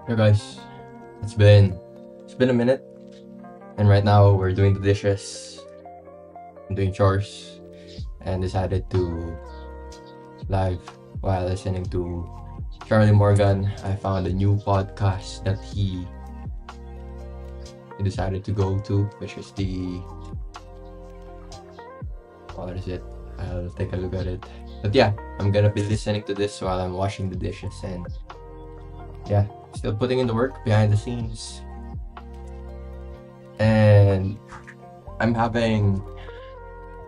Hey guys, it's been a minute, and right now we're doing the dishes, and doing chores, and decided to live while listening to Charlie Morgan. I found a new podcast that he decided to go to, which is what is it? I'll take a look at it. But yeah, I'm gonna be listening to this while I'm washing the dishes, and yeah, still putting in the work behind the scenes. And I'm having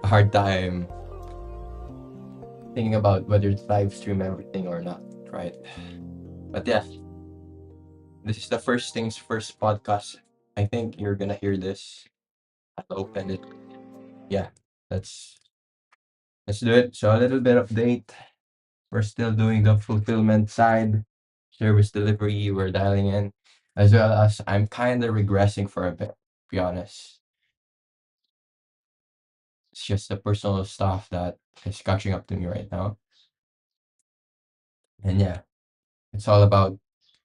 a hard time thinking about whether to live stream everything or not, right? But yeah, this is the first things first podcast. I think you're gonna hear this. I'll open it. Yeah, let's let's do it. So a little bit update. We're still doing the fulfillment side, service delivery. We're dialing in, as well as I'm kind of regressing for a bit. To be honest, it's just the personal stuff that is catching up to me right now. And yeah, it's all about,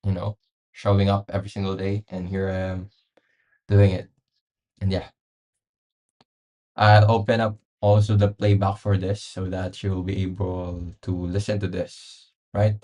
you know, showing up every single day, and here I am doing it. And yeah, I'll open up also the playback for this so that you'll be able to listen to this, right?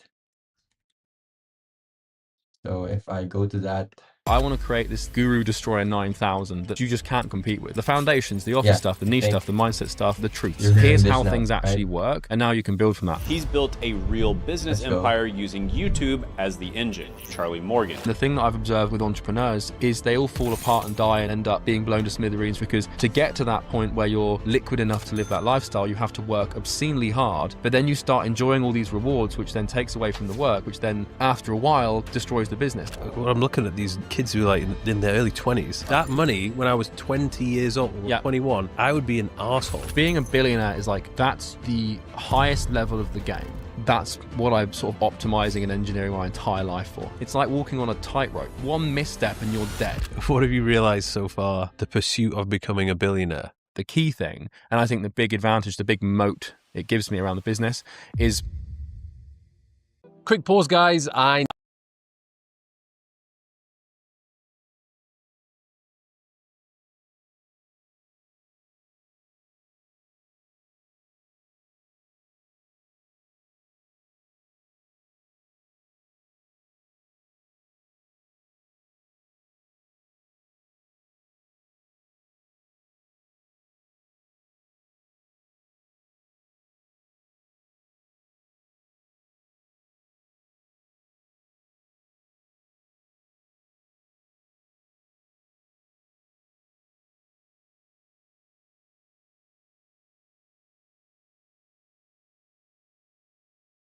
So if I go to that, I want to create this Guru Destroyer 9000 that you just can't compete with. The foundations, the office stuff, the niche stuff, the mindset stuff, the truths. Here's how things actually work, and now you can build from that. He's built a real business empire using YouTube as the engine. Charlie Morgan. The thing that I've observed with entrepreneurs is they all fall apart and die and end up being blown to smithereens, because to get to that point where you're liquid enough to live that lifestyle, you have to work obscenely hard, but then you start enjoying all these rewards, which then takes away from the work, which then after a while destroys the business. Well, I'm looking at these kids who are like in their early 20s. That money, when I was 20 years old, 21, I would be an arsehole. Being a billionaire is like, that's the highest level of the game. That's what I'm sort of optimizing and engineering my entire life for. It's like walking on a tightrope. One misstep and you're dead. What have you realized so far? The pursuit of becoming a billionaire. The key thing, and I think the big advantage, the big moat it gives me around the business is... Quick pause, guys. I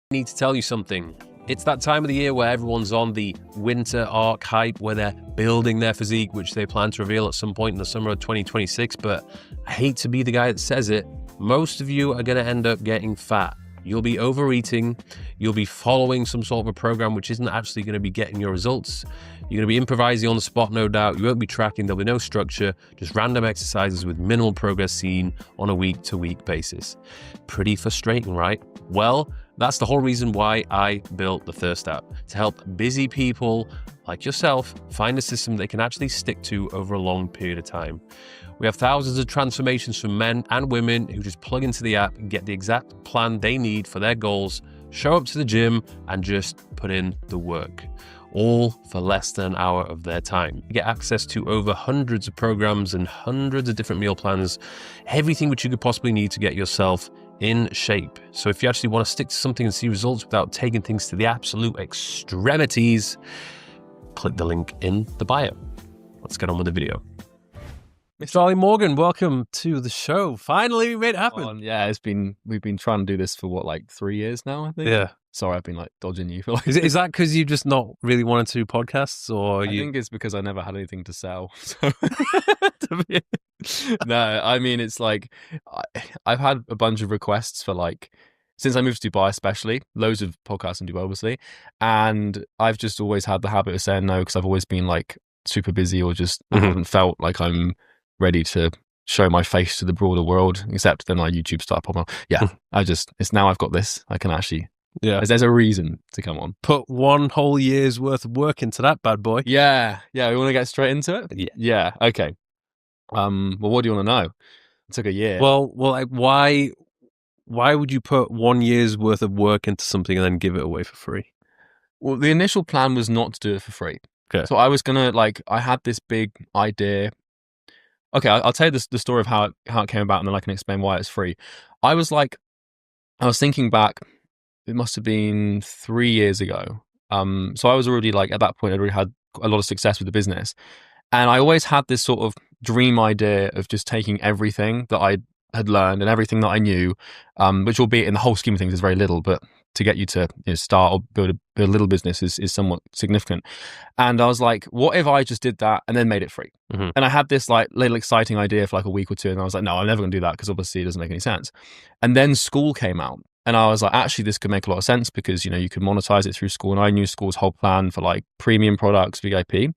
need to tell you something. It's that time of the year where everyone's on the winter arc hype, where they're building their physique, which they plan to reveal at some point in the summer of 2026. But I hate to be the guy that says it, most of you are going to end up getting fat. You'll be overeating, you'll be following some sort of a program which isn't actually going to be getting your results. You're going to be improvising on the spot, no doubt. You won't be tracking, there'll be no structure, just random exercises with minimal progress seen on a week-to-week basis. Pretty frustrating, right? Well, that's the whole reason why I built the Thirst app, to help busy people like yourself find a system they can actually stick to over a long period of time. We have thousands of transformations from men and women who just plug into the app and get the exact plan they need for their goals, show up to the gym, and just put in the work. All for less than an hour of their time. You get access to over hundreds of programs and hundreds of different meal plans, everything which you could possibly need to get yourself in shape. So if you actually want to stick to something and see results without taking things to the absolute extremities, click the link in the bio. Let's get on with the video. Mr. Charlie Morgan, welcome to the show. Finally, we made it happen. Yeah, we've been trying to do this for what, 3 years now, I think? Yeah. Sorry, I've been dodging you for Is that because you just not really wanted to do podcasts, or I think it's because I never had anything to sell. So no, I mean, it's I've had a bunch of requests for since I moved to Dubai, especially loads of podcasts in Dubai, obviously, and I've just always had the habit of saying no because I've always been super busy, or just I haven't felt like I'm ready to show my face to the broader world, except then YouTube started popping up. Yeah, it's now I've got this. I can actually Yeah. There's a reason to come on. Put 1 whole year's worth of work into that bad boy. Yeah. We want to get straight into it? Yeah. Okay. Well, what do you want to know? It took a year. Well, like, why would you put 1 year's worth of work into something and then give it away for free? Well, the initial plan was not to do it for free. Okay. So I was gonna I had this big idea. Okay, I'll tell you the story of how it came about, and then I can explain why it's free. I was thinking back. It must have been 3 years ago. So I was already at that point, I'd already had a lot of success with the business, and I always had this sort of dream idea of just taking everything that I had learned and everything that I knew, which, albeit in the whole scheme of things, is very little, but to get you to start or build a little business is somewhat significant. And I was like, what if I just did that and then made it free? Mm-hmm. And I had this little exciting idea for a week or two, and I was like, no, I'm never going to do that because obviously it doesn't make any sense. And then school came out, and I was like, actually, this could make a lot of sense because you could monetize it through school, and I knew school's whole plan for premium products, VIP.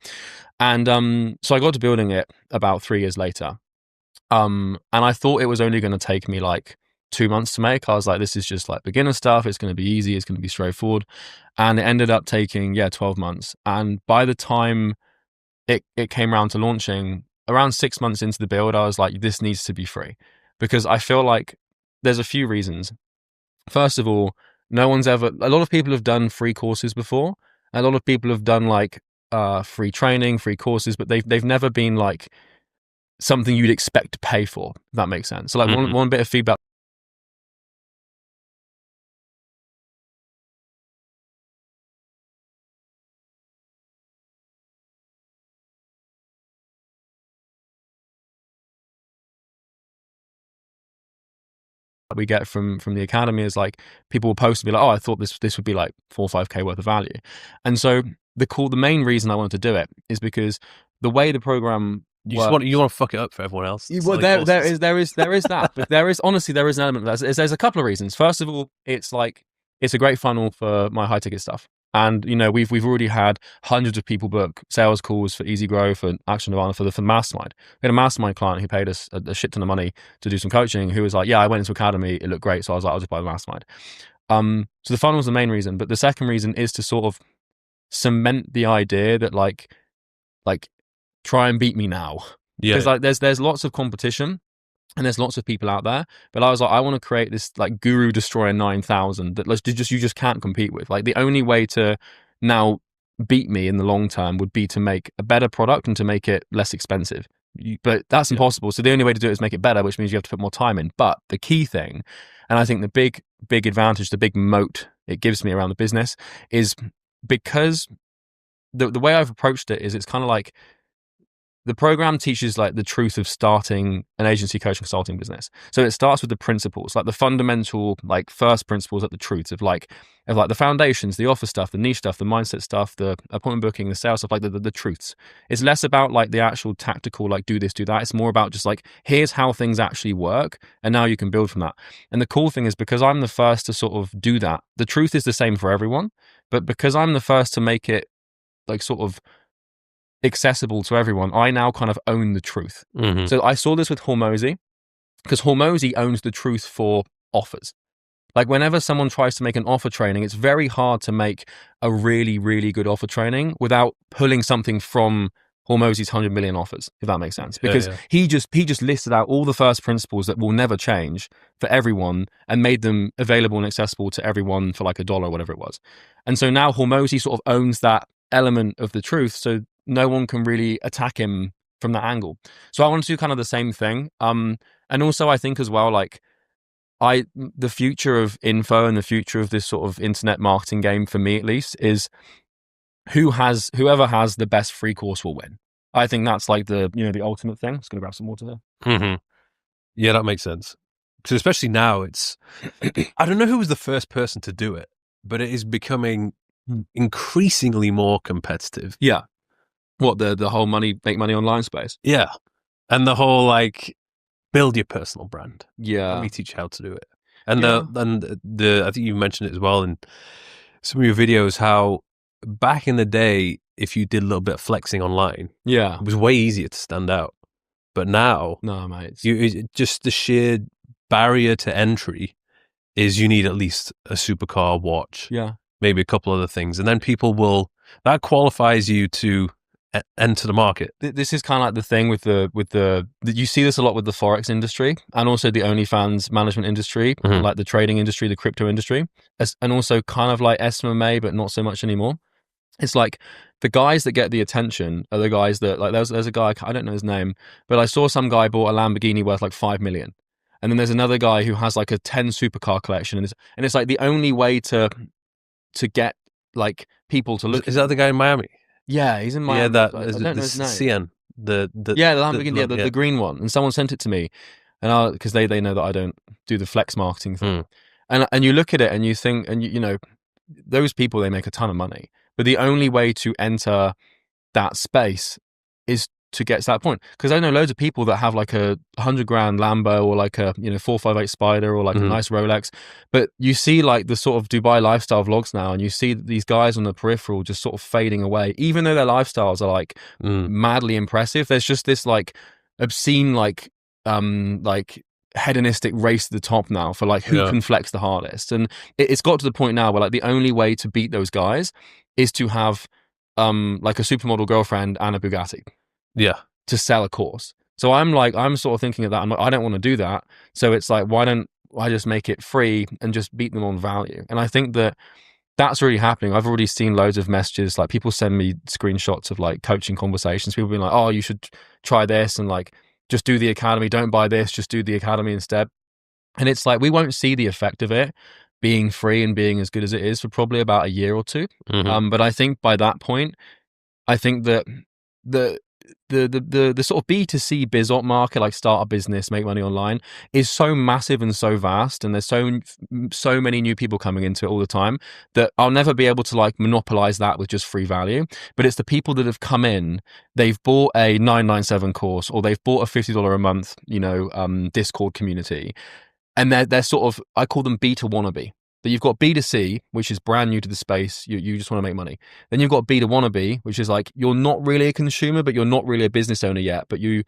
And so I got to building it about 3 years later. And I thought it was only going to take me 2 months to make. I was like, this is just beginner stuff. It's going to be easy. It's going to be straightforward. And it ended up taking, 12 months. And by the time it came around to launching, around 6 months into the build, I was like, this needs to be free, because I feel like there's a few reasons. First of all, a lot of people have done free courses before. A lot of people have done free training, free courses, but they've never been something you'd expect to pay for, if that makes sense. So one bit of feedback we get from the academy is people will post and be like, oh, I thought this would be 4 or 5K worth of value. And so the main reason I wanted to do it is because the way the program you want to fuck it up for everyone else. Well, there is that, but there is an element of that. There's a couple of reasons. First of all, it's a great funnel for my high ticket stuff. And we've already had hundreds of people book sales calls for Easy Growth and Action Nirvana for the mastermind. We had a mastermind client who paid us a shit ton of money to do some coaching, who was like, yeah, I went into Academy, it looked great, so I was like, I'll just buy the mastermind. So the funnel was the main reason, but the second reason is to sort of cement the idea that try and beat me now. Because there's lots of competition and there's lots of people out there, but I was like, I want to create this Guru Destroyer 9000 that you just can't compete with. The only way to now beat me in the long term would be to make a better product and to make it less expensive. But that's impossible. So the only way to do it is make it better, which means you have to put more time in. But the key thing, and I think the big advantage, the big moat it gives me around the business, is because the way I've approached it is it's kind of the program teaches the truth of starting an agency coaching consulting business. So it starts with the principles, the fundamental first principles at the truth of the foundations, the offer stuff, the niche stuff, the mindset stuff, the appointment booking, the sales stuff, the truths. It's less about the actual tactical do this, do that. It's more about just here's how things actually work, and now you can build from that. And the cool thing is, because I'm the first to sort of do that, the truth is the same for everyone, but because I'm the first to make it sort of accessible to everyone, I now kind of own the truth. Mm-hmm. So I saw this with Hormozy, because Hormozy owns the truth for offers. Whenever someone tries to make an offer training, it's very hard to make a really, really good offer training without pulling something from Hormozy's 100 million offers, if that makes sense. Because he just listed out all the first principles that will never change for everyone and made them available and accessible to everyone for $1 or whatever it was. And so now Hormozy sort of owns that element of the truth, so no one can really attack him from that angle. So I want to do kind of the same thing. And also I think as well, the future of info and the future of this sort of internet marketing game, for me at least, is whoever has the best free course will win. I think that's the ultimate thing. I'm just gonna grab some water here. Mm-hmm. Yeah, that makes sense. Because especially now, I don't know who was the first person to do it, but it is becoming increasingly more competitive. Yeah. What, the whole make money online space? Yeah. And the whole build your personal brand. Yeah. Let me teach you how to do it. And I think you mentioned it as well in some of your videos, how back in the day, if you did a little bit of flexing online, it was way easier to stand out. But now, no, mate, just the sheer barrier to entry is you need at least a supercar watch, Yeah. maybe a couple other things, and then that qualifies you to enter the market. This is kind of like the thing with the you see this a lot with the Forex industry and also the OnlyFans management industry, and like the trading industry, the crypto industry, and also kind of like SMA, but not so much anymore. It's like the guys that get the attention are the guys that, like, there's a guy, I don't know his name, but I saw some guy bought a Lamborghini worth like 5 million. And then there's another guy who has like a 10 supercar collection. And it's like the only way to get like people to look. Is that the guy in Miami? Yeah, he's in Miami. Yeah, I don't know his name. CN. The Lamborghini, the green one. And someone sent it to me. And because they know that I don't do the flex marketing thing. And you look at it and you think, and you know, those people, they make a ton of money. But the only way to enter that space is to get to that point. Because I know loads of people that have like a 100 grand Lambo or like a 458 Spider or like a nice Rolex. But you see like the sort of Dubai lifestyle vlogs now, and you see these guys on the peripheral just sort of fading away, even though their lifestyles are like madly impressive. There's just this like obscene like hedonistic race to the top now for like who can flex the hardest. And it's got to the point now where like the only way to beat those guys is to have like a supermodel girlfriend and a Bugatti to sell a course. So I'm sort of thinking of that. I'm like, I don't want to do that. So it's like, why don't I just make it free and just beat them on value? And I think that that's really happening. I've already seen loads of messages, like people send me screenshots of like coaching conversations, people being like, oh, you should try this, and like, just do the academy, don't buy this, just do the academy instead. And it's like, we won't see the effect of it being free and being as good as it is for probably about a year or two. But I think by that point, I think that the sort of B2C biz op market, like start a business, make money online, is so massive and so vast, and there's so many new people coming into it all the time that I'll never be able to like monopolize that with just free value. But it's the people that have come in, they've bought a 997 course, or they've bought a $50 a month, Discord community, and they're sort of, I call them B to wannabe. But you've got B2C, which is brand new to the space. You just want to make money. Then you've got B to wannabe, which is like, you're not really a consumer, but you're not really a business owner yet. But you're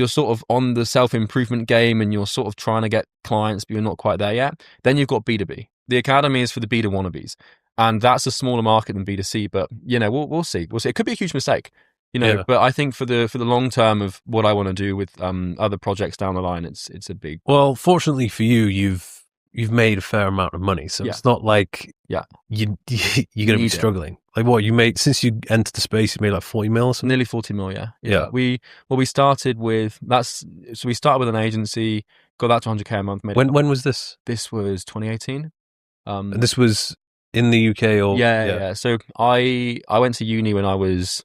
sort of on the self-improvement game, and you're sort of trying to get clients, but you're not quite there yet. Then you've got B2B. The academy is for the B to wannabes, and that's a smaller market than B2C. But we'll see. We'll see. It could be a huge mistake. But I think for the long term of what I want to do with other projects down the line, it's a big. Well, fortunately for you, you've made a fair amount of money, so it's not like you're going to be struggling. Like what you made since you entered the space, you made like 40 mil or something? Nearly 40 mil, yeah. We started with we started with an agency, got that to 100k a month. When was this? This was 2018. And this was in the UK or? Yeah. So I went to uni when I was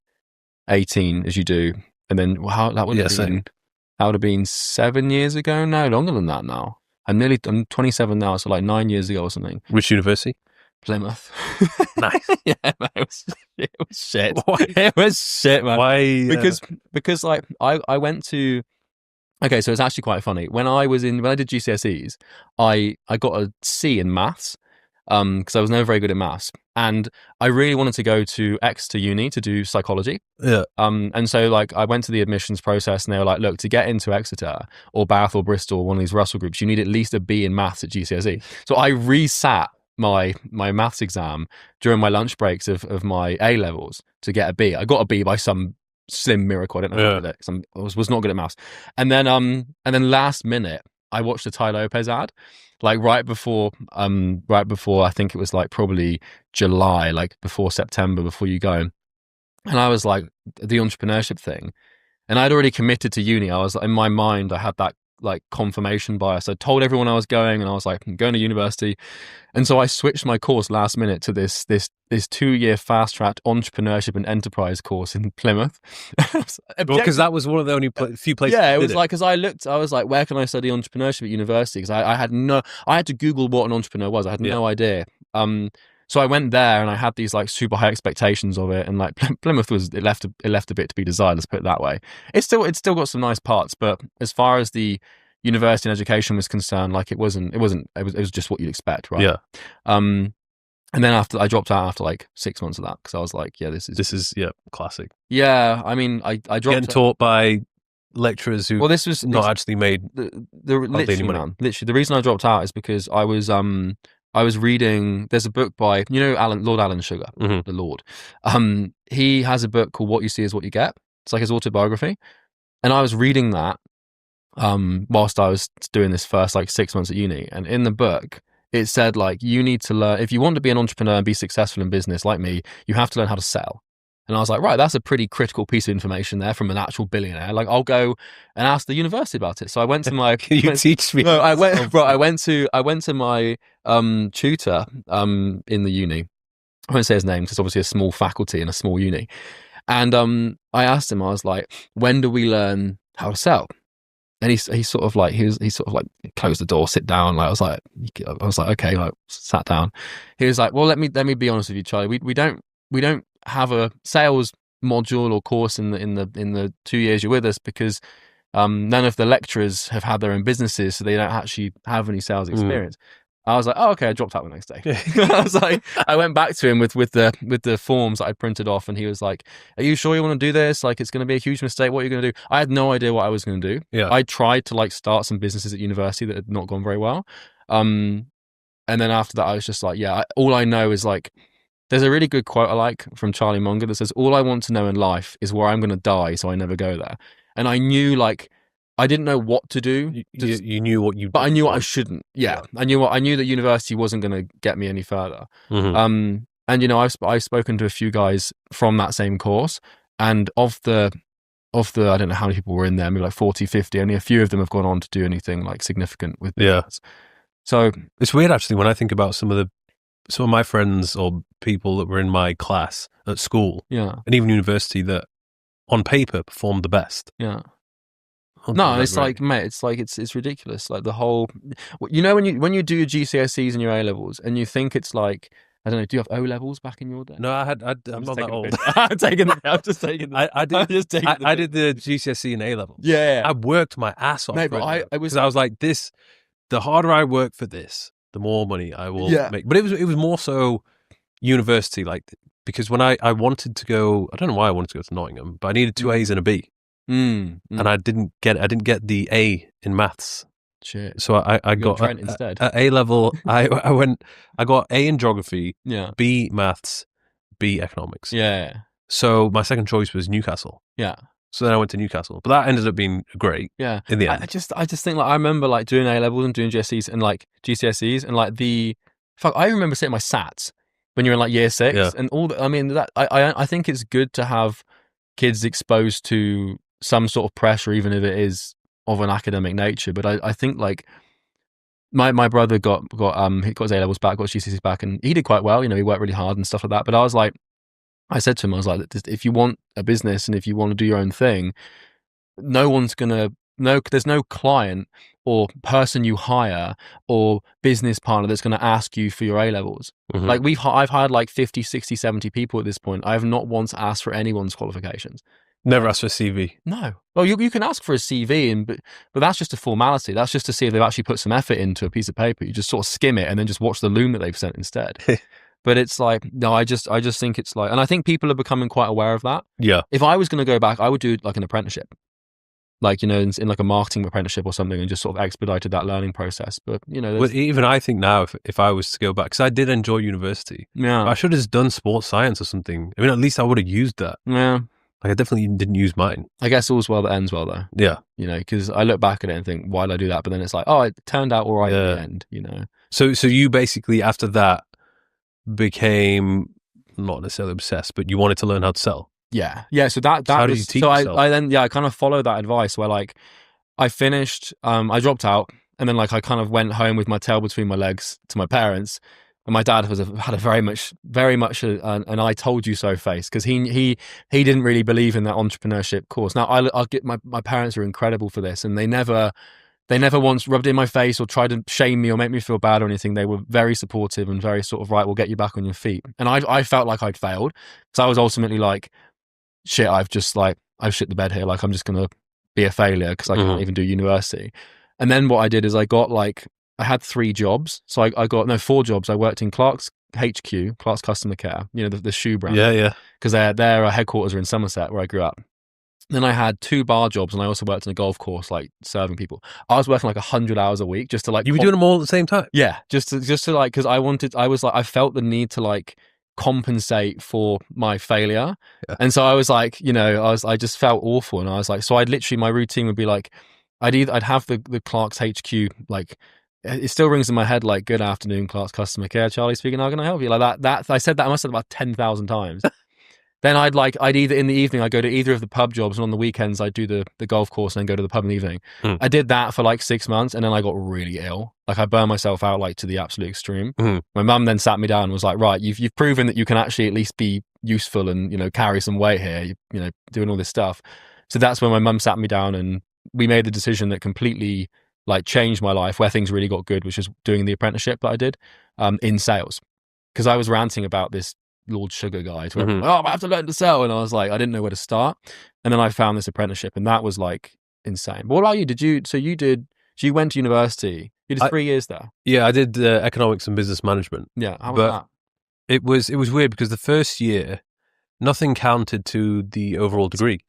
18, as you do, and then that would have been 7 years ago. No, longer than that now. I'm 27 now, so like 9 years ago or something. Which university? Plymouth. Nice. Yeah, man, it was shit. It was shit, man. Why? Because like I went to. Okay, so it's actually quite funny. When I did GCSEs, I got a C in maths, because I was never very good at maths, and I really wanted to go to Exeter Uni to do psychology. Yeah. And so like I went to the admissions process, and they were like, look, to get into Exeter or Bath or Bristol or one of these Russell groups, you need at least a B in maths at GCSE. So I resat my maths exam during my lunch breaks of my A levels to get a B. I got a B by some slim miracle. I don't know how I did it, 'cause I was not good at maths. And then last minute, I watched a Tai Lopez ad, like right before I think it was like probably July, like before September, before you go. And I was like, the entrepreneurship thing. And I'd already committed to uni. I was, in my mind, I had that like confirmation bias. I told everyone I was going, and I was like, I'm going to university. And so I switched my course last minute to this 2-year fast track entrepreneurship and enterprise course in Plymouth. Because that was one of the only few places. Yeah, it was like, because I was like, where can I study entrepreneurship at university? Because I had to Google what an entrepreneur was. I had no idea. So I went there, and I had these like super high expectations of it, and like Plymouth it left a bit to be desired. Let's put it that way. It's still got some nice parts, but as far as the university and education was concerned, like it was just what you'd expect, right? Yeah. And then I dropped out after like 6 months of that, because I was like, yeah, this is classic. Yeah, I mean, I dropped getting taught by lecturers who This was not actually made literally, any money. man. Literally, the reason I dropped out is because I was reading. There's a book by Lord Alan Sugar, Mhm. the Lord. He has a book called "What You See Is What You Get." It's like his autobiography, and I was reading that whilst I was doing this first like 6 months at uni. And in the book, it said like you need to learn, if you want to be an entrepreneur and be successful in business like me, you have to learn how to sell. And I was like, right, that's a pretty critical piece of information there from an actual billionaire. Like, I'll go and ask the university about it. So I went to my. Can you teach me? No, I went. Right, I went to my tutor in the uni. I won't say his name because it's obviously a small faculty in a small uni. And I asked him. I was like, when do we learn how to sell? And he sort of like closed the door, sit down. Like I was like, okay, like sat down. He was like, well, let me be honest with you, Charlie. We don't have a sales module or course in the 2 years you're with us because none of the lecturers have had their own businesses, so they don't actually have any sales experience. I was like, oh, okay. I dropped out the next day. I was like, I went back to him with the forms that I printed off, and he was like, "Are you sure you want to do this? Like, it's going to be a huge mistake. What are you going to do?" I had no idea what I was going to do. Yeah. I tried to like start some businesses at university that had not gone very well, and then after that, I was just like, yeah. All I know is like, there's a really good quote I like from Charlie Munger that says, "All I want to know in life is where I'm going to die, so I never go there." And I knew like. I didn't know what to do. You knew what you, but I knew what I shouldn't. Yeah, I knew that university wasn't going to get me any further. Mhm. And I've spoken to a few guys from that same course, and of the I don't know how many people were in there, maybe like 40, 50. Only a few of them have gone on to do anything like significant with business. So it's weird actually when I think about some of my friends or people that were in my class at school, and even university that on paper performed the best. Yeah. No, it's like, mate, it's ridiculous. Like the whole, when you do your GCSEs and your A levels, and you think it's like, I don't know, do you have O levels back in your day? No, I'm not that old. I'm just taking. I did the GCSE and A levels. Yeah. I worked my ass off. Mate, but I was like this. The harder I work for this, the more money I will make. But it was more so university, like because when I wanted to go, I don't know why I wanted to go to Nottingham, but I needed 2 A's and a B. And I didn't get the A in maths. Shit. So I got Trent instead. At A level. I got A in geography, B maths, B economics. Yeah. So my second choice was Newcastle. Yeah. So then I went to Newcastle, but that ended up being great. Yeah. In the end, I just think like I remember like doing A levels and doing GCSEs and like GCSEs and like I remember sitting my SATs when you're in like year 6 and all. I mean that I think it's good to have kids exposed to some sort of pressure, even if it is of an academic nature. But I think like my brother got his A levels back, got his GCSEs back, and he did quite well. He worked really hard and stuff like that. But I said to him, I was like, if you want a business and if you want to do your own thing, there's no client or person you hire or business partner that's going to ask you for your A levels. Like I've hired like 50, 60, 70 people at this point. I have not once asked for anyone's qualifications. Never asked for a CV. No. Well, you can ask for a CV, but that's just a formality. That's just to see if they've actually put some effort into a piece of paper. You just sort of skim it and then just watch the loom that they've sent instead. But it's like, no, I just think it's like, and I think people are becoming quite aware of that. Yeah. If I was going to go back, I would do like an apprenticeship, like, in like a marketing apprenticeship or something, and just sort of expedited that learning process. But, well, even I think now, if I was to go back, because I did enjoy university. Yeah. I should have just done sports science or something. I mean, at least I would have used that. Yeah. Like, I definitely didn't use mine. I guess all's well that ends well, though. Yeah. Because I look back at it and think, why did I do that? But then it's like, oh, it turned out all right at the end, So you basically, after that, became not necessarily obsessed, but you wanted to learn how to sell. Yeah. Yeah. So that how was, did you teach so yourself? I kind of followed that advice where like I finished, I dropped out, and then like I kind of went home with my tail between my legs to my parents. And my dad had a very much an "I told you so" face, because he didn't really believe in that entrepreneurship course. Now I'll get my parents are incredible for this, and they never once rubbed it in my face or tried to shame me or make me feel bad or anything. They were very supportive and very sort of, right, we'll get you back on your feet. And I felt like I'd failed, so I was ultimately like, shit, I've shit the bed here. Like, I'm just gonna be a failure because I can't even do university. And then what I did is I had 3 jobs. So I got 4 jobs. I worked in Clark's HQ, Clark's Customer Care, the shoe brand. Yeah. Because their headquarters are in Somerset, where I grew up. Then I had 2 bar jobs, and I also worked in a golf course, like serving people. I was working like 100 hours a week just to like. You were doing them all at the same time? Yeah, just to like, because I felt the need to like compensate for my failure, and so I was like, I just felt awful, and I was like, so I'd literally, my routine would be like, I'd have the Clark's HQ, like, it still rings in my head, like, good afternoon, Clark's customer care, Charlie speaking, how can I help you? Like that I said that, I must have said about 10,000 times. Then I'd either in the evening, I'd go to either of the pub jobs, and on the weekends I'd do the golf course and then go to the pub in the evening. I did that for like 6 months, and then I got really ill. Like, I burned myself out like to the absolute extreme. My mum then sat me down and was like, right, you've proven that you can actually at least be useful and, carry some weight here, doing all this stuff. So that's when my mum sat me down, and we made the decision that completely like changed my life, where things really got good, which is doing the apprenticeship that I did in sales. Because I was ranting about this Lord Sugar guy to everyone, I have to learn to sell, and I was like, I didn't know where to start. And then I found this apprenticeship, and that was like insane. But what about you? So you went to university, you did 3 years there? Yeah, I did economics and business management. Yeah, how was that? It was weird because the first year nothing counted to the overall degree.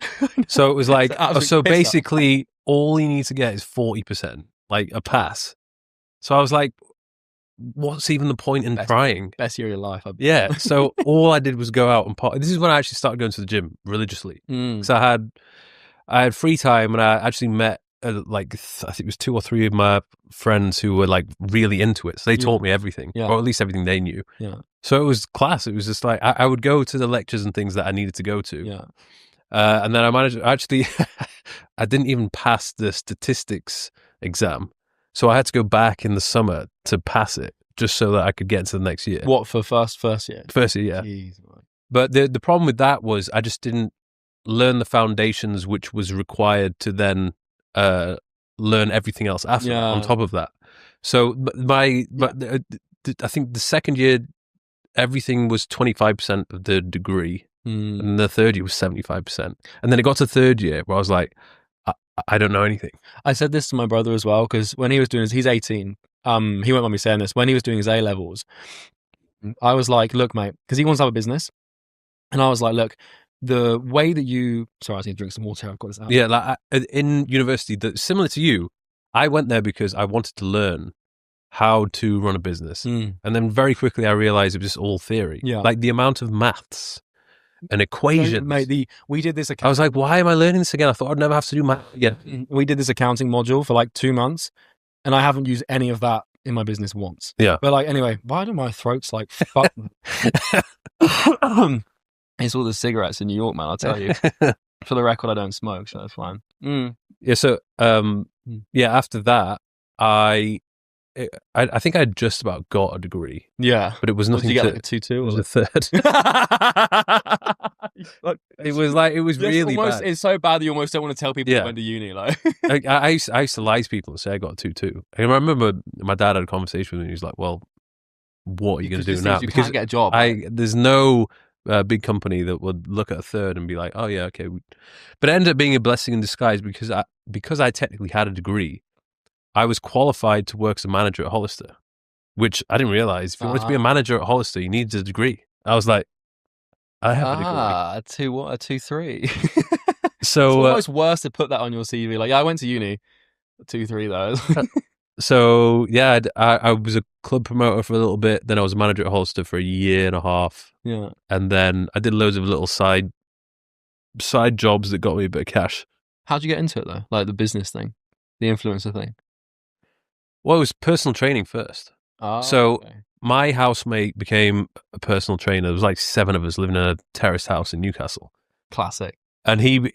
So it was like, so basically all you need to get is 40%, like a pass. So I was like, what's even the point in trying? Best year of your life. Yeah. So all I did was go out and party. This is when I actually started going to the gym religiously. Because I had free time, and I actually met I think it was 2 or 3 of my friends who were like really into it. So they taught me everything, or at least everything they knew. Yeah. So it was class. It was just like I would go to the lectures and things that I needed to go to. Yeah. And then I managed actually I didn't even pass the statistics exam. So I had to go back in the summer to pass it, just so that I could get into the next year. What, for first year? First year, yeah. Jeez, but the problem with that was I just didn't learn the foundations, which was required to then learn everything else after on top of that. So I think the second year, everything was 25% of the degree, and the third year was 75%. And then it got to third year where I was like, I don't know anything. I said this to my brother as well, because when he was doing he's 18. He won't mind me saying this. When he was doing his A-levels, I was like, look, mate, because he wants to have a business. And I was like, look, the way that you... Sorry, I was going to drink some water. I've got this out. Yeah, like in university, similar to you, I went there because I wanted to learn how to run a business. And then very quickly I realized it was just all theory. Yeah. Like the amount of maths and equations. Mate, we did this I was like, why am I learning this again? I thought I'd never have to do math again. We did this accounting module for like 2 months, and I haven't used any of that in my business once. Yeah. But like, anyway, why do my throats like fuck? It's all the cigarettes in New York, man, I'll tell you. For the record, I don't smoke, so that's fine. Yeah, so after that, I think I just about got a degree. Yeah. But it was nothing. Did you get like a 2-2? It was a third. It was really bad. It's so bad that you almost don't want to tell people you went to uni. Like, I used to lie to people and say I got a 2-2. And I remember my dad had a conversation with me. He was like, "Well, what are you going to do now?" You can't get a job. There's no big company that would look at a third and be like, "Oh yeah, okay." But it ended up being a blessing in disguise because I technically had a degree. I was qualified to work as a manager at Hollister, which I didn't realize. If you wanted to be a manager at Hollister, you needed a degree. I was like, I have a degree. A 2-3. So it's almost worse to put that on your CV. Like, yeah, I went to uni, 2-3 though. So yeah, I was a club promoter for a little bit. Then I was a manager at Hollister for a year and a half. Yeah, and then I did loads of little side jobs that got me a bit of cash. How'd you get into it though? Like the business thing, the influencer thing. Well, it was personal training first. My housemate became a personal trainer. There was like 7 of us living in a terraced house in Newcastle. Classic. And he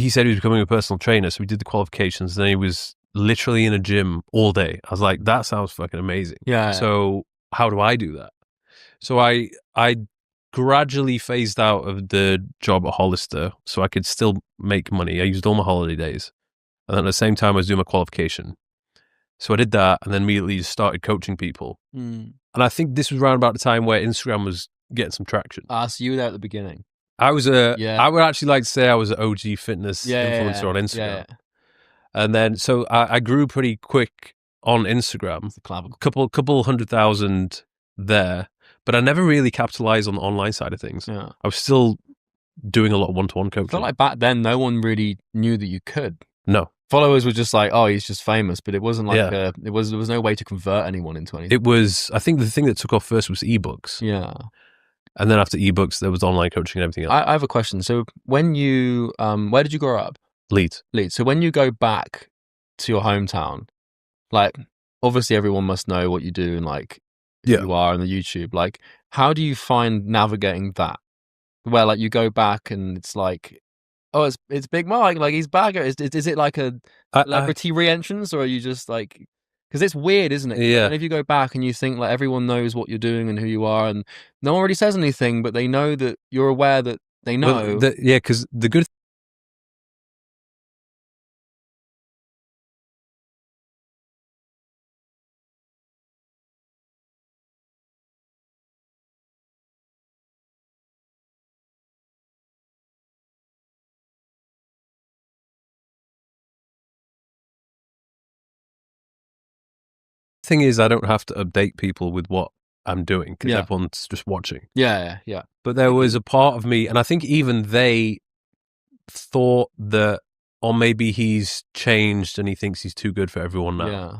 said he was becoming a personal trainer, so we did the qualifications. Then he was literally in a gym all day. I was like, that sounds fucking amazing. Yeah. So how do I do that? So I gradually phased out of the job at Hollister so I could still make money. I used all my holiday days. And then at the same time, I was doing my qualification. So I did that and then immediately just started coaching people. And I think this was around about the time where Instagram was getting some traction. So you were there at the beginning. I would actually like to say I was an OG fitness influencer on Instagram. Yeah. And then, so I grew pretty quick on Instagram. Couple 100,000 there. But I never really capitalized on the online side of things. Yeah. I was still doing a lot of one-to-one I coaching. feel like back then, no one really knew that you could. No. Followers were just like, oh, he's just famous, but it wasn't like Yeah. there was no way to convert anyone into anything. It was, I think the thing that took off first was ebooks. Yeah. And then after ebooks, there was online coaching and everything else. I have a question. So when you, where did you grow up? Leeds. So when you go back to your hometown, like, obviously everyone must know what you do and like who you are on the YouTube. Like, how do you find navigating that? Where like you go back and it's like, oh, it's Big Mike, like he's back. Is it like a celebrity re-entrance, or are you just like, because it's weird, isn't it? Yeah. And if you go back and you think like everyone knows what you're doing and who you are, and no one really says anything, but they know that you're aware that they know. Well, yeah, because the good thing is, I don't have to update people with what I'm doing because everyone's just watching. Yeah. But there was a part of me, and I think even they thought that, or maybe he's changed and he thinks he's too good for everyone now. Yeah.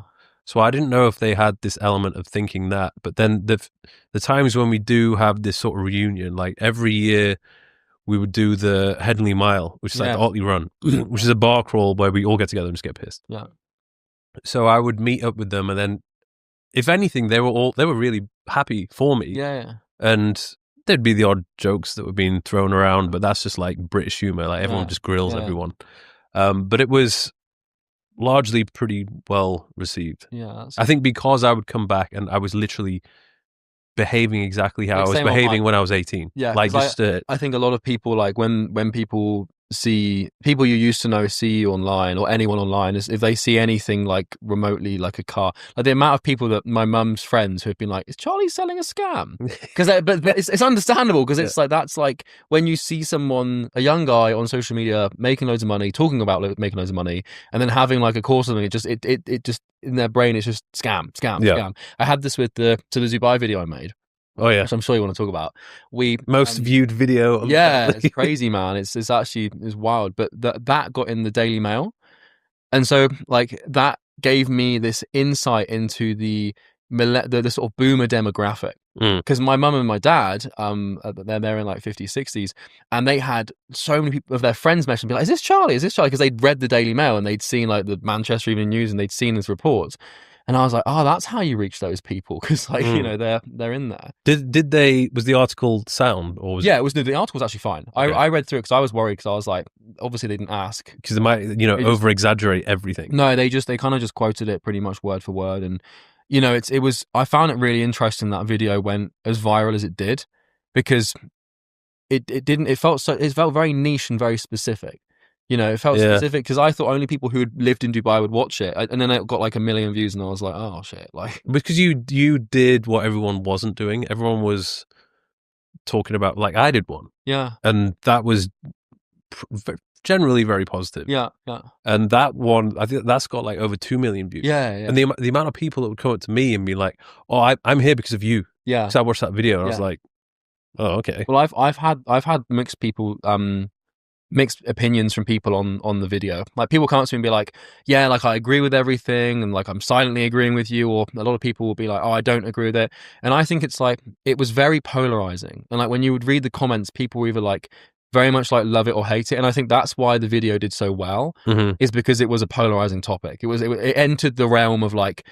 So I didn't know if they had this element of thinking that. But then the times when we do have this sort of reunion, like every year we would do the Headingley Mile, which is like the Otley Run, which is a bar crawl where we all get together and just get pissed. Yeah. So I would meet up with them, and then, if anything, they were really happy for me. Yeah. And there'd be the odd jokes that were being thrown around, but that's just like British humor. Like everyone just grills everyone. But it was largely pretty well received. Yeah. I think because I would come back and I was literally behaving exactly how Like I was behaving when I was 18. Yeah. Like just I think a lot of people, like when people see people you used to know see you online, or anyone online, is if they see anything like remotely like a car, like the amount of people that my mum's friends who have been like, is Charlie selling a scam? Because but it's understandable, because it's like, that's like when you see someone, a young guy on social media making loads of money, talking about making loads of money, and then having like a course or something, it just in their brain it's just scam. I had this with the Dubai video I made. Oh yeah, which I'm sure you want to talk about. We most viewed video. It's crazy, man. It's actually wild. But that got in the Daily Mail, and so like that gave me this insight into the sort of boomer demographic. Because my mum and my dad, they're in like 50s, 60s, and they had so many people of their friends message and be like, "Is this Charlie? Is this Charlie?" Because they'd read the Daily Mail and they'd seen like the Manchester Evening News and they'd seen his reports. And I was like, oh, that's how you reach those people, because like you know they're in there. Did they? Was the article sound or was? Yeah, it was. The article was actually fine. Okay. I read through it because I was worried, because I was like, obviously they didn't ask, because they might over exaggerate everything. No, they kind of just quoted it pretty much word for word, and it was. I found it really interesting that video went as viral as it did, because it didn't. It felt very niche and very specific. It felt specific, because I thought only people who had lived in Dubai would watch it, and then it got like 1 million views, and I was like, oh shit, like, because you did what everyone wasn't doing. Everyone was talking about, like, I did one, and that was generally very positive, and that one, I think that's got like over 2 million views, and the amount of people that would come up to me and be like, oh, I'm here because of you, because I watched that video, and I was like, oh, okay. Well, I've had mixed people, mixed opinions from people on the video. Like, people come up to me and be like, yeah, like I agree with everything, and like I'm silently agreeing with you, or a lot of people will be like, oh, I don't agree with it. And I think it's like, it was very polarizing, and like when you would read the comments, people were either like very much like love it or hate it. And I think that's why the video did so well, is because it was a polarizing topic. It entered the realm of like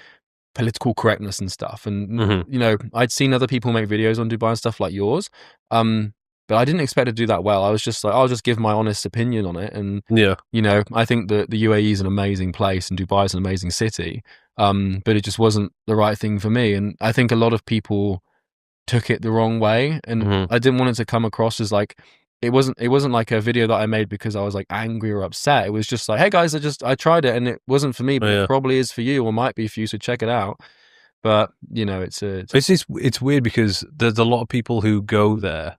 political correctness and stuff, and I'd seen other people make videos on Dubai and stuff like yours, but I didn't expect to do that well. I was just like, I'll just give my honest opinion on it. And, I think that the UAE is an amazing place and Dubai is an amazing city. But it just wasn't the right thing for me. And I think a lot of people took it the wrong way. And I didn't want it to come across as like, it wasn't like a video that I made because I was like angry or upset. It was just like, hey guys, I tried it and it wasn't for me, but it probably is for you, or might be for you. So check it out. But it's weird, because there's a lot of people who go there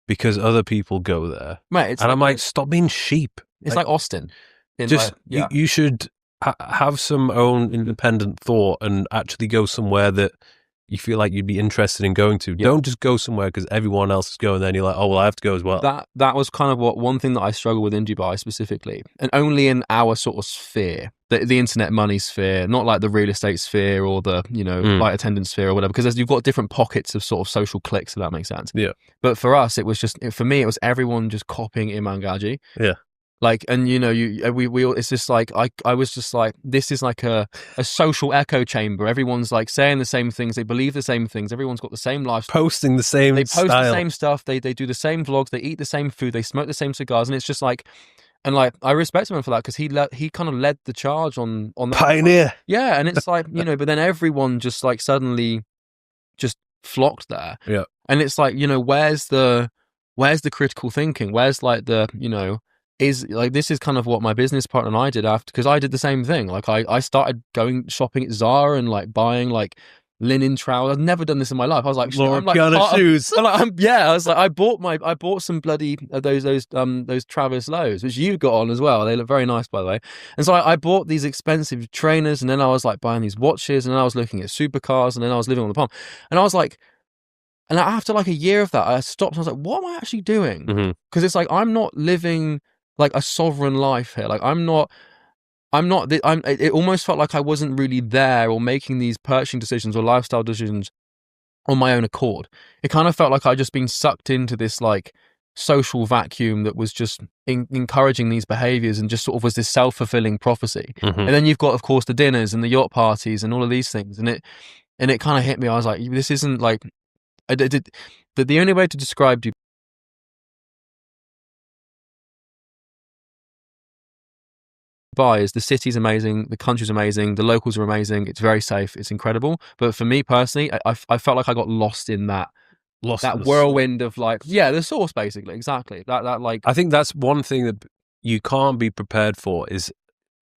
because other people go there, right? And I'm like, stop being sheep. It's like Austin. You should have some own independent thought and actually go somewhere that you feel like you'd be interested in going to. Don't just go somewhere because everyone else is going there and you're like, oh, well, I have to go as well. That was kind of one thing that I struggle with in Dubai specifically, and only in our sort of sphere, the internet money sphere, not like the real estate sphere or the, flight attendant sphere or whatever, because you've got different pockets of sort of social cliques, if that makes sense. Yeah. But for us, it was for me, it was everyone just copying Imam Gaji. Yeah. Like, and we all, it's just like, I was just like, this is like a social echo chamber. Everyone's like saying the same things. They believe the same things. Everyone's got the same lifestyle. Posting the same They post style. the same stuff. They do the same vlogs. They eat the same food. They smoke the same cigars. And it's just like, and like, I respect him for that because he kind of led the charge on that. Pioneer. Yeah. And it's like, but then everyone just like suddenly just flocked there. Yeah. And it's like, where's the critical thinking? Where's like the, is like, this is kind of what my business partner and I did after, because I did the same thing. Like I started going shopping at Zara and like buying like linen trousers. I've never done this in my life. I was like, Laura Piana shoes. I was like, I bought some bloody those Travis Lowe's, which you got on as well. They look very nice, by the way. And so I bought these expensive trainers, and then I was like buying these watches, and then I was looking at supercars, and then I was living on the palm, and I was like. And after like a year of that, I stopped and I was like, what am I actually doing? Because it's like, I'm not living like a sovereign life here. Like it almost felt like I wasn't really there or making these purchasing decisions or lifestyle decisions on my own accord. It kind of felt like I'd just been sucked into this like social vacuum that was just encouraging these behaviors and just sort of was this self-fulfilling prophecy. And then you've got, of course, the dinners and the yacht parties and all of these things. And it kind of hit me. I was like, this isn't like, the only way to describe Dubai is the city's amazing, the country's amazing, the locals are amazing, it's very safe, it's incredible. But for me personally, I felt like I got lost in that whirlwind of like, the source, basically. Exactly. That like, I think that's one thing that you can't be prepared for is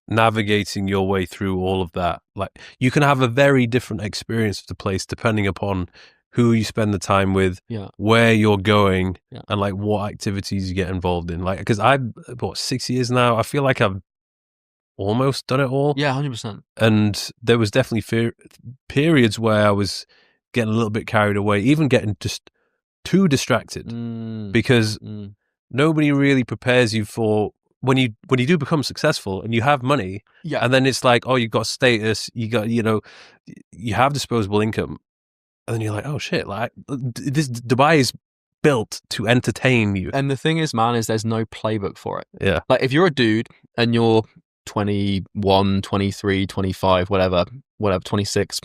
navigating your way through all of that. Like, you can have a very different experience of the place depending upon who you spend the time with, where you're going, and like what activities you get involved in. Like, because I've 6 years now, I feel like I've almost done it all. Yeah, 100%. And there was definitely periods where I was getting a little bit carried away, even getting just too distracted, because nobody really prepares you for when you do become successful and you have money, and then it's like, oh, you've got status, you got, you have disposable income. And then you're like, oh shit, like this Dubai is built to entertain you. And the thing is, man, is there's no playbook for it. Yeah. Like if you're a dude and you're 21, 23, 25, whatever, 26,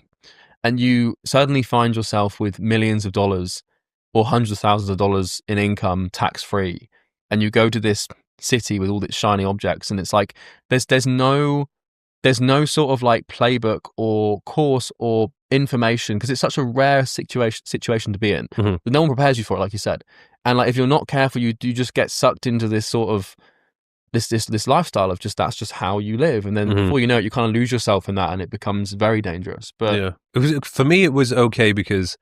and you suddenly find yourself with millions of dollars or hundreds of thousands of dollars in income tax-free, and you go to this city with all its shiny objects, and it's like, there's no sort of like playbook or course or information, because it's such a rare situation to be in. But no one prepares you for it, like you said. And like if you're not careful, you just get sucked into this sort of this lifestyle of just, that's just how you live, and then before you know it, you kind of lose yourself in that, and it becomes very dangerous. But for me, it was okay because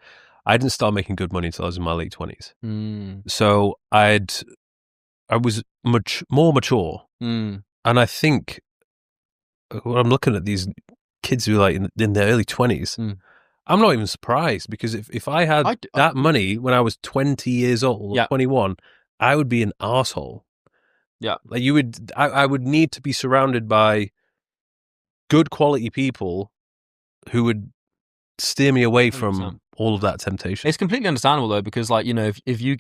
I didn't start making good money until I was in my late 20s. So I was much more mature, and I think when I'm looking at these kids who are like in their early 20s, I'm not even surprised, because if I had that money when I was 20 years old, or 21, I would be an arsehole. Yeah. Like I would need to be surrounded by good quality people who would steer me away from 100%. all of that temptation. It's completely understandable though, because like, if you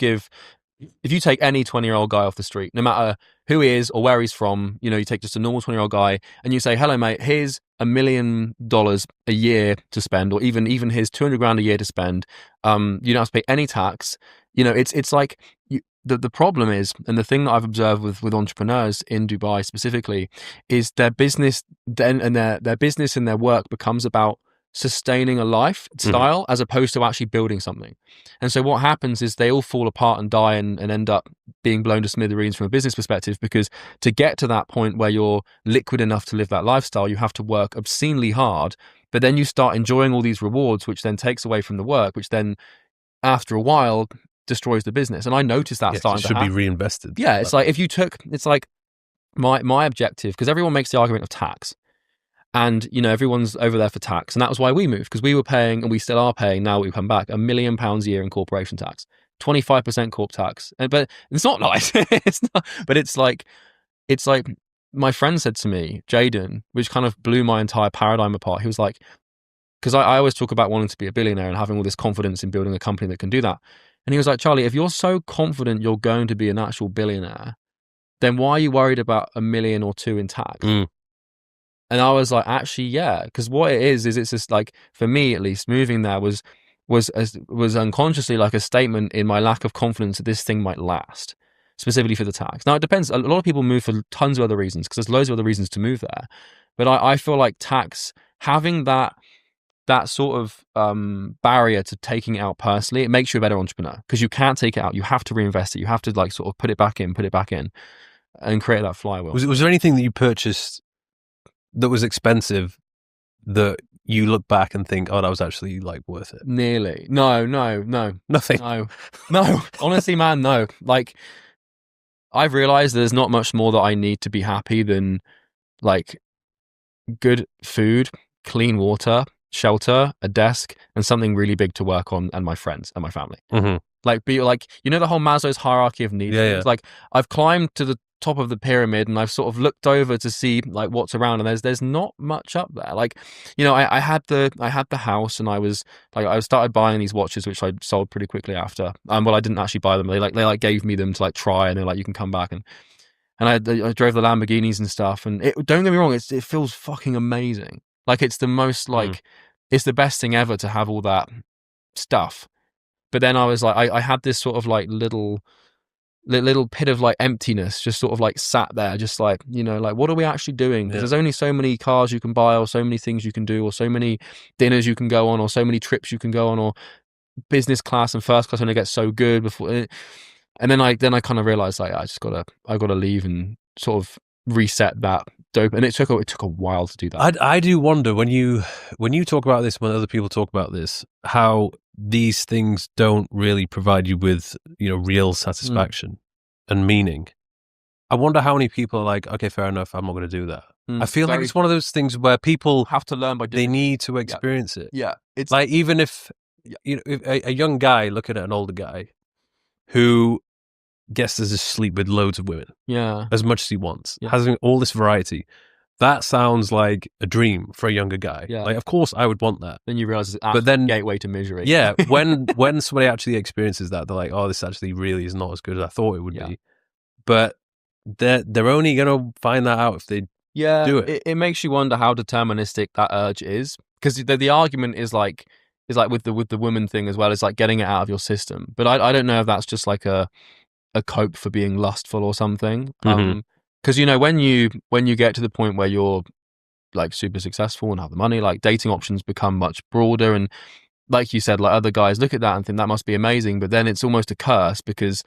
take any 20-year-old guy off the street, no matter who he is or where he's from, you take just a normal 20-year-old guy and you say, hello, mate, here's $1 million a year to spend, or even his $200,000 a year to spend. You don't have to pay any tax. It's like the problem is, and the thing that I've observed with entrepreneurs in Dubai specifically, is their business and their business and their work becomes about sustaining a lifestyle as opposed to actually building something. And so what happens is they all fall apart and die and end up being blown to smithereens from a business perspective, because to get to that point where you're liquid enough to live that lifestyle, you have to work obscenely hard, but then you start enjoying all these rewards, which then takes away from the work, which then after a while destroys the business. And I noticed that starting to happen. It should be reinvested. Yeah, it's like if you took, it's like my objective, because everyone makes the argument of tax. And, you know, everyone's over there for tax. And that was why we moved, because we were paying, and we still are paying now we come back, £1 million a year in corporation tax, 25% corp tax. But it's not nice. It's not, but it's like my friend said to me, Jaden, which kind of blew my entire paradigm apart. He was like, because I always talk about wanting to be a billionaire and having all this confidence in building a company that can do that. And he was like, Charlie, if you're so confident you're going to be an actual billionaire, then why are you worried about $1 million or $2 million in tax? Mm. And I was like, actually, yeah, because what it is it's just like, for me at least, moving there was unconsciously like a statement in my lack of confidence that this thing might last, specifically for the tax. Now, it depends. A lot of people move for tons of other reasons, because there's loads of other reasons to move there. But I feel like tax, having that sort of barrier to taking it out personally, it makes you a better entrepreneur, because you can't take it out. You have to reinvest it. You have to like sort of put it back in, and create that flywheel. Was there anything that you purchased that was expensive that you look back and think, oh, that was actually like worth it? Nearly. No. Nothing. No. Honestly, man, no. Like, I've realized there's not much more that I need to be happy than like good food, clean water, shelter, a desk, and something really big to work on, and my friends and my family. Mm-hmm. Like, be like, you know, the whole Maslow's hierarchy of needs. Yeah. It's like, I've climbed to the top of the pyramid and I've sort of looked over to see like what's around, and there's not much up there. Like, you know, I had the house, and I started buying these watches, which I sold pretty quickly after. Well, I didn't actually buy them. They gave me them to like try, and they're like, you can come back, and I drove the Lamborghinis and stuff, and don't get me wrong, it feels fucking amazing. Like, it's the most like it's the best thing ever to have all that stuff. But then I was like, I had this sort of like little pit of like emptiness, just sort of like sat there, just like, you know, like, what are we actually doing? Because there's only so many cars you can buy, or so many things you can do, or so many dinners you can go on, or so many trips you can go on, or business class and first class only gets so good before. And then I kind of realized, like, I gotta leave and sort of reset that dope. And it took a while to do that. I do wonder, when you talk about this, when other people talk about this, how these things don't really provide you with, you know, real satisfaction and meaning. I wonder how many people are like, okay, fair enough, I'm not going to do that. I feel like it's one of those things where people have to learn by doing they need to experience it. Yeah. It's like, even if, you know, if a young guy looking at an older guy who gets to just sleep with loads of women, as much as he wants, having all this variety, that sounds like a dream for a younger guy. Like, of course I would want that. Then you realize it's a gateway to misery. Yeah, when somebody actually experiences that, they're like, oh, this actually really is not as good as I thought it would be. But they're only going to find that out if they do it. It makes you wonder how deterministic that urge is, because the argument is like with the woman thing as well, is like getting it out of your system. But I don't know if that's just like a cope for being lustful or something. Because, you know, when you get to the point where you're like super successful and have the money, like, dating options become much broader, and like you said, like, other guys look at that and think that must be amazing, but then it's almost a curse, because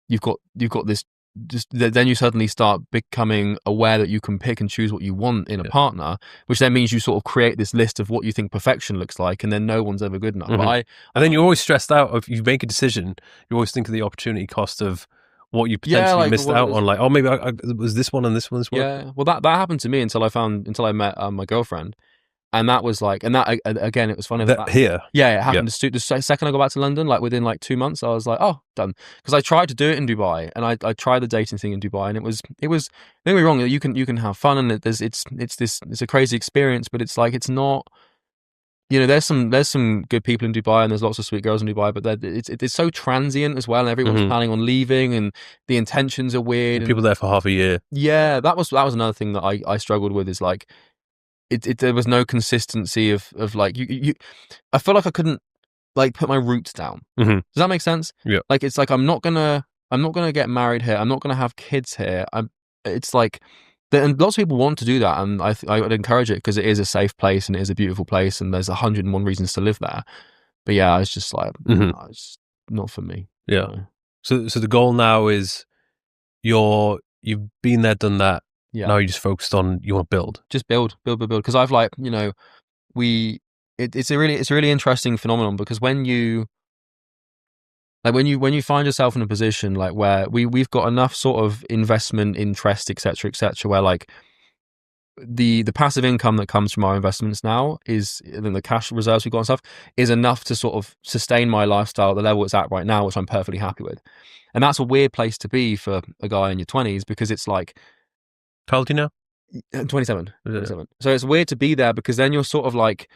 you've got this, just then you suddenly start becoming aware that you can pick and choose what you want in a partner, which then means you sort of create this list of what you think perfection looks like, and then no one's ever good enough. But and then you're always stressed out. If you make a decision, you always think of the opportunity cost of what you potentially missed out on. Like, oh, maybe I was this one and this one. Well, that happened to me until I met my girlfriend. And that was like, and that, again, it was funny. That here? Yeah, it happened. The second I got back to London, like within like 2 months, I was like, oh, done. Because I tried to do it in Dubai, and I tried the dating thing in Dubai, and it was, don't get me wrong, you can have fun, and it's a crazy experience, but it's like, it's not, you know, there's some good people in Dubai, and there's lots of sweet girls in Dubai, but it's so transient as well, and everyone's planning on leaving, and the intentions are weird. And people there for half a year. Yeah, that was another thing that I struggled with, is like, there was no consistency of like, you I feel like I couldn't like put my roots down. Does that make sense? Yeah. Like, it's like, I'm not gonna get married here. I'm not gonna have kids here. It's like, and lots of people want to do that, and I would encourage it, because it is a safe place, and it is a beautiful place, and there's 101 reasons to live there. But yeah, it's just like, it's not for me. Yeah. So the goal now is you've been there, done that. Yeah. Now you're just focused on, you want to build. Just build. Because I've like, you know, it's a really interesting phenomenon, because when you find yourself in a position like where we've got enough sort of investment interest, etc., where like the passive income that comes from our investments now is, and the cash reserves we've got and stuff, is enough to sort of sustain my lifestyle at the level it's at right now, which I'm perfectly happy with. And that's a weird place to be for a guy in your 20s, because it's like, How old are you now? 27. Yeah. 27. So it's weird to be there, because then you're sort of like,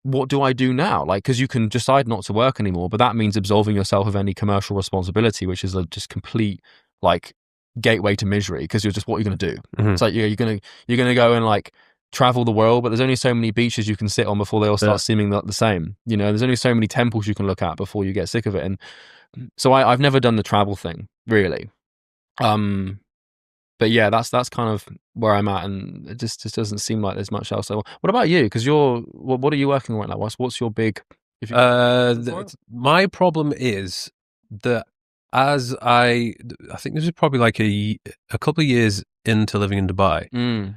what do I do now? Like, because you can decide not to work anymore, but that means absolving yourself of any commercial responsibility, which is a just complete like gateway to misery, because you're just, what are you going to do? Mhm. It's like you're gonna go and like travel the world, but there's only so many beaches you can sit on before they all start seeming the same. You know, there's only so many temples you can look at before you get sick of it. And so I've never done the travel thing really. But yeah, that's kind of where I'm at, and it just doesn't seem like there's much else. So what about you? Because what are you working on right now? What's your big? If you My problem is that as I think this is probably like a couple of years into living in Dubai,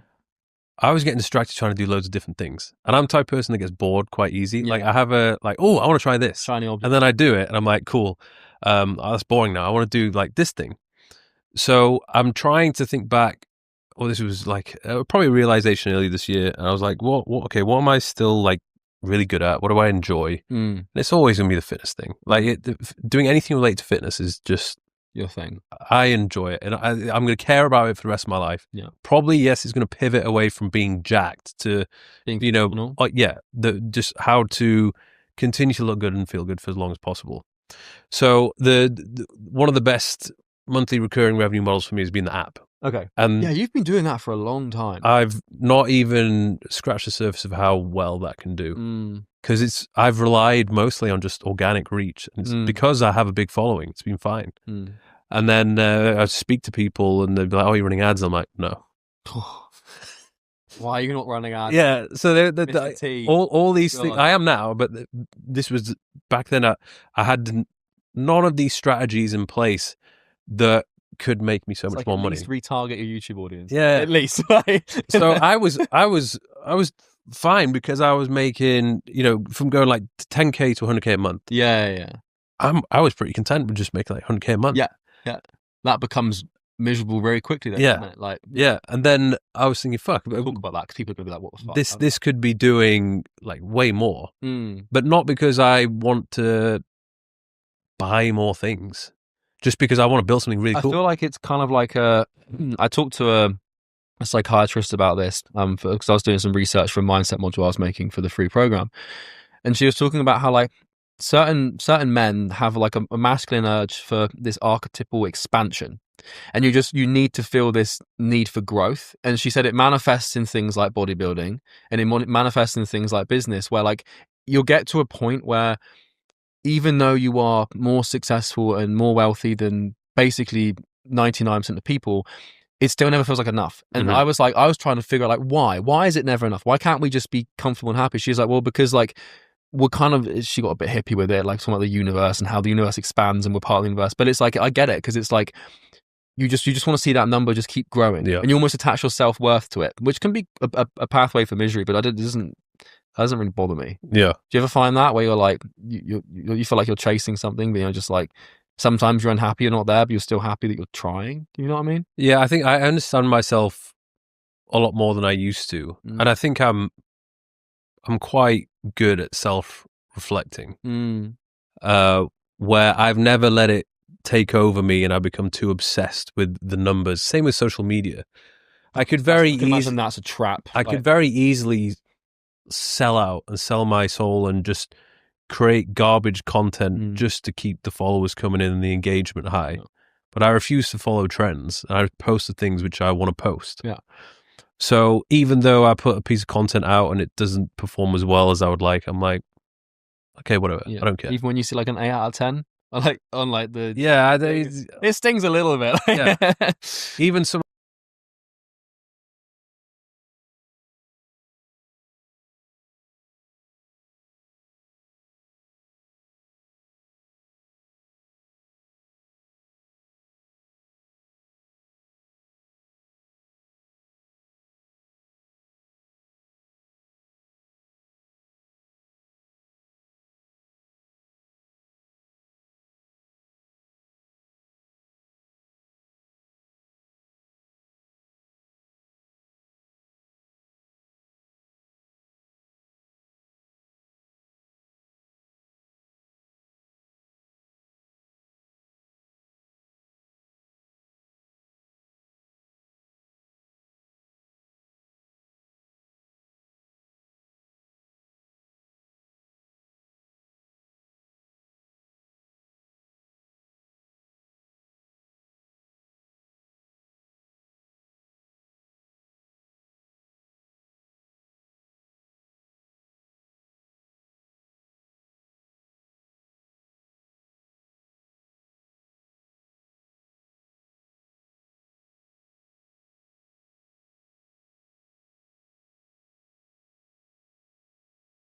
I was getting distracted trying to do loads of different things, and I'm the type of person that gets bored quite easy. Yeah. Like I have I want to try this, shiny object. and then I do it, and I'm like, cool, that's boring now. I want to do like this thing. So I'm trying to think back. Well, this was like probably a realization early this year, and I was like, what? Okay, what am I still like really good at? What do I enjoy? And it's always gonna be the fitness thing. Like doing anything related to fitness is just your thing. I enjoy it, and I'm going to care about it for the rest of my life. Yeah. Probably, yes, it's going to pivot away from being jacked to, Being just how to continue to look good and feel good for as long as possible. So the one of the best monthly recurring revenue models for me has been the app. Okay. And yeah, you've been doing that for a long time. I've not even scratched the surface of how well that can do. Because I've relied mostly on just organic reach. And it's because I have a big following, it's been fine. And then I speak to people and they'd be like, "Oh, you're running ads?" I'm like, "No." Why are you not running ads? Yeah, so all these things God. I am now, but this was back then. I had none of these strategies in place that could make me so much more money. At least retarget your YouTube audience. Yeah, at least. So I was fine because I was making, from going like 10K to 100K a month. Yeah. I was pretty content with just making like 100K a month. Yeah. That becomes miserable very quickly then, doesn't it? Like, yeah. And then I was thinking, fuck, talk about that, because people are gonna be like, what the fuck? This could be doing like way more. But not because I want to buy more things, just because I want to build something really cool. I feel like it's kind of like I talked to a psychiatrist about this because I was doing some research for a mindset module I was making for the free program, and she was talking about how like certain men have like a masculine urge for this archetypal expansion, and you need to feel this need for growth. And she said it manifests in things like bodybuilding, and it manifests in things like business, where like you'll get to a point where even though you are more successful and more wealthy than basically 99% of people, it still never feels like enough. And I was trying to figure out like why is it never enough? Why can't we just be comfortable and happy? She's like, well, because like she got a bit hippie with it, like talking about the universe and how the universe expands and we're part of the universe. But it's like, I get it, because it's like you just want to see that number just keep growing, and you almost attach your self-worth to it, which can be a pathway for misery, but it doesn't really bother me. Yeah. Do you ever find that where you're like you feel like you're chasing something, but you're just like, sometimes you're unhappy you're not there, but you're still happy that you're trying? Do you know what I mean? Yeah, I think I understand myself a lot more than I used to, and I think I'm quite good at self-reflecting, where I've never let it take over me and I become too obsessed with the numbers. Same with social media. I could very easily, that's a trap. I could very easily sell out and sell my soul and just create garbage content just to keep the followers coming in and the engagement high. But I refuse to follow trends, and I post the things which I want to post. Yeah. So even though I put a piece of content out and it doesn't perform as well as I would like, I'm like, okay, whatever. I don't care. Even when you see like an 8 out of 10 on like the it stings a little bit. Yeah. Even some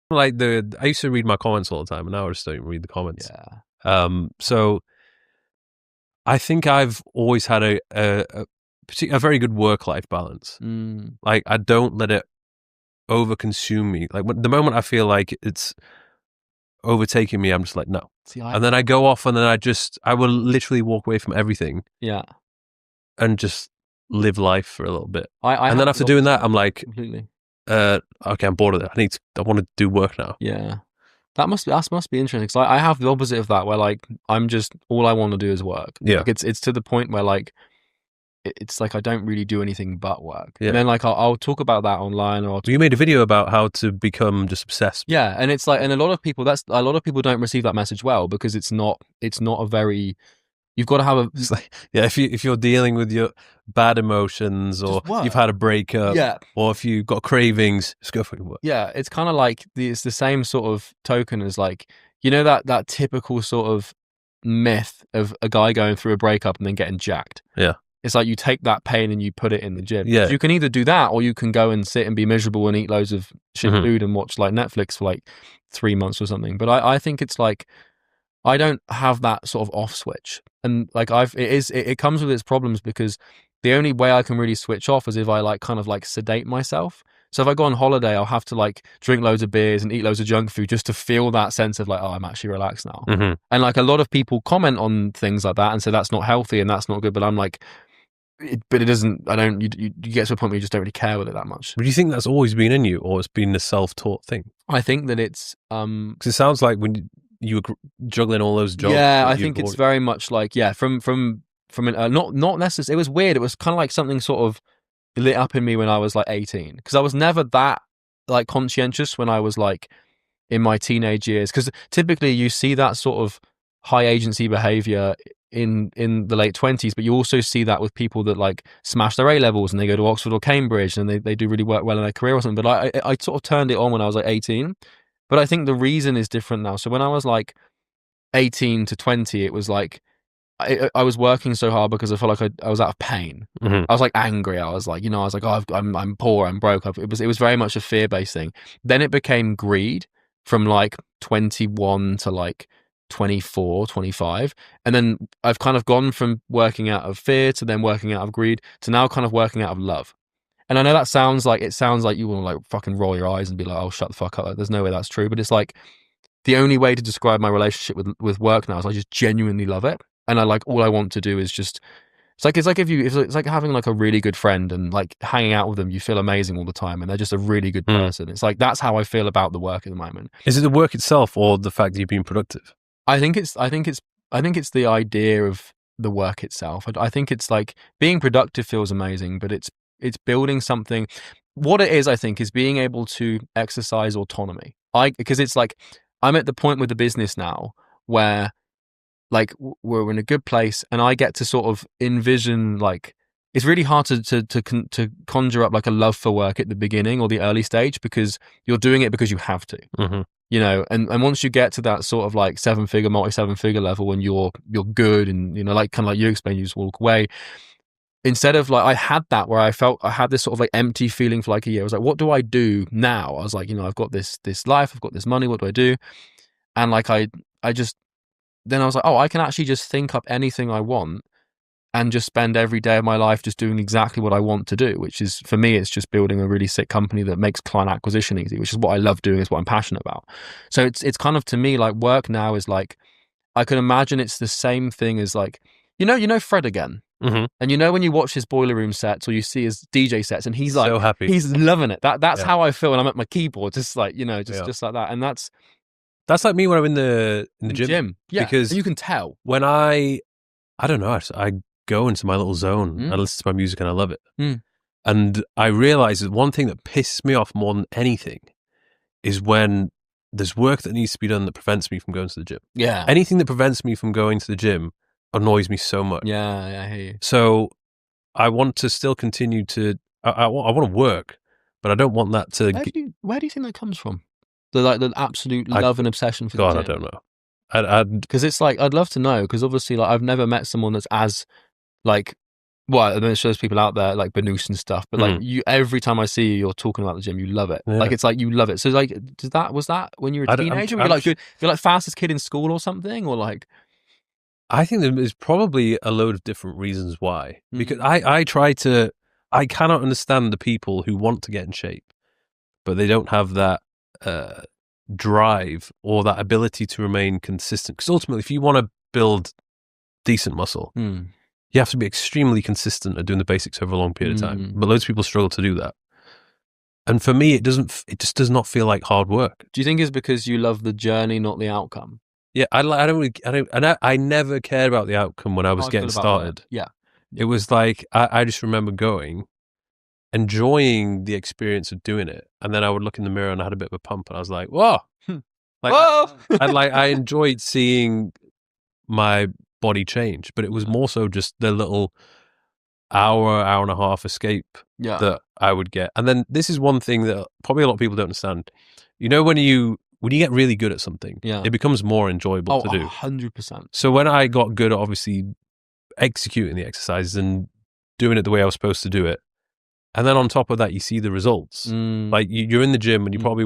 Like I used to read my comments all the time, and now I just don't even read the comments. Yeah. So I think I've always had a very good work-life balance. Like, I don't let it over-consume me. Like, the moment I feel like it's overtaking me, I'm just like, no. And then I go off, and then I will literally walk away from everything. Yeah. And just live life for a little bit. And then after doing that, I'm like, completely. Okay, I'm bored of it. I want to do work now. Yeah. That must be interesting, because I have the opposite of that, where like I'm just, all I want to do is work. Yeah. Like, it's to the point where like it's like I don't really do anything but work. Yeah. And then like I'll talk about that online, or you made a video about how to become just obsessed. Yeah, and it's like, and a lot of people don't receive that message well, because it's not a very, you've got to have a, It's like, yeah, if you're dealing with your bad emotions, or you've had a breakup, yeah, or if you've got cravings, just go for work. Yeah, it's kind of like it's the same sort of token as like, you know, that typical sort of myth of a guy going through a breakup and then getting jacked. Yeah. It's like you take that pain and you put it in the gym. Yeah. You can either do that, or you can go and sit and be miserable and eat loads of shit food and watch like Netflix for like 3 months or something. But I think it's like, I don't have that sort of off switch. And like it comes with its problems, because the only way I can really switch off is if I like kind of like sedate myself. So if I go on holiday, I'll have to like drink loads of beers and eat loads of junk food just to feel that sense of like, oh, I'm actually relaxed now. And like a lot of people comment on things like that and say that's not healthy and that's not good. But I'm like, but it doesn't, you get to a point where you just don't really care with it that much. But do you think that's always been in you, or it's been a self-taught thing? I think that it's, because it sounds like when you were juggling all those jobs. Yeah, I think it's very much like, yeah, from an, not necessarily, it was weird. It was kind of like something sort of lit up in me when I was like 18, because I was never that like conscientious when I was like in my teenage years, because typically you see that sort of high agency behavior in the late 20s, but you also see that with people that like smash their A levels and they go to Oxford or Cambridge and they do really well in their career or something. But I sort of turned it on when I was like 18. But I think the reason is different now. So when I was like 18 to 20, it was like I was working so hard because I felt like I was out of pain. I was like angry. I was like, you know, I was like, oh, I'm poor, I'm broke. It was very much a fear-based thing. Then it became greed from like 21 to like 24, 25. And then I've kind of gone from working out of fear to then working out of greed to now kind of working out of love. And I know that sounds like you want to like fucking roll your eyes and be like, oh, shut the fuck up. Like, there's no way that's true. But it's like the only way to describe my relationship with work now is I just genuinely love it. And I like, all I want to do is just, it's like it's like having like a really good friend and like hanging out with them. You feel amazing all the time, and they're just a really good person. It's like, that's how I feel about the work at the moment. Is it the work itself, or the fact that you've been productive? I think it's the idea of the work itself. I think it's like being productive feels amazing, but it's building something. What it is, I think, is being able to exercise autonomy. Because it's like, I'm at the point with the business now where like we're in a good place, and I get to sort of envision, like, it's really hard to conjure up like a love for work at the beginning or the early stage, because you're doing it because you have to, you know, and once you get to that sort of like multi-7-figure level, and you're good, and you know, like kind of like you explained, you just walk away. Instead of like, I had that where I felt I had this sort of like empty feeling for like a year. I was like, what do I do now? I was like, you know, I've got this life, I've got this money, what do I do? And like then I was like, oh, I can actually just think up anything I want and just spend every day of my life just doing exactly what I want to do, which is, for me, it's just building a really sick company that makes client acquisition easy, which is what I love doing, is what I'm passionate about. So it's kind of, to me, like work now is like, I can imagine it's the same thing as like, you know Fred again. And you know, when you watch his Boiler Room sets or you see his DJ sets, and he's like, so happy, he's loving it. That's how I feel when I'm at my keyboard, just like, you know, just like that. And that's like me when I'm in the gym. Yeah, because and you can tell when I don't know, I go into my little zone and listen to my music, and I love it. And I realize that one thing that pisses me off more than anything is when there's work that needs to be done that prevents me from going to the gym. Yeah, anything that prevents me from going to the gym annoys me so much. Yeah, I hear you. So I want to still continue to, I want to work, but I don't want that to. Where do you think that comes from? The absolute love and obsession for the gym? I don't know. Because it's like, I'd love to know, because obviously, like, I've never met someone that's as like Well, and then it shows people out there like Banus and stuff. But like you, every time I see you, you're talking about the gym. You love it. Yeah. Like it's like you love it. So like, was that when you were a teenager? Were you like good? You're like fastest kid in school or something, or like? I think there's probably a load of different reasons why. Because I cannot understand the people who want to get in shape, but they don't have that drive or that ability to remain consistent. Because ultimately, if you want to build decent muscle, you have to be extremely consistent at doing the basics over a long period of time. But loads of people struggle to do that. And for me, it just does not feel like hard work. Do you think it's because you love the journey, not the outcome? Yeah, I never cared about the outcome when I was getting started. Yeah. It was like, I just remember enjoying the experience of doing it. And then I would look in the mirror and I had a bit of a pump and I was like, whoa. Like, whoa! I enjoyed seeing my body change, but it was more so just the little hour and a half escape that I would get. And then this is one thing that probably a lot of people don't understand. You know, when you get really good at something, it becomes more enjoyable to do. 100%. So when I got good at obviously executing the exercises and doing it the way I was supposed to do it, and then on top of that, you see the results. Like you're in the gym and you're probably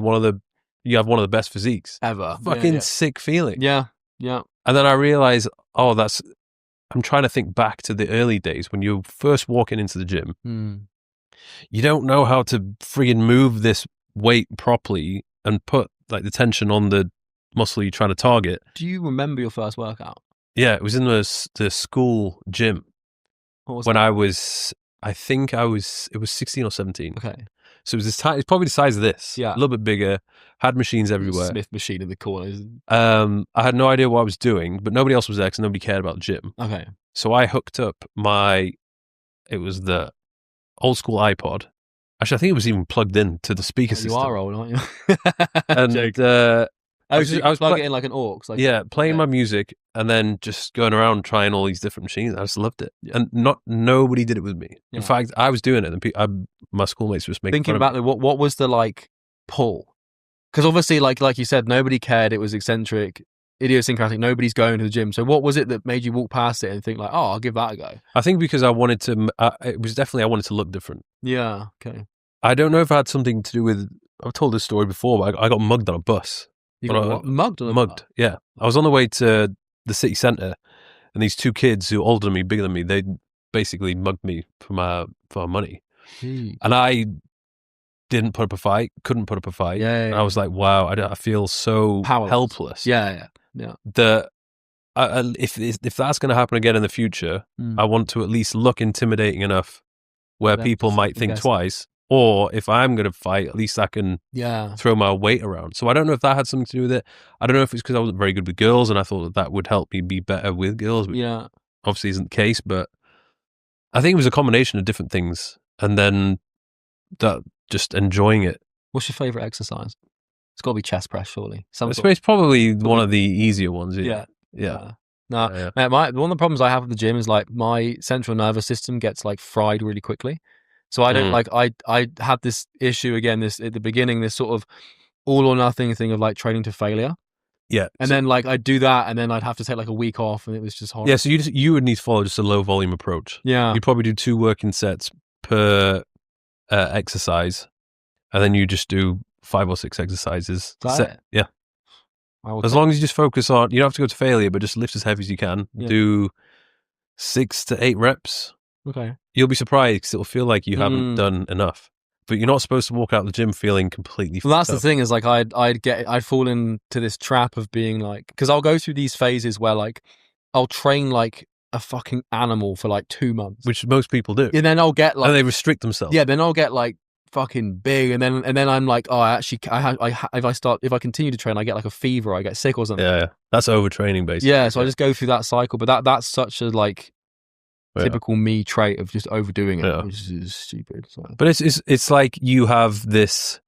you have one of the best physiques ever. Fucking sick feeling. Yeah, yeah. And then I realized, I'm trying to think back to the early days when you're first walking into the gym. You don't know how to friggin' move this weight properly and put like the tension on the muscle you're trying to target. Do you remember your first workout? Yeah, it was in the school gym. What was when that? it was 16 or 17. Okay. So it was it's probably the size of this. Yeah. A little bit bigger, had machines everywhere. Smith machine in the corners. I had no idea what I was doing, but nobody else was there because nobody cared about the gym. Okay. So I hooked up it was the old school iPod. Actually, I think it was even plugged in to the speaker system. You are old, aren't you? And I was plugging it in like an aux. Like, playing my music and then just going around trying all these different machines. I just loved it. Yeah. And nobody did it with me. Yeah. In fact, I was doing it and my schoolmates were just making thinking about what was the like pull? Because obviously, like you said, nobody cared. It was eccentric, idiosyncratic. Nobody's going to the gym. So what was it that made you walk past it and think like, oh, I'll give that a go? I think because I wanted to, I wanted to look different. Yeah. Okay. I don't know if it had something to do with, I've told this story before, but I got mugged on a bus. You got mugged? Mugged, yeah. I was on the way to the city centre and these two kids who were older than me, bigger than me, they basically mugged me for my money. And I didn't put up a fight, couldn't put up a fight. Yeah. And I was like, wow, I feel so helpless. Yeah. That if that's going to happen again in the future, I want to at least look intimidating enough where people might think twice. Or if I'm going to fight, at least I can throw my weight around. So I don't know if that had something to do with it. I don't know if it's because I wasn't very good with girls and I thought that would help me be better with girls. Which obviously isn't the case, but I think it was a combination of different things. And then that just enjoying it. What's your favourite exercise? It's got to be chest press, surely. It's probably one of the easier ones. Yeah. No, mate, one of the problems I have with the gym is like my central nervous system gets like fried really quickly. So I don't I had this issue again, at the beginning, this sort of all or nothing thing of like training to failure. Yeah. And then like I'd do that and then I'd have to take like a week off and it was just horrible. Yeah, so you would need to follow just a low volume approach. Yeah. You'd probably do 2 working sets per exercise and then you just do 5 or 6 exercises. Yeah. As long as you just focus on, you don't have to go to failure, but just lift as heavy as you can. Yeah. Do 6 to 8 reps. Okay. You'll be surprised because it'll feel like you haven't done enough. But you're not supposed to walk out of the gym feeling completely Well, that's the thing is like I'd fall into this trap of being like, because I'll go through these phases where like I'll train like a fucking animal for like 2 months. Which most people do. And then I'll get like... And they restrict themselves. Yeah, then I'll get like fucking big and then I'm like, oh, if I continue to train, I get like a fever, I get sick or something. Yeah. That's overtraining basically. Yeah, so I just go through that cycle. But that's such a like... typical me trait of just overdoing it, which is stupid. So. But it's like you have this,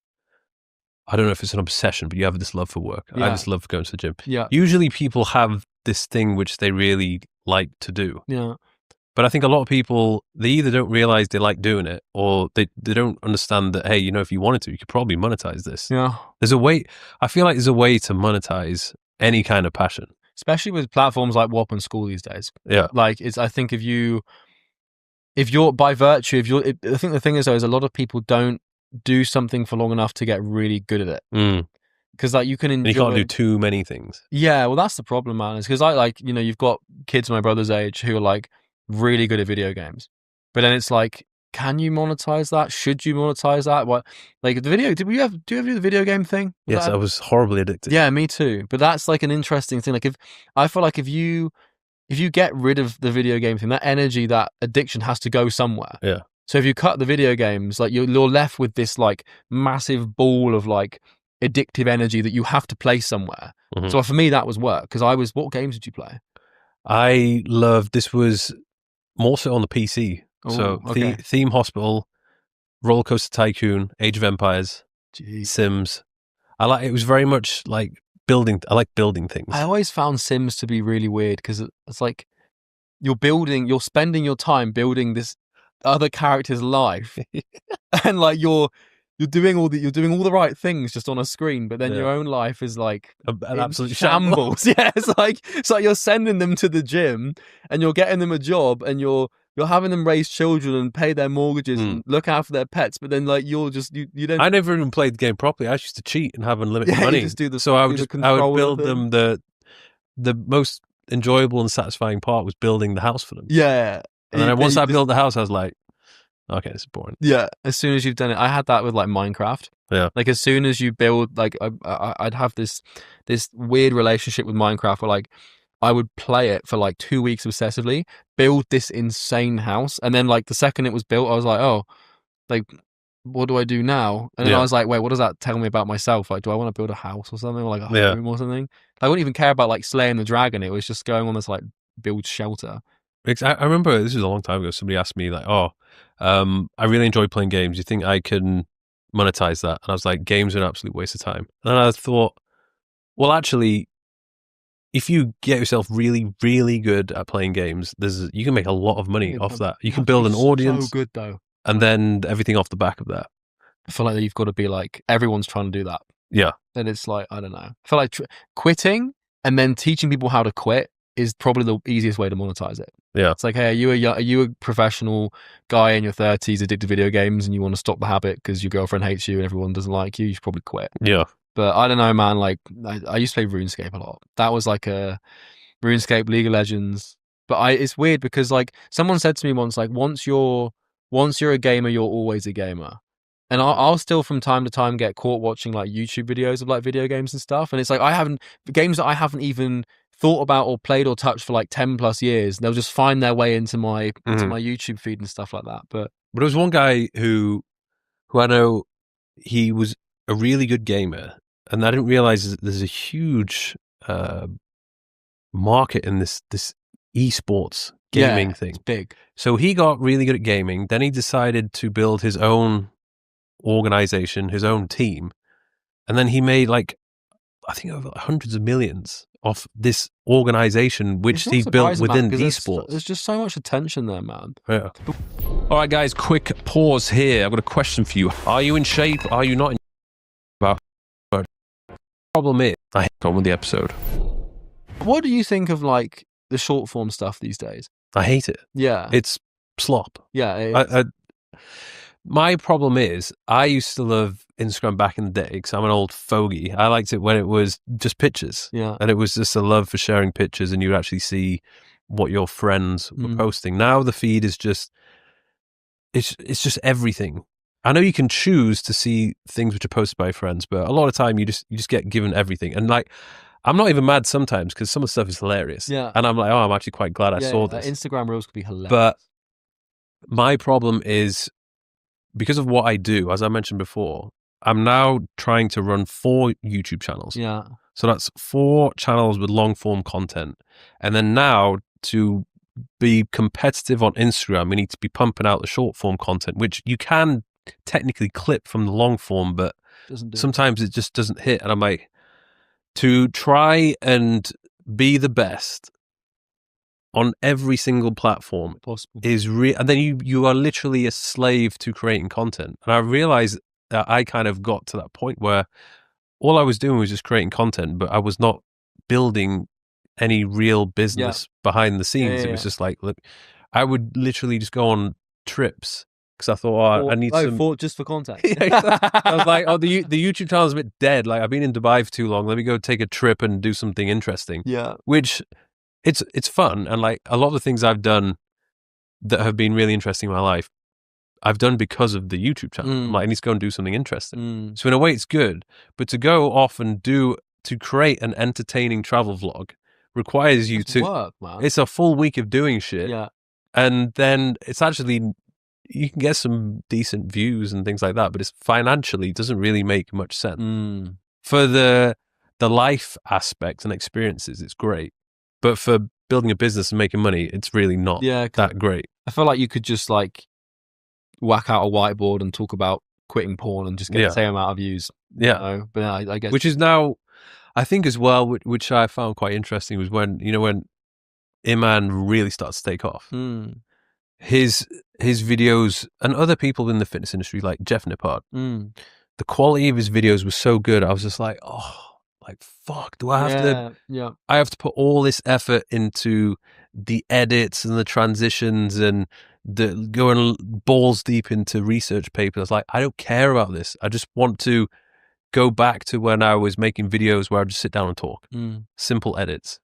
I don't know if it's an obsession, but you have this love for work. I just love going to the gym. Yeah. Usually people have this thing which they really like to do. Yeah. But I think a lot of people, they either don't realize they like doing it or they don't understand that, hey, you know, if you wanted to, you could probably monetize this. Yeah. There's a way, I feel like there's a way to monetize any kind of passion. Especially with platforms like WOP and School these days. Yeah. Like I think if you if you're by virtue, I think the thing is though, is a lot of people don't do something for long enough to get really good at it. Because like you can enjoy. And you can't do too many things. Yeah, well, that's the problem, man. Is because I like, you know, you've got kids my brother's age who are like really good at video games, but then it's like, can you monetize that? Should you monetize that? What, like the video? Do you ever do the video game thing? Yes, I was horribly addicted. Yeah, me too. But that's like an interesting thing. Like I feel like if you get rid of the video game thing, that energy, that addiction has to go somewhere. Yeah. So if you cut the video games, like you're left with this like massive ball of like addictive energy that you have to play somewhere. So for me, that was work because what games did you play? I loved, this was more so on the PC. So okay. Theme Hospital, Roller Coaster Tycoon, Age of Empires, Jeez. Sims. It was very much like building. I like building things. I always found Sims to be really weird because it's like you're spending your time building this other character's life, and like you're doing all the right things just on a screen, but then your own life is like an absolute shambles. Yeah, it's like you're sending them to the gym and you're getting them a job and you're having them raise children and pay their mortgages and look after their pets, but then like you don't. I never even played the game properly. I used to cheat and have unlimited money. You just do I would build them the most enjoyable and satisfying part was building the house for them. Yeah. And then once I built the house, I was like, okay, this is boring. Yeah, as soon as you've done it, I had that with like Minecraft. Yeah, like as soon as you build, like I'd have this weird relationship with Minecraft where like I would play it for like 2 weeks obsessively, build this insane house, and then like the second it was built, I was like, oh, like what do I do now? And then I was like, wait, what does that tell me about myself? Like, do I want to build a house or something, or like a home or something? I wouldn't even care about like slaying the dragon. It was just going on this like build shelter. I remember this was a long time ago. Somebody asked me like, I really enjoy playing games. You think I can monetize that? And I was like, games are an absolute waste of time. And then I thought, well, actually, if you get yourself really, really good at playing games, you can make a lot of money off that. You can build an audience. So good though. And then everything off the back of that. I feel like you've got to be like, everyone's trying to do that. Yeah. And it's like, I don't know. I feel like quitting and then teaching people how to quit is probably the easiest way to monetize it. Yeah. It's like, hey, are you a professional guy in your 30s addicted to video games and you want to stop the habit because your girlfriend hates you and everyone doesn't like you? You should probably quit. Yeah. But I don't know, man. Like, I used to play RuneScape a lot. That was like a RuneScape, League of Legends. But it's weird because like someone said to me once, like once you're a gamer, you're always a gamer. And I'll still from time to time get caught watching like YouTube videos of like video games and stuff. And it's like games that I haven't even thought about or played or touched for like 10 plus years. They'll just find their way into my YouTube feed and stuff like that. But there was one guy who I know, he was a really good gamer, and I didn't realize there's a huge market in this esports gaming thing. It's big. So he got really good at gaming. Then he decided to build his own organization, his own team, and then he made like, I think over hundreds of millions off this organization which he built within esports. There's just so much attention there, man. Yeah. All right, guys, quick pause here. I've got a question for you. Are you in shape? Are you not in shape? But the problem is, I got on with the episode. What do you think of like the short form stuff these days? I hate it. Yeah. It's slop. Yeah. My problem is, I used to love Instagram back in the day because I'm an old fogey. I liked it when it was just pictures. Yeah. And it was just a love for sharing pictures and you'd actually see what your friends were posting. Now the feed is just, it's just everything. I know you can choose to see things which are posted by friends, but a lot of time you just get given everything. And like, I'm not even mad sometimes because some of the stuff is hilarious. Yeah. And I'm like, I'm actually quite glad I saw this. Instagram Reels could be hilarious. But my problem is, because of what I do, as I mentioned before, I'm now trying to run 4 YouTube channels. Yeah. So that's 4 channels with long form content. And then now to be competitive on Instagram, we need to be pumping out the short form content, which you can technically clip from the long form, but sometimes it just doesn't hit. And I'm like, to try and be the best on every single platform possible is and then you are literally a slave to creating content. And I realized that I kind of got to that point where all I was doing was just creating content, but I was not building any real business behind the scenes. It was just like, look, I would literally just go on trips because I thought, I need some. just for content. I was like, the YouTube channel is a bit dead. Like, I've been in Dubai for too long. Let me go take a trip and do something interesting. Yeah. Which it's fun, and like a lot of the things I've done that have been really interesting in my life, I've done because of the YouTube channel. I'm like, I need to go and do something interesting. So in a way, it's good. But to go off and to create an entertaining travel vlog requires you to work, man. It's a full week of doing shit. Yeah. And then it's actually, you can get some decent views and things like that, but it's financially doesn't really make much sense. For the life aspect and experiences, it's great. But for building a business and making money, it's really not that great. I feel like you could just like whack out a whiteboard and talk about quitting porn and just get the same amount of views. Yeah. You know? But I guess. Which is now, I think as well, which I found quite interesting was when Iman really starts to take off. His videos and other people in the fitness industry, like Jeff Nippard, the quality of his videos was so good. I was just like, fuck, do I have to? Yeah. I have to put all this effort into the edits and the transitions and the going balls deep into research papers. I was like, I don't care about this. I just want to go back to when I was making videos where I just sit down and talk. Simple edits.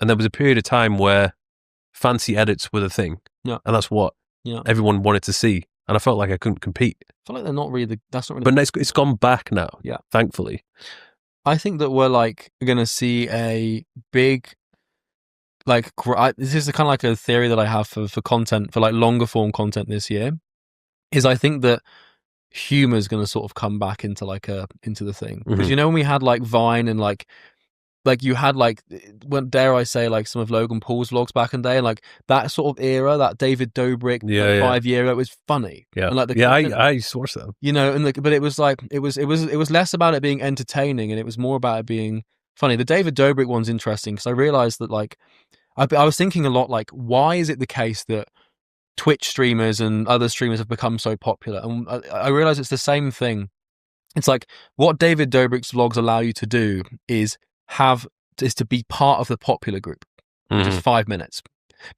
And there was a period of time where fancy edits were the thing. Yeah. And that's what everyone wanted to see. And I felt like I couldn't compete. I feel like they're not really, that's not really. But it's gone back now. Yeah. Thankfully. I think that we're like going to see a big, like, this is kind of like a theory that I have for content, for like longer form content this year, is I think that humor is going to sort of come back into into the thing. Because when we had like Vine and like you had like, when dare I say, like some of Logan Paul's vlogs back in the day, and like that sort of era, that David Dobrik 5 year, it was funny. Yeah, and like I used to watch them. But it was like it was less about it being entertaining, and it was more about it being funny. The David Dobrik one's interesting because I realized that like I was thinking a lot like, why is it the case that Twitch streamers and other streamers have become so popular? And I realized it's the same thing. It's like what David Dobrik's vlogs allow you to do is to be part of the popular group, which is 5 minutes,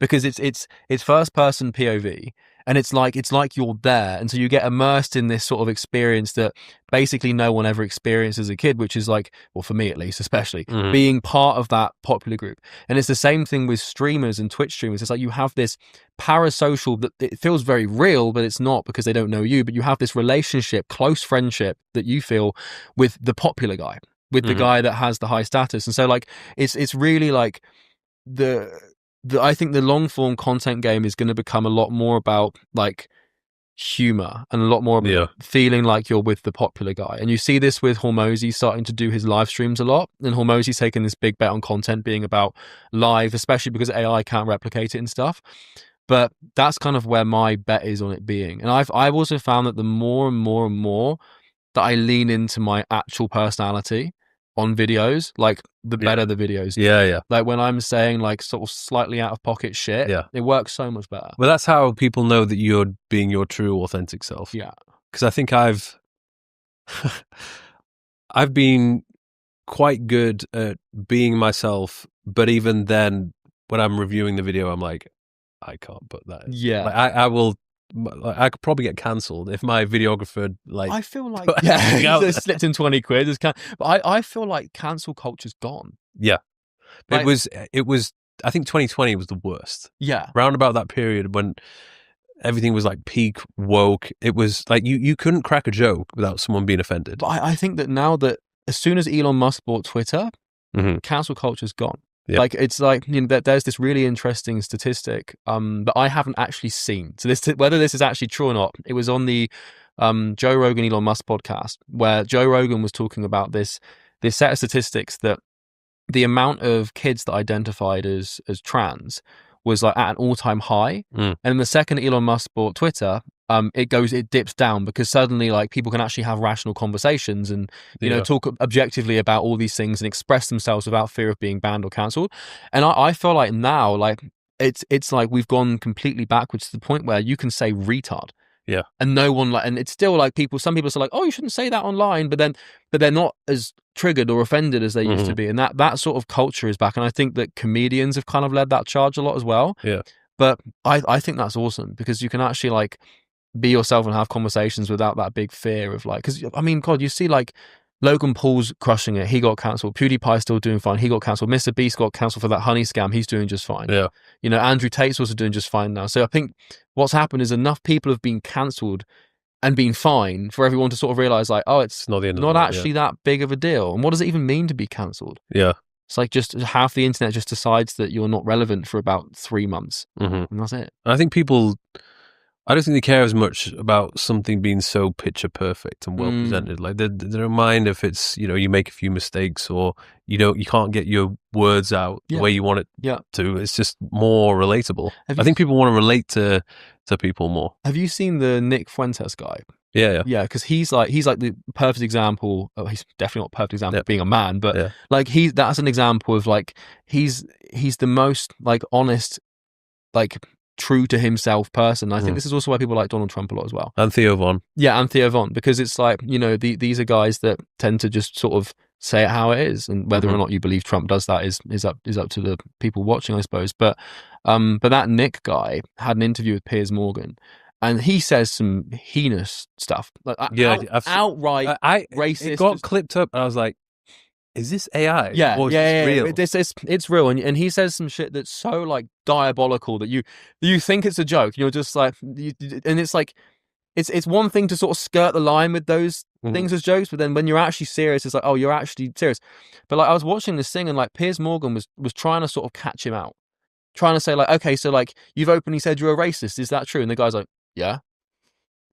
because it's first person POV, and it's like you're there, and so you get immersed in this sort of experience that basically no one ever experienced as a kid, which is like, well, for me at least, especially being part of that popular group. And it's the same thing with streamers and Twitch streamers. It's like you have this parasocial that it feels very real, but it's not, because they don't know you, but you have this relationship, close friendship that you feel with the popular guy, with the guy that has the high status. And so like it's really like I think the long form content game is going to become a lot more about like humor and a lot more about feeling like you're with the popular guy. And you see this with Hormozy starting to do his live streams a lot, and Hormozy's taken this big bet on content being about live, especially because AI can't replicate it and stuff. But that's kind of where my bet is on it being. And I've also found that the more and more and more that I lean into my actual personality on videos, like the better the videos. Yeah. Like when I'm saying like sort of slightly out of pocket shit, it works so much better. Well, that's how people know that you're being your true, authentic self. Yeah. Because I think I've been quite good at being myself, but even then, when I'm reviewing the video, I'm like, I can't put that in. Yeah. Like, I will. I could probably get cancelled if my videographer I feel like they slipped in 20 quid. But I feel like cancel culture's gone. Yeah, like, it was. I think 2020 was the worst. Yeah, round about that period when everything was like peak woke. It was like you couldn't crack a joke without someone being offended. But I think that now that as soon as Elon Musk bought Twitter, cancel culture's gone. Yeah. Like it's like there's this really interesting statistic that I haven't actually seen. So whether this is actually true or not, it was on the Joe Rogan Elon Musk podcast, where Joe Rogan was talking about this set of statistics that the amount of kids that identified as trans was like at an all-time high. And the second Elon Musk bought Twitter, it dips down, because suddenly like people can actually have rational conversations and talk objectively about all these things and express themselves without fear of being banned or cancelled. And I feel like now like it's like we've gone completely backwards to the point where you can say retard. Yeah. And no one and it's still like some people are like, oh, you shouldn't say that online, but they're not as triggered or offended as they used to be. And that sort of culture is back. And I think that comedians have kind of led that charge a lot as well. Yeah. But I think that's awesome because you can actually like be yourself and have conversations without that big fear of like, because I mean, God, you see like Logan Paul's crushing it. He got cancelled. PewDiePie's still doing fine. He got cancelled. Mr. Beast got cancelled for that honey scam. He's doing just fine. Yeah. You know, Andrew Tate's also doing just fine now. So I think what's happened is enough people have been cancelled and been fine for everyone to sort of realize like, oh, it's not the end of not the world, actually that big of a deal. And what does it even mean to be cancelled? Yeah. It's like just half the internet just decides that you're not relevant for about 3 months. And that's it. I think people, I don't think they care as much about something being so picture perfect and well presented. Like they don't mind if it's, you know, you make a few mistakes or you can't get your words out the way you want it to. It's just more relatable. I think people want to relate to people more. Have you seen the Nick Fuentes guy? Yeah. Yeah, because he's like the perfect example. Oh, he's definitely not a perfect example of being a man, but like that's an example of like he's the most like honest, like true to himself person. I think this is also why people like Donald Trump a lot as well. And Theo Von. Yeah, and Theo Von, because it's like, you know, these are guys that tend to just sort of say it how it is, and whether or not you believe Trump does that is up to the people watching, I suppose. But that Nick guy had an interview with Piers Morgan, and he says some heinous stuff, like outright racist. It got clipped up, and I was like, is this AI? Yeah, or is this real? It's real, and he says some shit that's so like diabolical that you think it's a joke. You're just like, and it's like, it's one thing to sort of skirt the line with those things as jokes, but then when you're actually serious, it's like, oh, you're actually serious. But like I was watching this thing, and like Piers Morgan was trying to sort of catch him out, trying to say like, okay, so like you've openly said you're a racist, is that true? And the guy's like, yeah.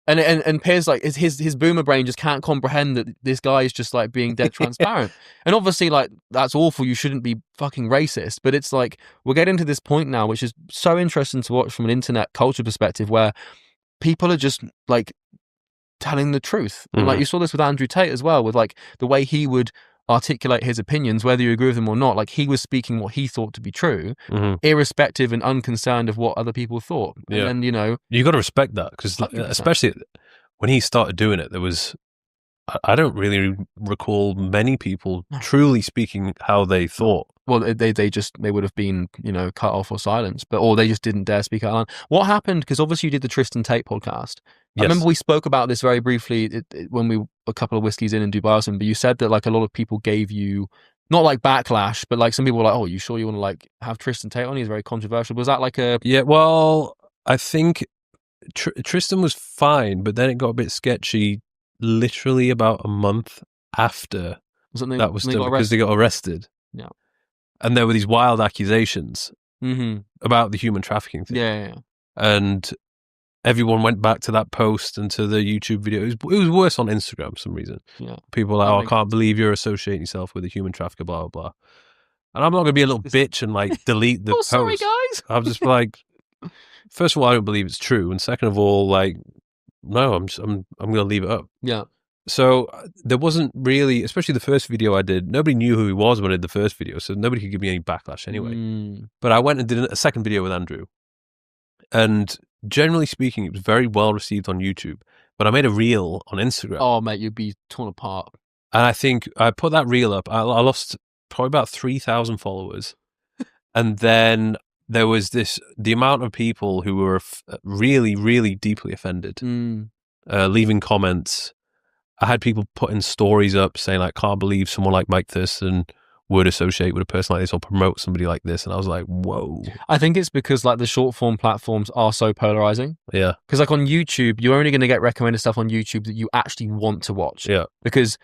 And Piers like his boomer brain just can't comprehend that this guy is just like being dead transparent. And obviously like that's awful. You shouldn't be fucking racist. But it's like we're getting to this point now, which is so interesting to watch from an internet culture perspective, where people are just like telling the truth. And like you saw this with Andrew Tate as well, with like the way he would articulate his opinions, whether you agree with them or not. Like he was speaking what he thought to be true, irrespective and unconcerned of what other people thought. And then, you know, you got to respect that, because especially when he started doing it, there was, I don't really recall many people truly speaking how they thought. Well, they would have been, you know, cut off or silenced, or they just didn't dare speak out loud. What happened? Because obviously you did the Tristan Tate podcast. I remember we spoke about this very briefly when we were a couple of whiskeys in Dubai or something, but you said that like a lot of people gave you, not like backlash, but like some people were like, oh, you sure you want to like have Tristan Tate on? He's very controversial. Was that like a... Yeah, well, I think Tristan was fine, but then it got a bit sketchy literally about a month after that was done, because they got arrested. Yeah. And there were these wild accusations about the human trafficking thing. Yeah. And everyone went back to that post and to the YouTube video. It was worse on Instagram for some reason. Yeah. People were like, oh, I can't believe you're associating yourself with a human trafficker, blah, blah, blah. And I'm not going to be a little bitch and like delete the post. Sorry, guys. I'm just like, first of all, I don't believe it's true. And second of all, like, no, I'm going to leave it up. Yeah. So there wasn't really, especially the first video I did, nobody knew who he was when I did the first video, so nobody could give me any backlash anyway. But I went and did a second video with Andrew. And generally speaking, it was very well received on YouTube. But I made a reel on Instagram. Oh, mate, you'd be torn apart. And I think I put that reel up. I lost probably about 3,000 followers. And then there was the amount of people who were really, really deeply offended, leaving comments. I had people putting stories up saying, like, can't believe someone like Mike Thurston would associate with a person like this or promote somebody like this. And I was like, whoa. I think it's because like the short form platforms are so polarizing. Yeah. Because like on YouTube, you're only going to get recommended stuff on YouTube that you actually want to watch. Yeah. Because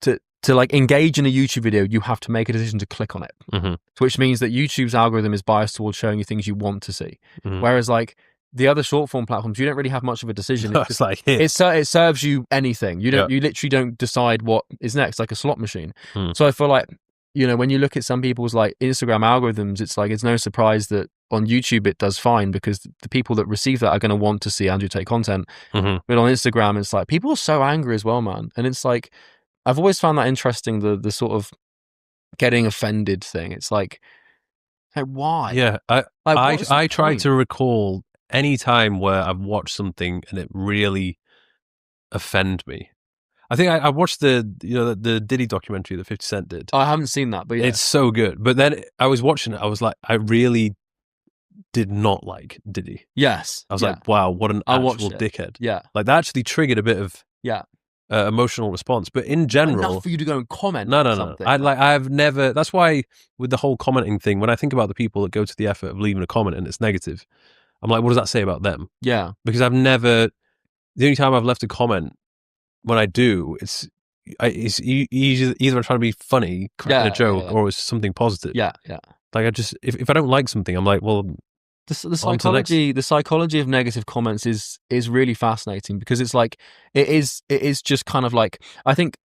to like engage in a YouTube video, you have to make a decision to click on it, which means that YouTube's algorithm is biased towards showing you things you want to see. Whereas like the other short form platforms, you don't really have much of a decision. No, it's like it serves you anything. You literally don't decide what is next, like a slot machine. So I feel like, you know, when you look at some people's like Instagram algorithms, it's like it's no surprise that on YouTube it does fine, because the people that receive that are going to want to see Andrew Tate content. But on Instagram, it's like people are so angry as well, man. And it's like I've always found that interesting, the sort of getting offended thing. It's like why? Yeah, I try to recall any time where I've watched something and it really offended me. I think I watched the Diddy documentary that 50 Cent did. I haven't seen that, but yeah. It's so good. But then I was watching it, I was like, I really did not like Diddy. Yes. I was like, wow, what an actual dickhead. Yeah. Like, that actually triggered a bit of emotional response. But in general, enough for you to go and comment. No. Something. I've never. That's why with the whole commenting thing, when I think about the people that go to the effort of leaving a comment and it's negative, I'm like, what does that say about them? Yeah. Because I've never. The only time I've left a comment, when I do, it's either I'm trying to be funny, cracking a joke, or it's something positive. Yeah. Like, I just if I don't like something, I'm like, well. The psychology of negative comments is really fascinating, because it's like it is just kind of like I think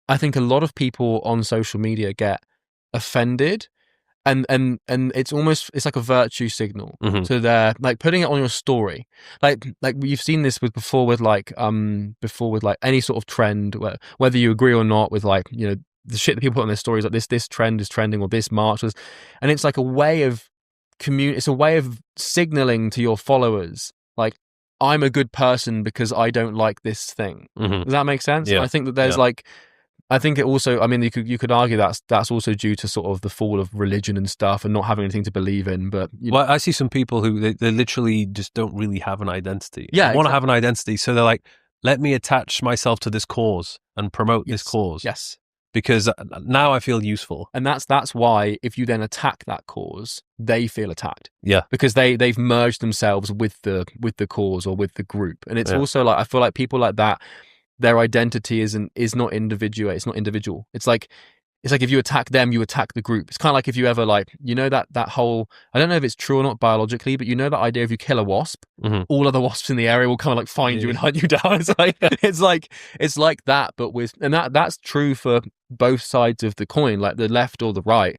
a lot of people on social media get offended, and it's like a virtue signal. So they're like putting it on your story, like you've seen this before with any sort of trend, whether you agree or not with, like, you know, the shit that people put on their stories, like this trend is trending, or this march was, and it's like a way of it's a way of signaling to your followers, like, I'm a good person because I don't like this thing. Does that make sense? Yeah. I think that there's I think it also, I mean, you could argue that's also due to sort of the fall of religion and stuff, and not having anything to believe in. But well, I see some people who they literally just don't really have an identity. Yeah, they want to have an identity, so they're like, let me attach myself to this cause and promote this cause. Yes. Because now I feel useful. And that's why if you then attack that cause, they feel attacked. Yeah. Because they've merged themselves with the cause or with the group. And it's also like, I feel like people like that, their identity is not individual. It's not individual. It's like if you attack them, you attack the group. It's kind of like if you ever, like, you know, that whole, I don't know if it's true or not biologically, but you know that idea, if you kill a wasp, all other wasps in the area will kind of like find you and hunt you down. It's like that, but and that's true for both sides of the coin, like the left or the right.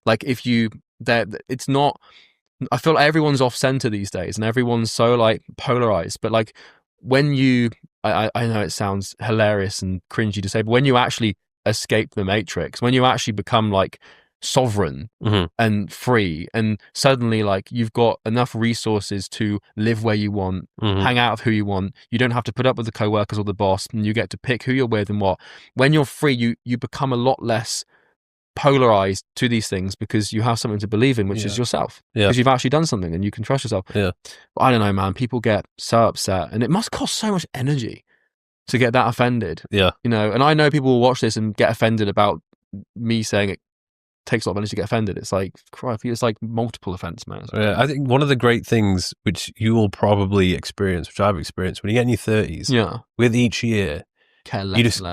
Like it's not, I feel like everyone's off center these days, and everyone's so like polarized, but like when you, I know it sounds hilarious and cringy to say, but when you actually escape the matrix, when you actually become like sovereign and free, and suddenly like you've got enough resources to live where you want, hang out with who you want, you don't have to put up with the co-workers or the boss, and you get to pick who you're with and what. When you're free, you become a lot less polarized to these things, because you have something to believe in, which is yourself, because you've actually done something and you can trust yourself. But I don't know, man, people get so upset, and it must cost so much energy to get that offended. You know, and I know people will watch this and get offended about me saying it takes a lot of energy to get offended. It's like, crikey, it's like multiple offense, man. I think one of the great things which you will probably experience, which I've experienced, when you get in your 30s, with each year, you just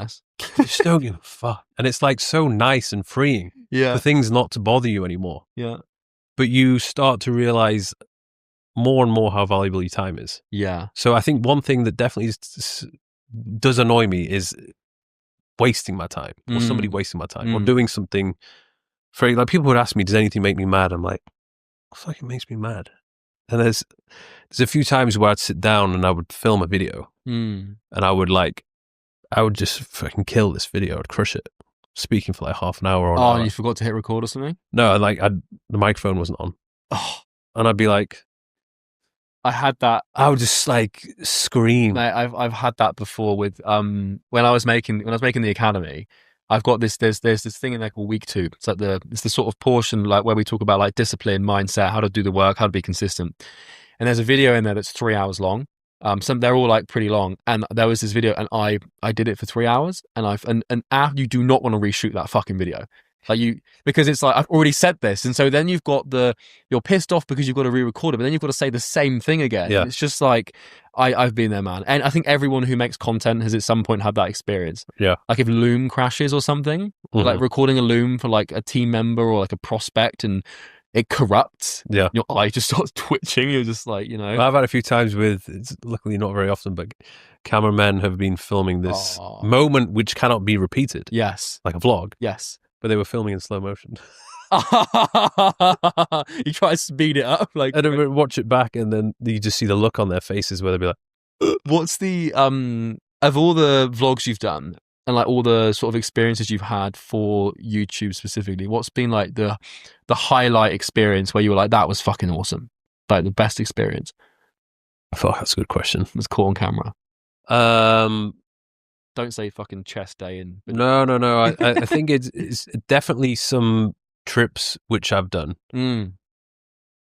don't give a fuck. And it's like so nice and freeing for things not to bother you anymore. But you start to realize more and more how valuable your time is. So I think one thing that definitely does annoy me is wasting my time, or somebody wasting my time, or doing something for, like, people would ask me, does anything make me mad? I'm like, fucking makes me mad. And there's a few times where I'd sit down and I would film a video, and I would just fucking kill this video. I'd crush it, speaking for like half an hour or an hour. And you forgot to hit record or something? No, the microphone wasn't on. And I'd be like, I had that. I would just like scream. I've had that before with when I was making the academy. I've got this. There's this thing in there called week 2. It's like it's the sort of portion like where we talk about like discipline, mindset, how to do the work, how to be consistent. And there's a video in there that's 3 hours long. They're all like pretty long. And there was this video, and I did it for 3 hours. And you do not want to reshoot that fucking video. Because it's like, I've already said this. And so then you're pissed off because you've got to re-record it, but then you've got to say the same thing again. It's just like, I've been there, man. And I think everyone who makes content has at some point had that experience. Like if Loom crashes or something, like recording a Loom for like a team member or like a prospect, and it corrupts. Your eye just starts twitching. You're just like, you know. Well, I've had a few times it's luckily not very often, but cameramen have been filming this moment which cannot be repeated. Like a vlog. But they were filming in slow motion. You try to speed it up, like, and then watch it back, and then you just see the look on their faces where they'll be like, what's the of all the vlogs you've done and like all the sort of experiences you've had for YouTube specifically, what's been like the highlight experience where you were like, that was fucking awesome, like the best experience? Fuck, that's a good question. It was caught on camera. Don't say fucking chest day in. No. I think it's definitely some trips which I've done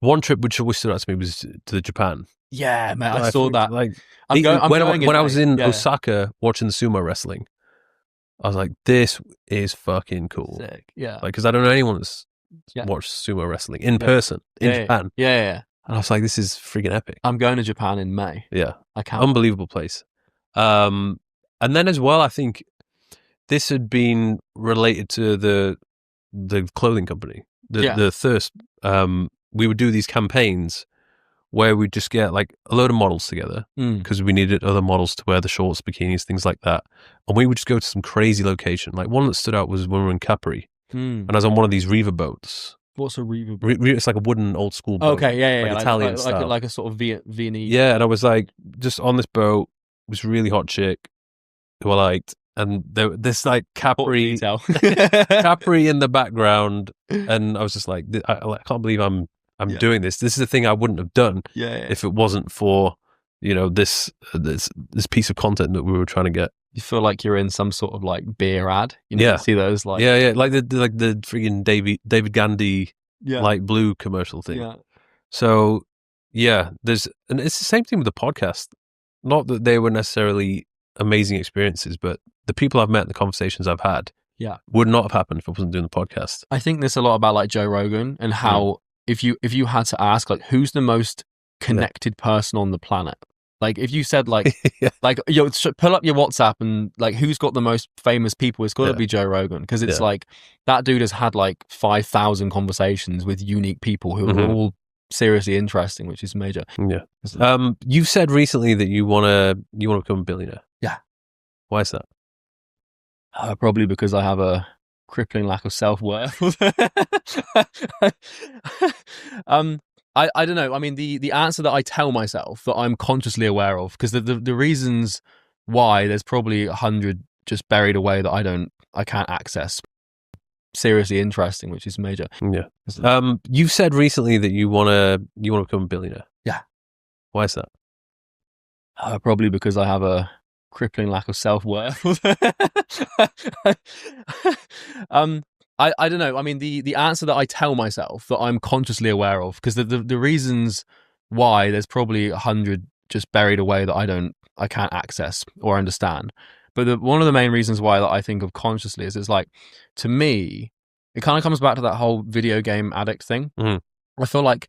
One trip which always stood out to me was to Japan. Yeah, man, I saw that. Like I'm when I was in Yeah. Osaka watching the sumo wrestling, I was like, "This is fucking cool." Sick. Yeah. Like, because I don't know anyone that's Yeah. watched sumo wrestling in person in Japan. Yeah. And I was like, "This is freaking epic." I'm going to Japan in May. Yeah, I can't. unbelievable place. And then as well, I think this had been related to the clothing company, the Thirst. We would do these campaigns where we'd just get like a load of models together because we needed other models to wear the shorts, bikinis, things like that. And we would just go to some crazy location. Like one that stood out was when we were in Capri and I was on one of these Riva boats. What's a Riva boat? It's like a wooden old school boat. Okay, yeah. Like Italian style. Like a sort of Viennese. Yeah, and I was like, just on this boat, this really hot chick who I liked. And this like Capri Capri in the background. And I was just like, I can't believe I'm doing this. This is a thing I wouldn't have done if it wasn't for, this piece of content that we were trying to get. You feel like you're in some sort of like beer ad. You see those like like the freaking David Gandhi light blue commercial thing. Yeah. So and it's the same thing with the podcast. Not that they were necessarily amazing experiences, but the people I've met and the conversations I've had would not have happened if I wasn't doing the podcast. I think there's a lot about like Joe Rogan and how if you had to ask like who's the most connected person on the planet, like if you said like like pull up your WhatsApp and like who's got the most famous people, it's got to be Joe Rogan, because it's like that dude has had like 5,000 conversations with unique people who are all seriously interesting, which is major. You've said recently that you want to become a billionaire. Why is that? Probably because I have a crippling lack of self-worth. I don't know. I mean, the answer that I tell myself that I'm consciously aware of, because the reasons why, there's probably 100 just buried away that I can't access. Seriously interesting, which is major. You've said recently that you want to become a billionaire. Why is that? Probably because I have a crippling lack of self-worth. I don't know. I mean, the answer that I tell myself that I'm consciously aware of, because the reasons why, there's probably 100 just buried away that I can't access or understand. But one of the main reasons why that I think of consciously is, it's like, to me, it kind of comes back to that whole video game addict thing. I feel like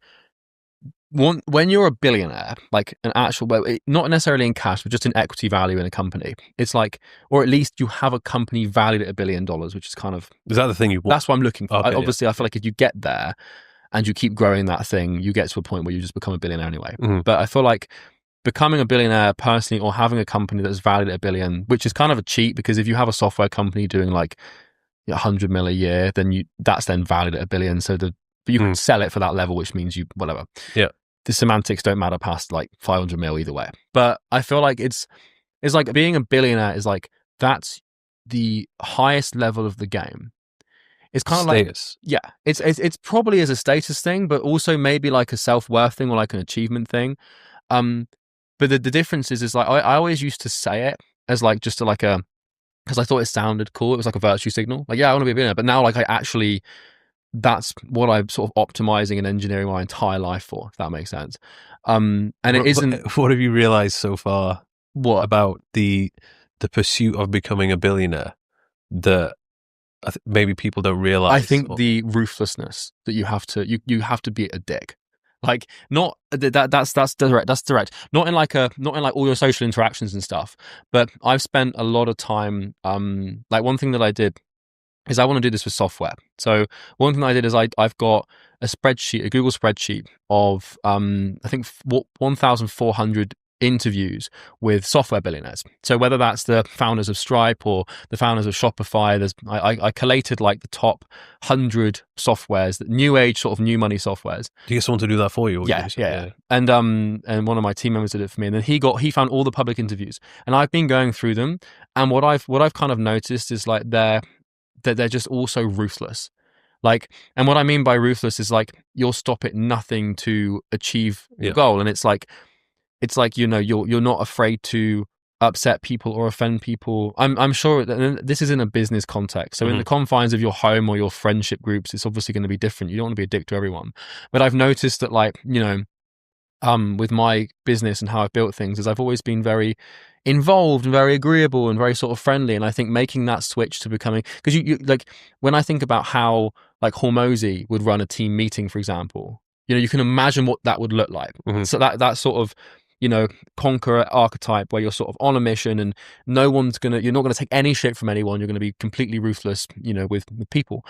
when you're a billionaire, like an actual, not necessarily in cash, but just in equity value in a company, it's like, or at least you have a company valued at $1 billion, which is kind of... Is that the thing you want? That's what I'm looking for. Okay, obviously, I feel like if you get there and you keep growing that thing, you get to a point where you just become a billionaire anyway. But I feel like becoming a billionaire personally, or having a company that's valued at $1 billion, which is kind of a cheat, because if you have a software company doing like 100 mil a year, then that's then valued at $1 billion. So but you can sell it for that level, which means whatever. The semantics don't matter past like 500 mil either way. But I feel like it's like being a billionaire is like, that's the highest level of the game. It's kind of status. Like, it's probably as a status thing, but also maybe like a self-worth thing or like an achievement thing. But the difference is like, I always used to say it as like just to like because I thought it sounded cool. It was like a virtue signal. Like, I want to be a billionaire. But now like that's what I'm sort of optimizing and engineering my entire life for, if that makes sense. And it isn't... What have you realized so far? What? About the pursuit of becoming a billionaire that maybe people don't realize? I think the ruthlessness that you have to be a dick. Like, not that's direct. Not in like all your social interactions and stuff. But I've spent a lot of time. Like, one thing that I did is I want to do this with software. So one thing I did is I've got a Google spreadsheet of I think 1,400 interviews with software billionaires. So whether that's the founders of Stripe or the founders of Shopify, I collated like the top 100 softwares, that new age sort of new money softwares. Do you get someone to do that for you? Yeah. And one of my team members did it for me, and then he found all the public interviews, and I've been going through them, and what I've kind of noticed is like they're just also ruthless. Like, and what I mean by ruthless is like, you'll stop at nothing to achieve your goal. And it's like, you're not afraid to upset people or offend people. I'm sure that this is in a business context. So in the confines of your home or your friendship groups, it's obviously going to be different. You don't want to be a dick to everyone. But I've noticed that, like, you know, with my business and how I've built things, is I've always been very involved and very agreeable and very sort of friendly. And I think making that switch to becoming, because you like, when I think about how like Hormozy would run a team meeting, for example, you know, you can imagine what that would look like. So that sort of, you know, conqueror archetype where you're sort of on a mission and you're not going to take any shit from anyone. You're going to be completely ruthless, you know, with people.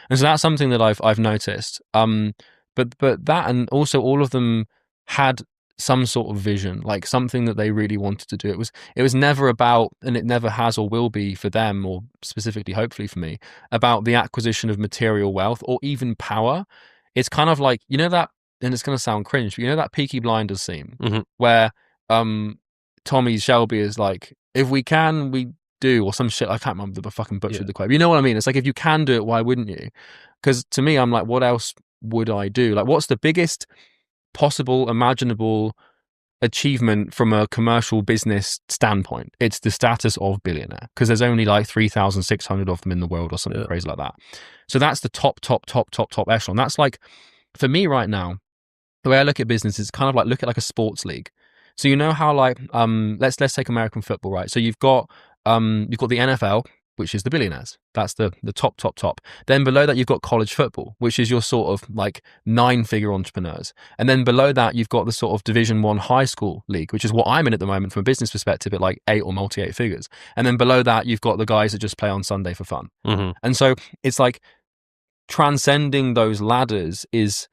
And so that's something that I've noticed. But that, and also all of them had some sort of vision, like something that they really wanted to do. It was never about, and it never has or will be for them, or specifically, hopefully for me, about the acquisition of material wealth or even power. It's kind of like, you know, that, and it's going to sound cringe, but you know that Peaky Blinders scene where Tommy Shelby is like, if we can, we do, or some shit. I can't remember, the fucking butchered the quote. But you know what I mean? It's like, if you can do it, why wouldn't you? Because to me, I'm like, what else would I do? Like, what's the biggest possible imaginable achievement from a commercial business standpoint? It's the status of billionaire, because there's only like 3,600 of them in the world or something crazy like that. So that's the top echelon. That's like, for me right now, the way I look at business is kind of like, look at like a sports league. So you know how, like, let's take American football, right? So you've got the NFL, which is the billionaires. That's the top. Then below that, you've got college football, which is your sort of like 9-figure entrepreneurs. And then below that, you've got the sort of Division 1 high school league, which is what I'm in at the moment from a business perspective, at like 8 or multi-8 figures. And then below that, you've got the guys that just play on Sunday for fun. And so it's like transcending those ladders is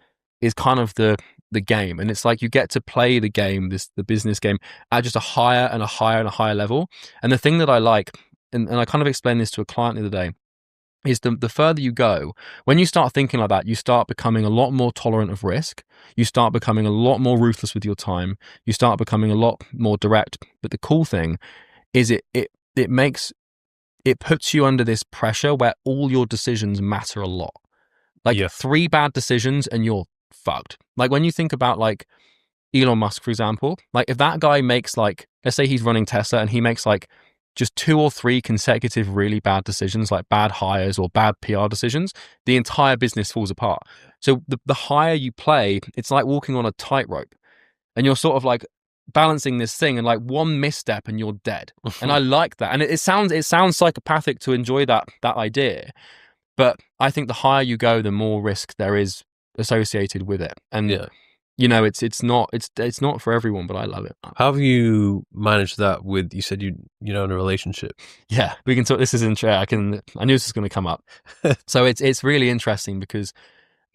kind of the game. And it's like, you get to play the game, the business game, at just a higher and a higher level. And the thing that I like, and I kind of explained this to a client the other day, is the further you go, when you start thinking like that, you start becoming a lot more tolerant of risk. You start becoming a lot more ruthless with your time. You start becoming a lot more direct. But the cool thing is it puts you under this pressure where all your decisions matter a lot. Like 3 bad decisions and you're fucked. Like, when you think about like Elon Musk, for example, like if that guy makes, like, let's say he's running Tesla and he makes like just 2 or 3 consecutive really bad decisions, like bad hires or bad PR decisions, the entire business falls apart. So the higher you play, it's like walking on a tightrope, and you're sort of like balancing this thing, and like one misstep and you're dead. And I like that. And it sounds psychopathic to enjoy that idea, but I think the higher you go, the more risk there is associated with it. And you know, it's not for everyone, but I love it. How have you managed that with, you said you're in a relationship? Yeah, we can talk. This is interesting. I knew this was going to come up. So it's really interesting because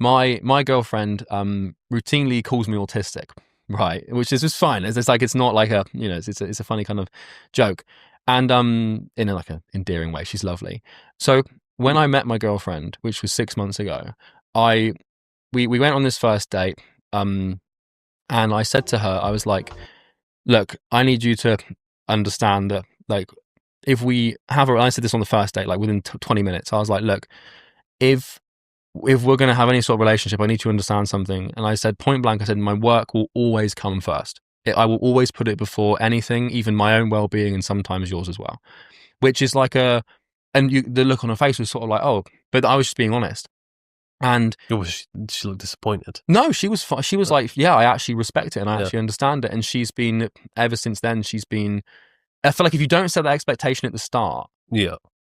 my girlfriend routinely calls me autistic, right? Which is just fine. It's like, it's not like a, you know, it's a funny kind of joke, and in a, like a endearing way. She's lovely. So when I met my girlfriend, which was 6 months ago, we went on this first date. And I said to her, I was like, look, I need you to understand that, like, if we have I said this on the first date, like within 20 minutes, I was like, look, if we're going to have any sort of relationship, I need to understand something. And I said, point blank, I said, my work will always come first. I will always put it before anything, even my own well-being, and sometimes yours as well. Which is like the look on her face was sort of like, oh, but I was just being honest. And she looked disappointed. No, she was she was like, yeah, I actually respect it and I actually understand it. And she's been, ever since then, I feel like if you don't set that expectation at the start,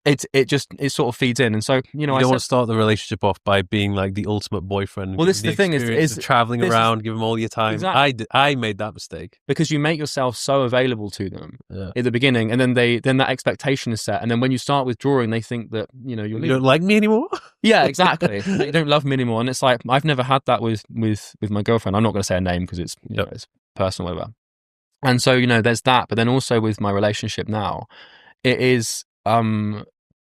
it sort of feeds in. And so, you don't want to start the relationship off by being like the ultimate boyfriend. Well, this is the thing is traveling around, give them all your time. Exactly. I made that mistake because you make yourself so available to them at the beginning, and then that expectation is set, and then when you start withdrawing, they think that you don't like me anymore. Yeah, exactly. You don't love me anymore, and it's like I've never had that with my girlfriend. I'm not going to say her name because it's it's personal, whatever. And so there's that, but then also with my relationship now, it is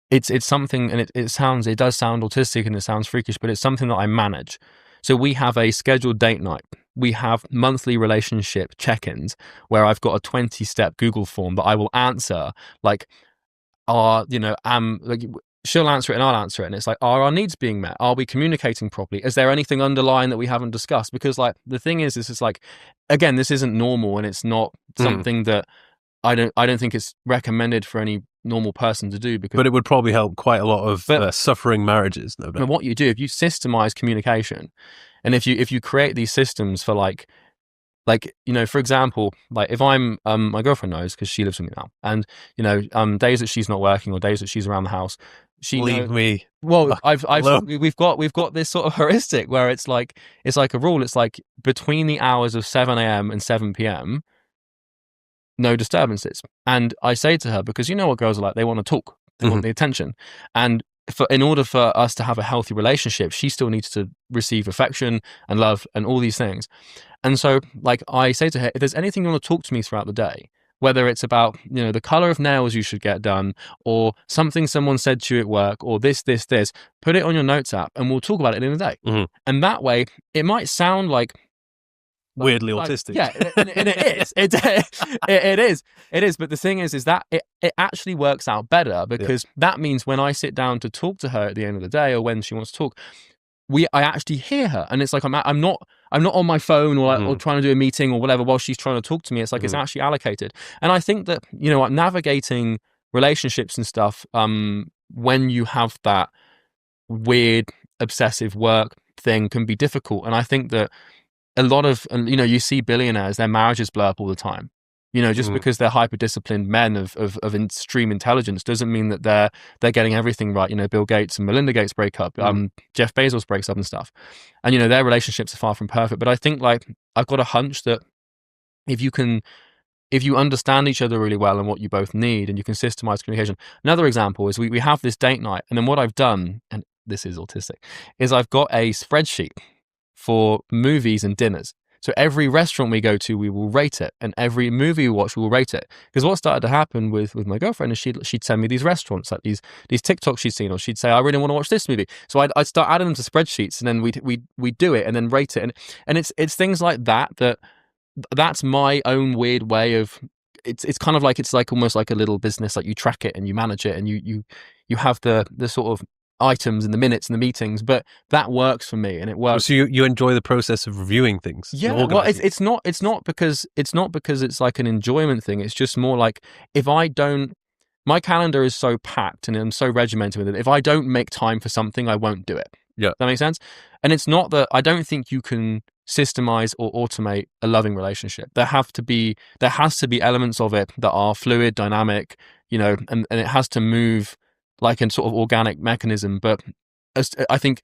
it's something, and it does sound autistic and it sounds freakish, but it's something that I manage. So we have a scheduled date night. We have monthly relationship check-ins where I've got a 20-step Google form that I will answer, like, she'll answer it and I'll answer it. And it's like, are our needs being met? Are we communicating properly? Is there anything underlying that we haven't discussed? Because like the thing is like, again, this isn't normal, and it's not something that I don't think it's recommended for any normal person to do. But it would probably help quite a lot of suffering marriages, no doubt. And what you do, if you systemize communication, and if you create these systems for like for example, like if I'm my girlfriend knows because she lives with me now, and days that she's not working or days that she's around the house, leave me. Well, we've got this sort of heuristic where it's like a rule. It's like between the hours of 7 a.m. and 7 p.m. no disturbances. And I say to her, because what girls are like, they want to talk, they want the attention, and in order for us to have a healthy relationship, she still needs to receive affection and love and all these things. And so, like, I say to her, if there's anything you want to talk to me throughout the day, whether it's about, the color of nails you should get done, or something someone said to you at work, or this, put it on your notes app and we'll talk about it in the day. And that way, it might sound like weirdly autistic. Yeah, and it is. It is. But the thing is that it actually works out better, because that means when I sit down to talk to her at the end of the day, or when she wants to talk, I actually hear her, and it's like I'm not on my phone or trying to do a meeting or whatever while she's trying to talk to me. It's like it's actually allocated. And I think that navigating relationships and stuff, when you have that weird obsessive work thing, can be difficult. And I think that a lot of, you see billionaires, their marriages blow up all the time. Just because they're hyper-disciplined men of extreme intelligence doesn't mean that they're getting everything right. You Bill Gates and Melinda Gates break up, Jeff Bezos breaks up and stuff. And, their relationships are far from perfect. But I think, like, I've got a hunch that if you understand each other really well and what you both need, and you can systemize communication. Another example is we have this date night, and then what I've done, and this is autistic, is I've got a spreadsheet for movies and dinners. So every restaurant we go to, we will rate it, and every movie we watch, we will rate it. Because what started to happen with my girlfriend is she'd send me these restaurants, like these TikToks she'd seen, or she'd say, I really want to watch this movie. So I'd start adding them to spreadsheets, and then we'd do it and then rate it, and it's things like that's my own weird way of. It's kind of like, it's like almost like a little business. Like, you track it and you manage it, and you have the sort of items and the minutes and the meetings, but that works for me, and it works. So you enjoy the process of reviewing things? Yeah. Well, it's not because it's like an enjoyment thing. It's just more like, my calendar is so packed and I'm so regimented with it. If I don't make time for something, I won't do it. Yeah. That makes sense. And it's not that I don't think you can systemize or automate a loving relationship. There has to be elements of it that are fluid, dynamic, and it has to move like a sort of organic mechanism. But I think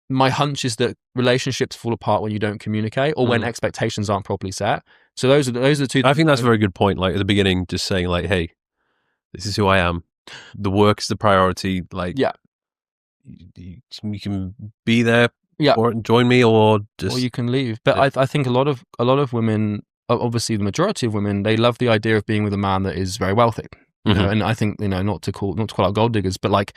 my hunch is that relationships fall apart when you don't communicate, or when expectations aren't properly set. So those are the two. I think that's a very good point. Like, at the beginning, just saying like, hey, this is who I am. The work is the priority. Like, you can be there, or join me, or you can leave. But I think a lot of women, obviously the majority of women, they love the idea of being with a man that is very wealthy. And I think, not to call out gold diggers, but like,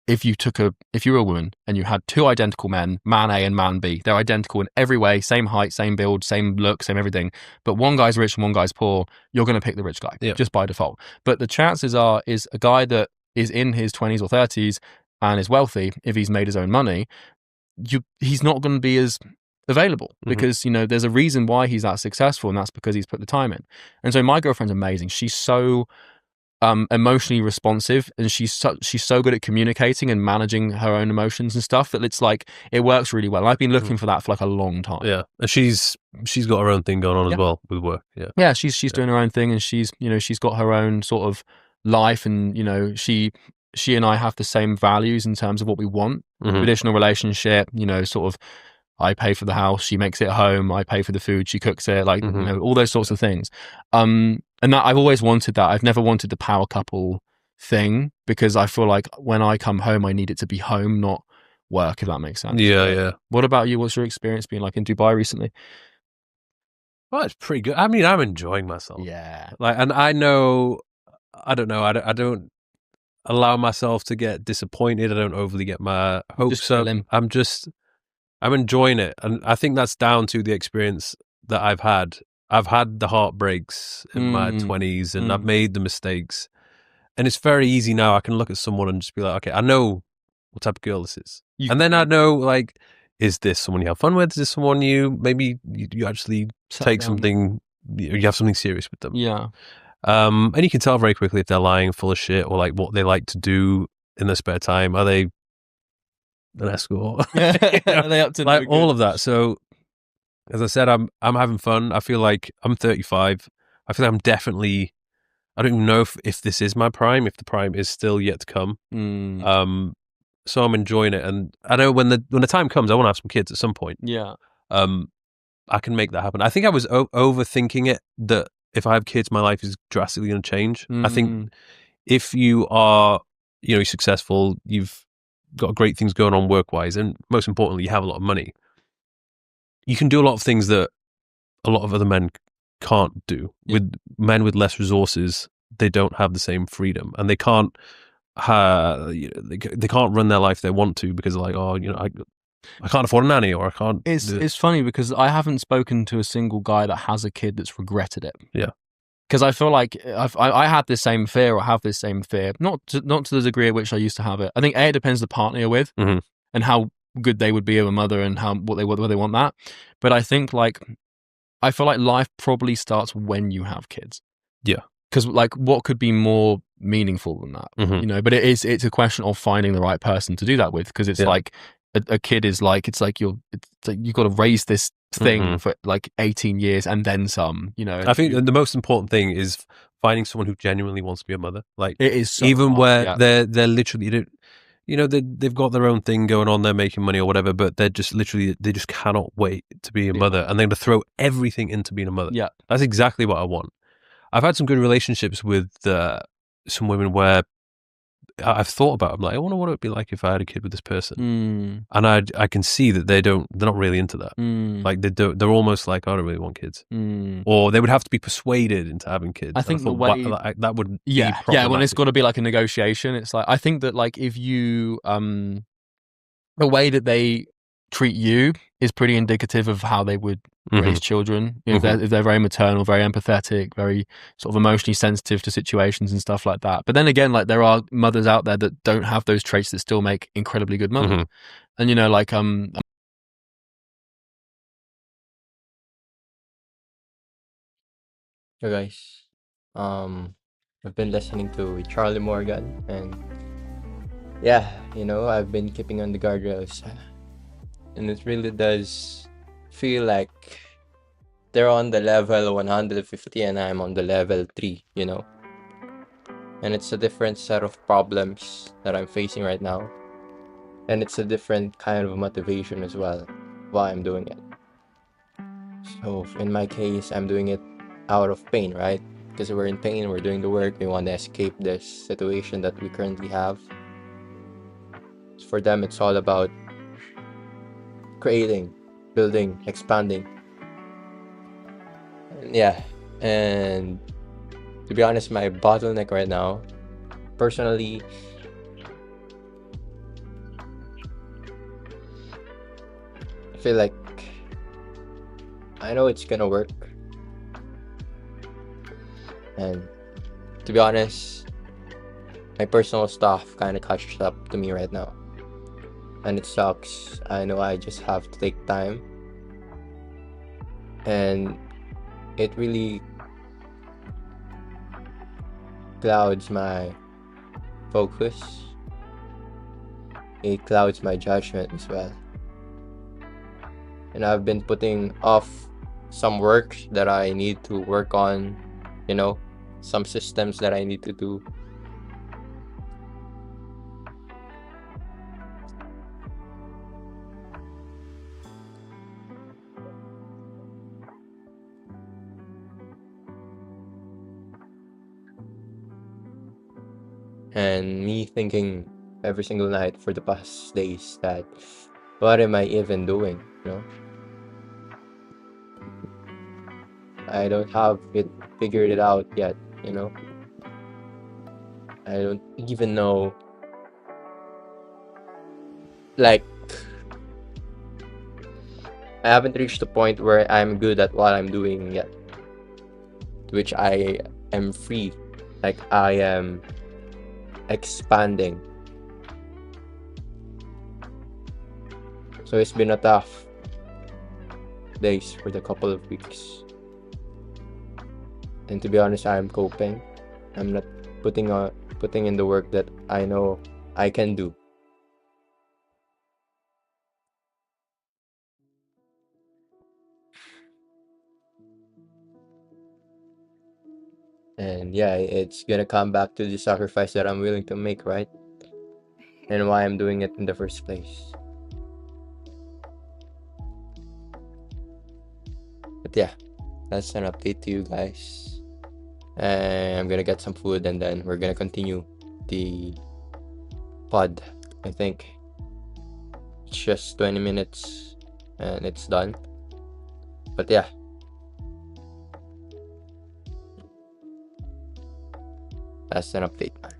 if you were a woman and you had two identical men, man A and man B, they're identical in every way, same height, same build, same look, same everything, but one guy's rich and one guy's poor, you're going to pick the rich guy, just by default. But the chances are, is a guy that is in his 20s or 30s and is wealthy, if he's made his own money, he's not going to be as available, because there's a reason why he's that successful, and that's because he's put the time in. And so my girlfriend's amazing. She's so emotionally responsive, and she's so good at communicating and managing her own emotions and stuff, that it's like, it works really well. I've been looking for that for like a long time. Yeah, and she's got her own thing going on as well with work. Yeah, she's doing her own thing, and she's got her own sort of life, and she she and I have the same values in terms of what we want. Traditional relationship, you know, sort of I pay for the house, she makes it at home, I pay for the food, she cooks it, like, you know, all those sorts of things. And that I've always wanted that. I've never wanted the power couple thing, because I feel like when I come home, I need it to be home, not work, if that makes sense. Yeah. What about you? What's your experience been like in Dubai recently? Well, it's pretty good. I mean, I'm enjoying myself. Yeah. Like, and I don't allow myself to get disappointed. I don't overly get my hopes up. I'm enjoying it. And I think that's down to the experience that I've had. I've had the heartbreaks in my 20s, and I've made the mistakes. And it's very easy now. I can look at someone and just be like, okay, I know what type of girl this is. And then I know, like, is this someone you have fun with? Is this someone maybe you actually take something, you have something serious with them? Yeah. And you can tell very quickly if they're lying, full of shit, or like what they like to do in their spare time. Are they an escort? Are they up to like all of that? So, as I said, I'm having fun. I feel like I'm 35. I feel like I'm definitely. I don't even know if this is my prime. If the prime is still yet to come. So I'm enjoying it, and I know when the time comes, I want to have some kids at some point. Yeah. I can make that happen. I think I was overthinking it, that if I have kids, my life is drastically going to change. I think if you are, you're successful, you've got great things going on work-wise, and most importantly, you have a lot of money, you can do a lot of things that a lot of other men can't do. With men with less resources, they don't have the same freedom, and they can't they can't run their life they want to, because they're like, oh, I can't afford a nanny, or I can't. It's funny because I haven't spoken to a single guy that has a kid that's regretted it. Yeah. Because I feel like I had this same fear, or have this same fear, not to the degree at which I used to have it. I think it depends the partner you're with and how good they would be as a mother, and what they want that. But I think I feel like life probably starts when you have kids. Yeah. Because like, what could be more meaningful than that? You know. But it's a question of finding the right person to do that with, because it's like a kid is like, it's like you've got to raise this thing for like 18 years and then some. You know. I think the most important thing is finding someone who genuinely wants to be a mother. Like, it is so even hard, where they're literally, they've got their own thing going on, they're making money or whatever, but they're just literally, they just cannot wait to be a mother, and they're going to throw everything into being a mother. Yeah. That's exactly what I want. I've had some good relationships with some women where I've thought about it. I'm like, I wonder what it would be like if I had a kid with this person. And I can see that they're not really into that. Like they're almost like, I don't really want kids. Or they would have to be persuaded into having kids. I think that would be when it's got to be like a negotiation. It's like, I think that like if you the way that they treat you is pretty indicative of how they would raise children. If they're very maternal, very empathetic, very sort of emotionally sensitive to situations and stuff like that. But then again, like there are mothers out there that don't have those traits that still make incredibly good mothers. And like Hey guys, I've been listening to Charlie Morgan, and I've been keeping on the guardrails, and it really does feel like they're on the level 150 and I'm on the level 3, and it's a different set of problems that I'm facing right now, and it's a different kind of motivation as well why I'm doing it. So in my case, I'm doing it out of pain, right? Because we're in pain, we're doing the work, we want to escape this situation that we currently have. For them, it's all about creating, building, expanding. And to be honest, my bottleneck right now, personally, I feel like I know it's gonna work, and to be honest, my personal stuff kind of catches up to me right now, and it sucks. I know I just have to take time, and it really clouds my focus. It clouds my judgment as well. And I've been putting off some work that I need to work on, some systems that I need to do. And me thinking every single night for the past days that, what am I even doing? I don't have it figured it out yet. I don't even know, like, I haven't reached the point where I'm good at what I'm doing yet, which I am free, like I am expanding. So it's been a tough days for the couple of weeks, and to be honest, I'm coping. I'm not putting in the work that I know I can do. And yeah, it's gonna come back to the sacrifice that I'm willing to make, right? And why I'm doing it in the first place. But yeah, that's an update to you guys. And I'm gonna get some food and then we're gonna continue the pod. I think it's just 20 minutes and it's done. But yeah, that's an update, man.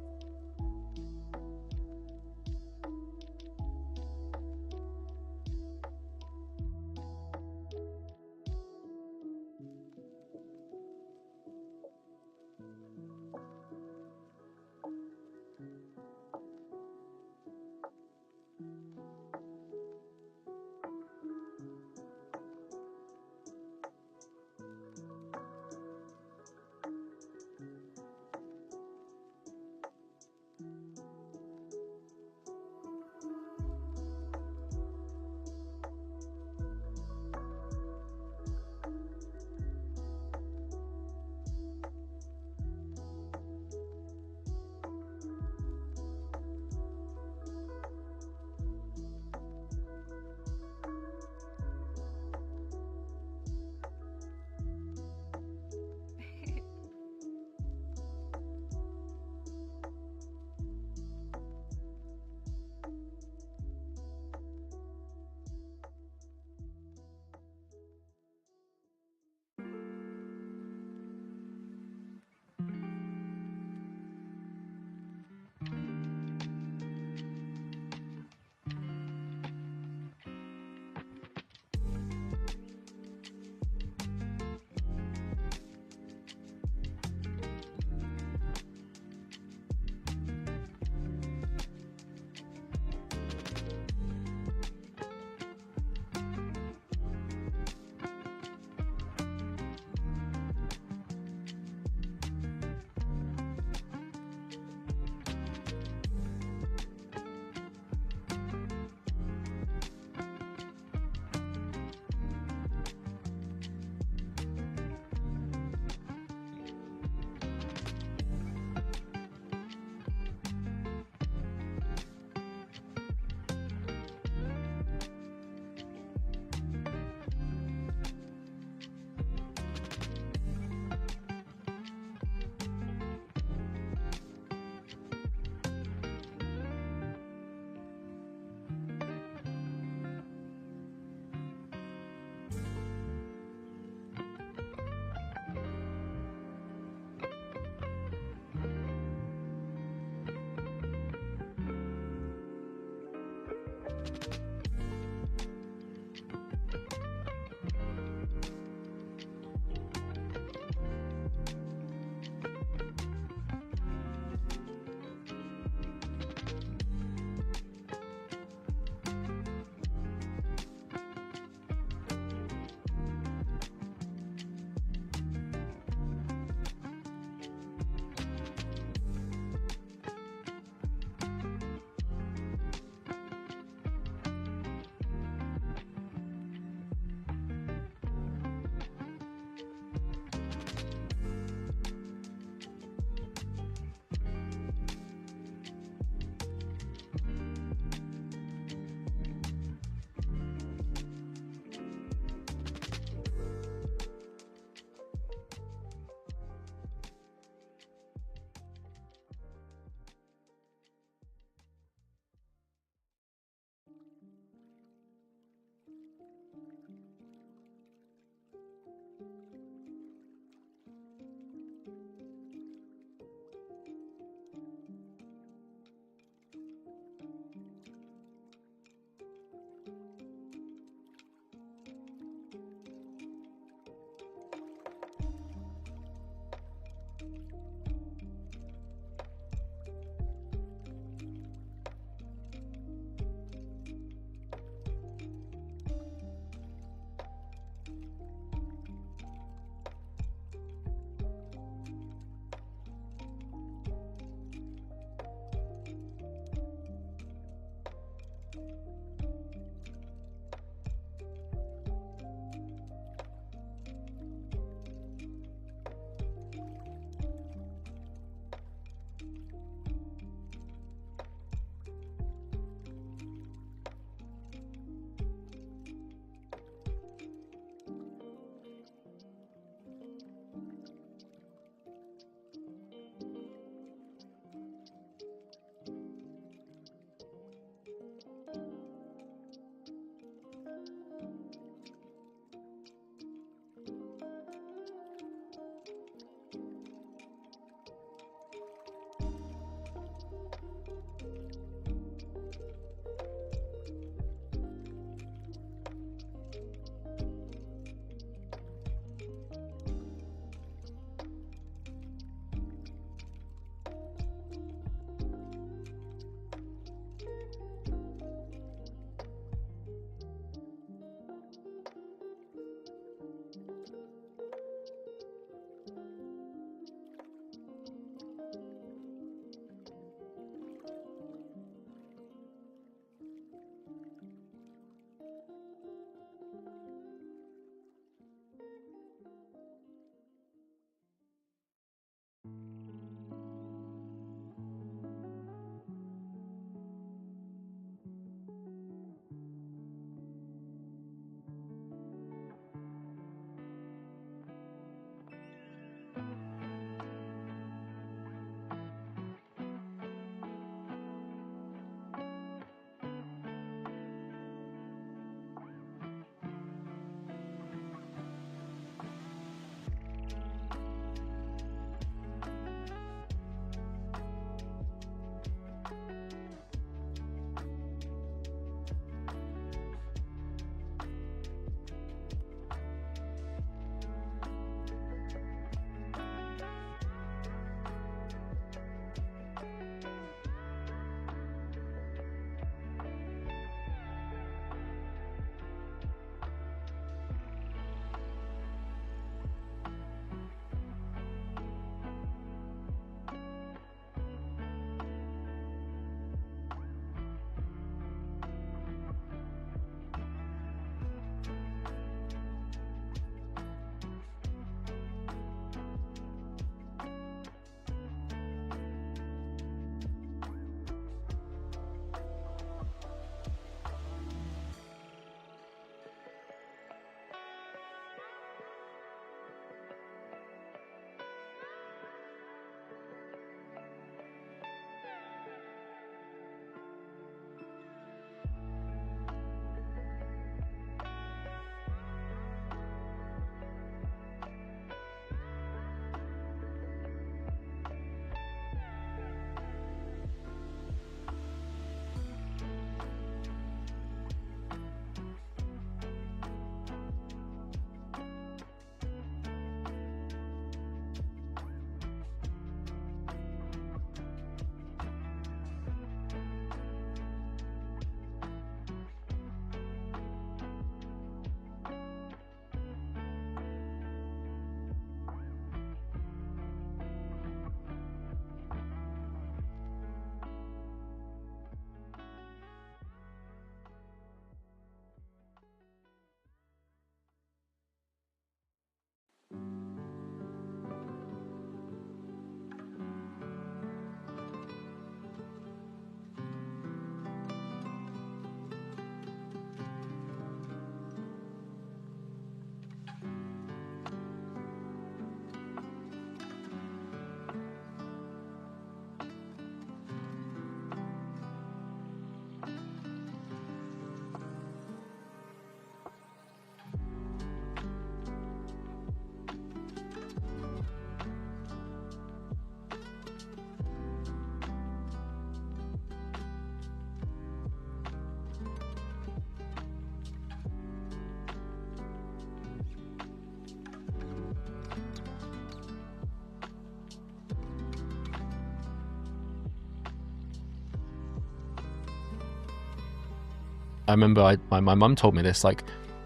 I remember my mum told me this, like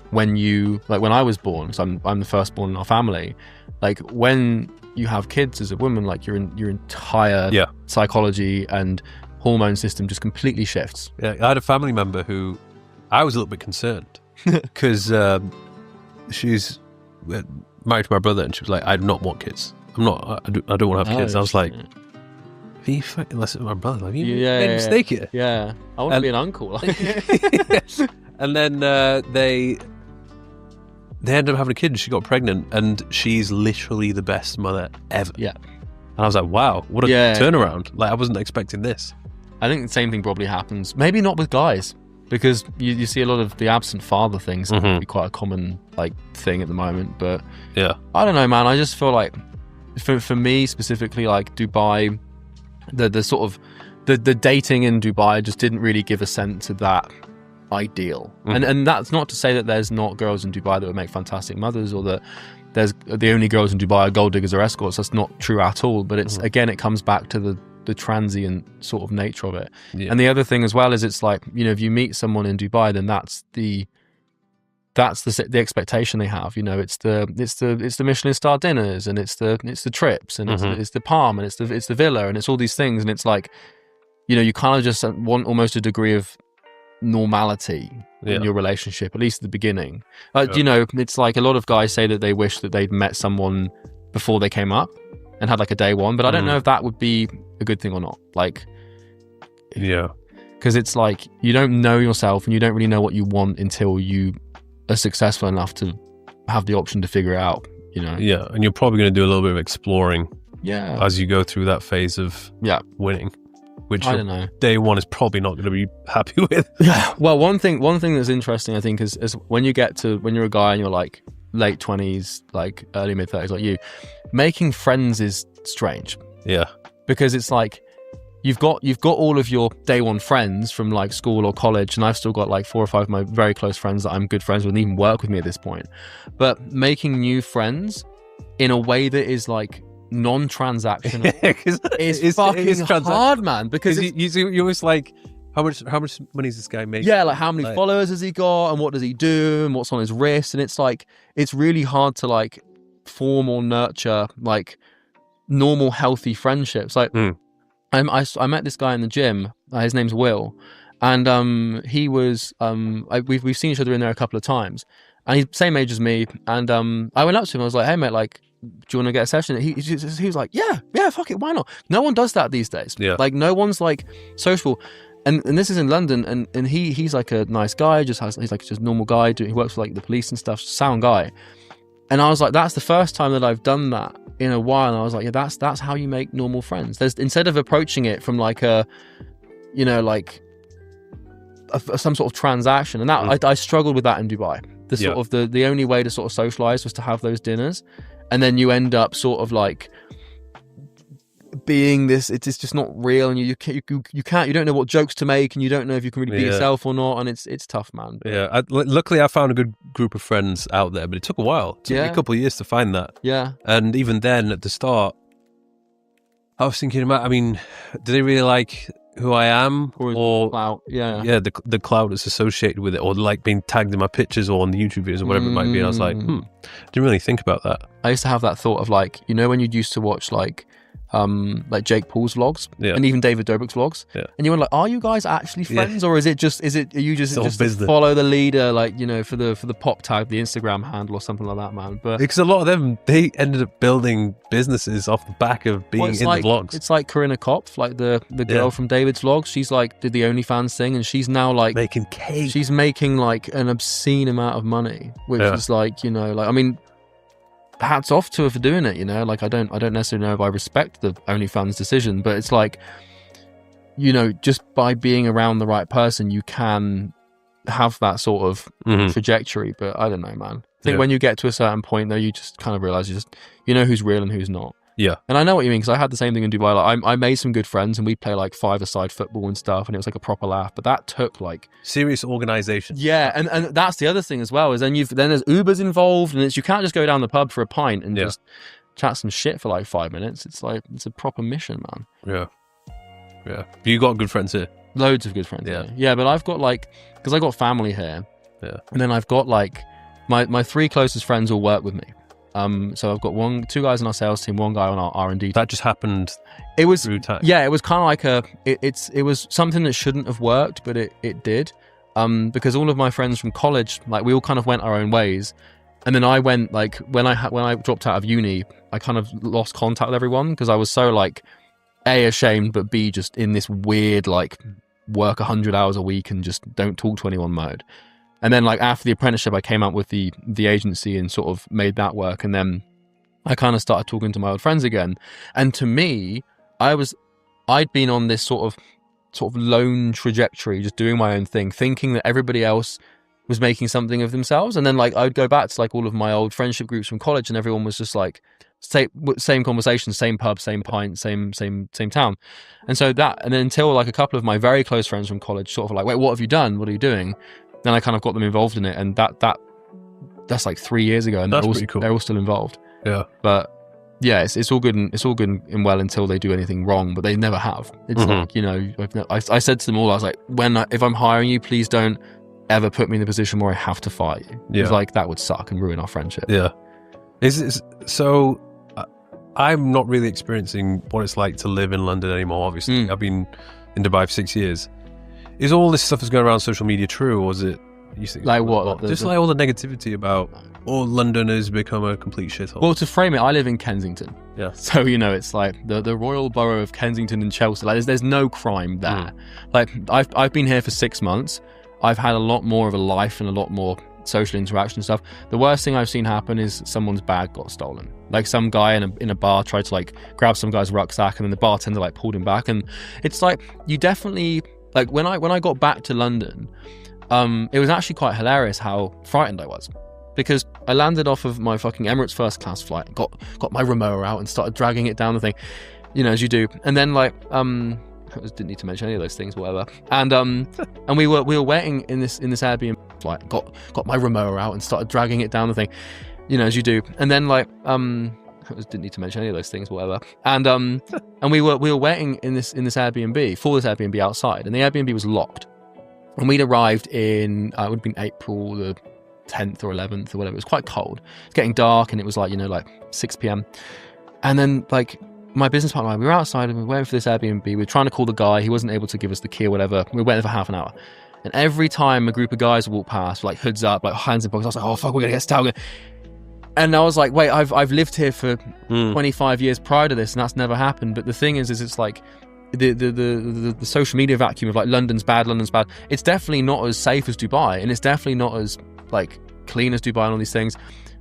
when I was born, so I'm the firstborn in our family, like when you have kids as a woman, like your entire psychology and hormone system just completely shifts. Yeah, I had a family member who I was a little bit concerned because she's married to my brother, and she was like, "I do not want kids. I don't want to have kids." I was like, "Are you fucking listening to my brother? Have you made a mistake here?" Yeah, I want to be an uncle. And then they ended up having a kid, and she got pregnant, and she's literally the best mother ever. Yeah. And I was like, wow, what a turnaround. Like, I wasn't expecting this. I think the same thing probably happens. Maybe not with guys, because you see a lot of the absent father things be quite a common like thing at the moment. But yeah, I don't know, man. I just feel like for me specifically, like Dubai, the sort of the dating in Dubai just didn't really give a sense of that ideal. And that's not to say that there's not girls in Dubai that would make fantastic mothers, or that there's the only girls in Dubai are gold diggers or escorts. That's not true at all. But it's again, it comes back to the transient sort of nature of it. Yeah. And the other thing as well is, it's like, you know, if you meet someone in Dubai, then that's the expectation they have. You know, it's the Michelin star dinners, and it's the trips, and it's the palm, and it's the villa, and it's all these things. And it's like, you know, you kind of just want almost a degree of normality in your relationship, at least at the beginning. You know, it's like a lot of guys say that they wish that they'd met someone before they came up and had like a day one, but I don't know if that would be a good thing or not. Like, yeah, because it's like you don't know yourself, and you don't really know what you want until you are successful enough to have the option to figure it out, you know. Yeah, and you're probably going to do a little bit of exploring as you go through that phase of winning, which I don't know, day one is probably not going to be happy with. Yeah, well, one thing that's interesting, I think, is when you're a guy and you're like late 20s, like early mid 30s, like you, making friends is strange. Yeah, because it's like you've got all of your day one friends from like school or college, and I've still got like 4 or 5 of my very close friends that I'm good friends with and even work with me at this point. But making new friends in a way that is like non-transactional is fucking hard, man, because you're always like, how much money is this guy making? Yeah, like how many followers has he got, and what does he do, and what's on his wrist. And it's like, it's really hard to like form or nurture like normal healthy friendships. Like I met this guy in the gym, his name's Will, and he was we've seen each other in there a couple of times, and he's same age as me, and I went up to him, I was like, hey mate, like, do you want to get a session? He was like, yeah, fuck it, why not? No one does that these days. Yeah. Like, no one's like sociable. And this is in London, and he's like a nice guy, he's like just a normal guy, he works for like the police and stuff, sound guy. And I was like, that's the first time that I've done that in a while. And I was like, yeah, that's how you make normal friends. There's, instead of approaching it from like a, you know, like some sort of transaction. And that I struggled with that in Dubai. The sort of the only way to sort of socialize was to have those dinners, and then you end up sort of like being this, it's just not real, and you don't know what jokes to make, and you don't know if you can really be yourself or not, and it's tough, man. But luckily I found a good group of friends out there, but it took a while. It took me a couple of years to find that. And even then at the start I was thinking about, I mean, do they really like who I am, or clout? The clout that's associated with it, or like being tagged in my pictures or on the YouTube videos or whatever it might be. And I was like, didn't really think about that. I used to have that thought of like, you know, when you used to watch like Jake Paul's vlogs and even David Dobrik's vlogs, and you were like, are you guys actually friends, or are you just follow the leader, like, you know, for the pop tag, the Instagram handle or something like that, man? But because a lot of them, they ended up building businesses off the back of being in the vlogs. It's like Corinna Kopf, like the girl from David's vlogs. She's like did the OnlyFans thing, and she's now like making cake. She's making like an obscene amount of money, which is like, you know, like, I mean, hats off to her for doing it, you know. Like, I don't necessarily know if I respect the OnlyFans decision, but it's like, you know, just by being around the right person, you can have that sort of trajectory. But I don't know, man. I think when you get to a certain point, though, you just kind of realize you know who's real and who's not. Yeah. And I know what you mean, because I had the same thing in Dubai. Like, I made some good friends, and we play like 5-a-side football and stuff, and it was like a proper laugh. But that took like serious organization. Yeah, and that's the other thing as well, is then there's Ubers involved, and you can't just go down the pub for a pint and just chat some shit for like 5 minutes. It's like, it's a proper mission, man. Yeah. You got good friends here. Loads of good friends. Yeah. But I've got like, because I got family here. Yeah. And then I've got like my 3 closest friends all work with me. So I've got two guys on our sales team, one guy on our R&D. That just happened. It was through time. Yeah, it was kind of like it was something that shouldn't have worked, but it did. Because all of my friends from college, like we all kind of went our own ways. And then I went, like, when I dropped out of uni, I kind of lost contact with everyone because I was so, like, A, ashamed, but B, just in this weird, like, work 100 hours a week and just don't talk to anyone mode. And then, like, after the apprenticeship, I came out with the agency and sort of made that work. And then I kind of started talking to my old friends again. And to me, I'd been on this sort of lone trajectory, just doing my own thing, thinking that everybody else was making something of themselves. And then, like, I would go back to, like, all of my old friendship groups from college and everyone was just like same conversation, same pub, same pint, same town. And so and then until, like, a couple of my very close friends from college sort of like, wait, what have you done? What are you doing? Then I kind of got them involved in it. And that's like 3 years ago. And that's pretty cool. They're all still involved. Yeah. But yeah, it's all good and well until they do anything wrong, but they never have. It's like, you know, I said to them all, I was like, if I'm hiring you, please don't ever put me in the position where I have to fire you. Yeah. It's like, that would suck and ruin our friendship. Yeah. So I'm not really experiencing what it's like to live in London anymore, obviously. I've been in Dubai for 6 years. Is all this stuff that's going around social media true, or is it... You think like what? Just like all the negativity about London has become a complete shithole. Well, to frame it, I live in Kensington. Yeah. So, you know, it's like the royal borough of Kensington and Chelsea. Like, there's no crime there. Like, I've been here for 6 months. I've had a lot more of a life and a lot more social interaction and stuff. The worst thing I've seen happen is someone's bag got stolen. Like, some guy in a bar tried to, like, grab some guy's rucksack, and then the bartender, like, pulled him back. And it's like, you definitely, like, when I got back to London, it was actually quite hilarious how frightened I was, because I landed off of my fucking Emirates first class flight, got my remote out and started dragging it down the thing, you know, as you do. And then, like, I didn't need to mention any of those things, whatever. And we were waiting in this Airbnb flight, got my remote out and started dragging it down the thing, you know, as you do. And then, like, I didn't need to mention any of those things, whatever. And we were waiting in this Airbnb for this Airbnb outside, and the Airbnb was locked. And we'd arrived in, it would have been April the 10th or 11th or whatever. It was quite cold. It's getting dark, and it was like, you know, like 6 p.m. And then, like, my business partner, we were outside and we were waiting for this Airbnb. We were trying to call the guy. He wasn't able to give us the key or whatever. We were waiting for half an hour. And every time a group of guys would walk past, like, hoods up, like, hands in pockets, I was like, oh, fuck, we're going to get stuck. And I was like, wait, I've lived here for 25 years prior to this, and that's never happened. But the thing is it's like, the social media vacuum of, like, London's bad. It's definitely not as safe as Dubai, and it's definitely not as, like, clean as Dubai and all these things.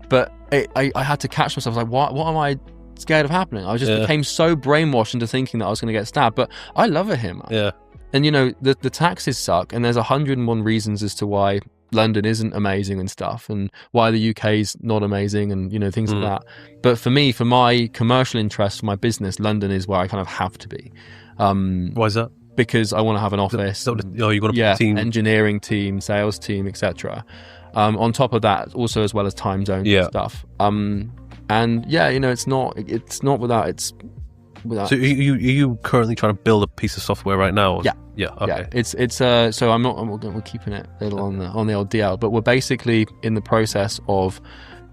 But I had to catch myself. I was like, what am I scared of happening? I just became so brainwashed into thinking that I was going to get stabbed. But I love it here, man. Yeah. And, you know, the taxes suck, and there's 101 reasons as to why London isn't amazing and stuff, and why the UK's not amazing, and, you know, things like that. But for me, for my commercial interests, for my business, London is where I kind of have to be. Why is that? Because I want to have an office. You got a team, engineering team, sales team, etc. On top of that, also as well as time zone stuff. And yeah, you know, it's not without its. Without. So are you currently trying to build a piece of software right now? Yeah. Okay. Yeah. It's so we're keeping it a little on the old DL, but we're basically in the process of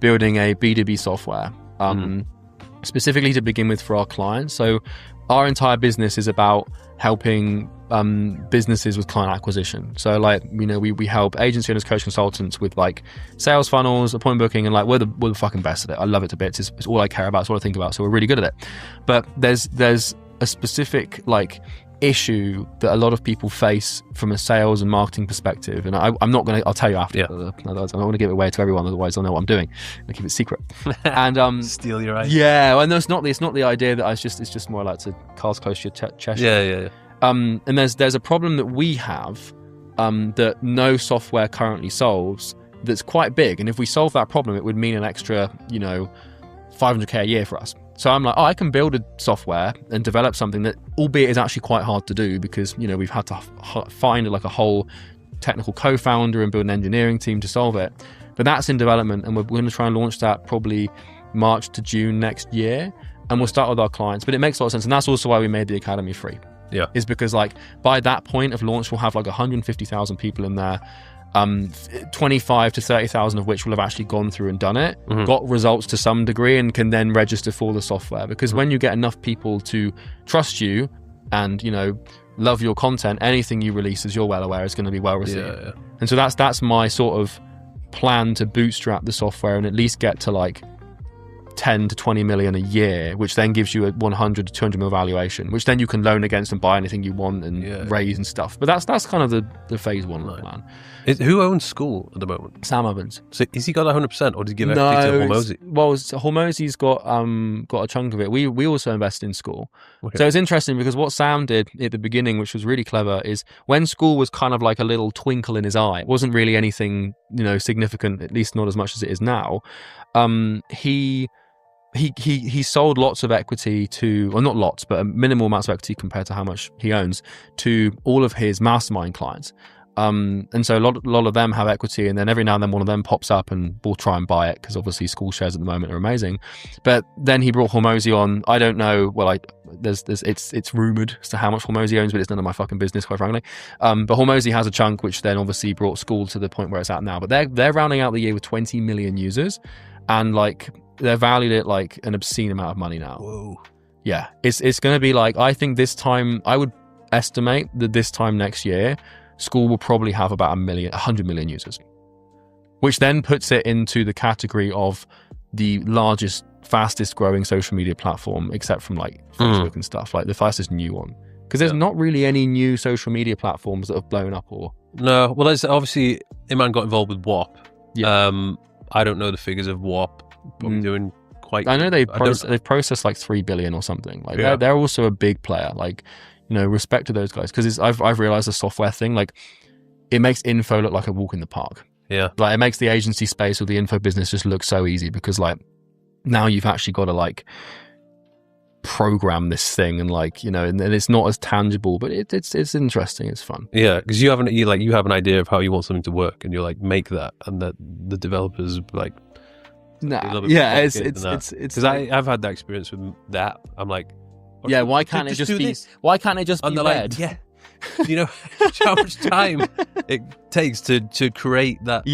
building a B2B software, specifically to begin with for our clients. So our entire business is about helping businesses with client acquisition. So, like, you know, we help agency owners, coach consultants with, like, sales funnels, appointment booking, and, like, we're the fucking best at it. I love it to bits. It's all I care about. It's all I think about. So we're really good at it. But there's a specific, like, issue that a lot of people face from a sales and marketing perspective, and I'll tell you after. Otherwise, I don't want to give it away to everyone, otherwise I'll know what I'm doing. I'll keep it secret. And steal your idea. Yeah, well, no, it's not the idea that it's just more like to cast close to your chest. Yeah. And there's a problem that we have that no software currently solves, that's quite big, and if we solve that problem, it would mean an extra, you know, $500K a year for us. So I'm like, I can build a software and develop something that, albeit is actually quite hard to do, because, you know, we've had to find, like, a whole technical co-founder and build an engineering team to solve it. But that's in development, and we're going to try and launch that probably March to June next year, and we'll start with our clients. But it makes a lot of sense, and that's also why we made the Academy free. Yeah. Is because, like, by that point of launch, we'll have like 150,000 people in there. 25 to 30,000 of which will have actually gone through and done it, got results to some degree, and can then register for the software. Because when you get enough people to trust you and, you know, love your content, anything you release, as you're well aware, is going to be well received. Yeah. And so that's my sort of plan, to bootstrap the software and at least get to like 10 to 20 million a year, which then gives you a 100 to 200 mil valuation, which then you can loan against and buy anything you want and raise and stuff. But that's kind of the phase one plan. Who owns School at the moment? Sam Evans. So has he got 100%, or did he give equity to Hormozy? Well, Hormozy's got a chunk of it. We also invest in School. Okay. So it's interesting because what Sam did at the beginning, which was really clever, is when School was kind of like a little twinkle in his eye, it wasn't really anything, you know, significant, at least not as much as it is now. He sold lots of equity to, or not lots, but a minimal amounts of equity compared to how much he owns, to all of his mastermind clients. And so a lot of them have equity, and then every now and then one of them pops up and will try and buy it, because obviously School shares at the moment are amazing. But then he brought Hormozy on. I don't know. Well, it's rumored as to how much Hormozy owns, but it's none of my fucking business, quite frankly. But Hormozy has a chunk, which then obviously brought School to the point where it's at now. But they're rounding out the year with 20 million users, and like they're valued at like an obscene amount of money now. Whoa. Yeah, it's going to be like, I think this time, I would estimate that this time next year, School will probably have about 100 million users, which then puts it into the category of the largest, fastest growing social media platform, except from like Facebook and stuff, like the fastest new one. Because there's not really any new social media platforms that have blown up or... No, well, there's obviously, Iman got involved with WAP. Yeah. I don't know the figures of WAP, but doing quite... I know they've processed like 3 billion or something. Like they're also a big player. Like, you know, respect to those guys, because I've realized the software thing, like, it makes info look like a walk in the park. Yeah, like it makes the agency space or the info business just look so easy, because like now you've actually got to like program this thing, and like, you know, and it's not as tangible, but it's interesting, it's fun. Yeah, because you have an idea of how you want something to work, and you're like, make that, and that the developers like. It's because I've had that experience with that. I'm like. Yeah, why can't it just be? This? Why can't it just be red? Like, yeah, you know how much time it takes to create that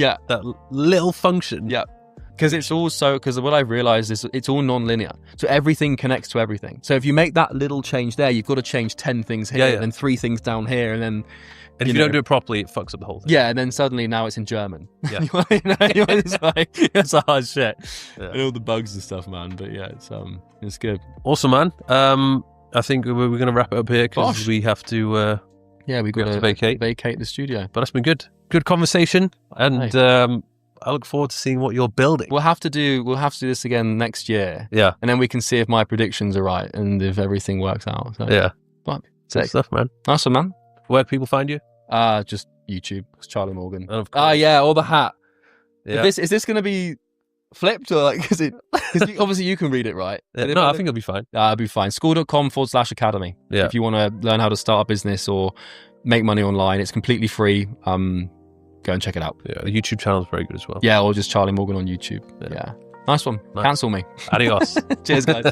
little function. Yeah, because it's also, because what I've realized is it's all non-linear, so everything connects to everything. So if you make that little change there, you've got to change 10 things here, and then 3 things down here, and then. And if you don't do it properly, it fucks up the whole thing. Yeah, and then suddenly now it's in German. Yeah, it's like, it's a hard shit, and all the bugs and stuff, man. But yeah, it's good. Awesome, man. I think we're gonna wrap it up here because we have to. We got to vacate the studio. But that's been good conversation, and I look forward to seeing what you're building. We'll have to do this again next year. Yeah, and then we can see if my predictions are right and if everything works out. So, yeah, but good stuff, man. Awesome, man. Where can people find you? Just YouTube. It's Charlie Morgan. Or the hat. Yeah. Is this going to be flipped, or like, because obviously you can read it, right? Yeah, no, I think it'll be fine. It'll be fine. School.com/academy. Yeah. If you want to learn how to start a business or make money online, it's completely free. Go and check it out. Yeah, the YouTube channel is very good as well. Yeah, or just Charlie Morgan on YouTube. Yeah. Nice one. Nice. Cancel me. Adios. Cheers, guys.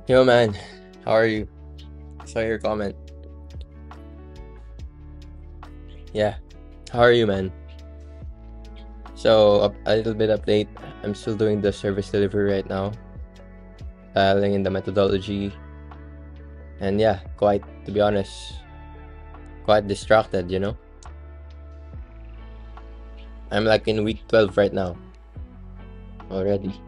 Yo, man. How are you? Saw your comment. Yeah. How are you, man? So, a little bit update. I'm still doing the service delivery right now. Dialing in the methodology. And yeah, to be honest, quite distracted, you know? I'm like in week 12 right now. Already.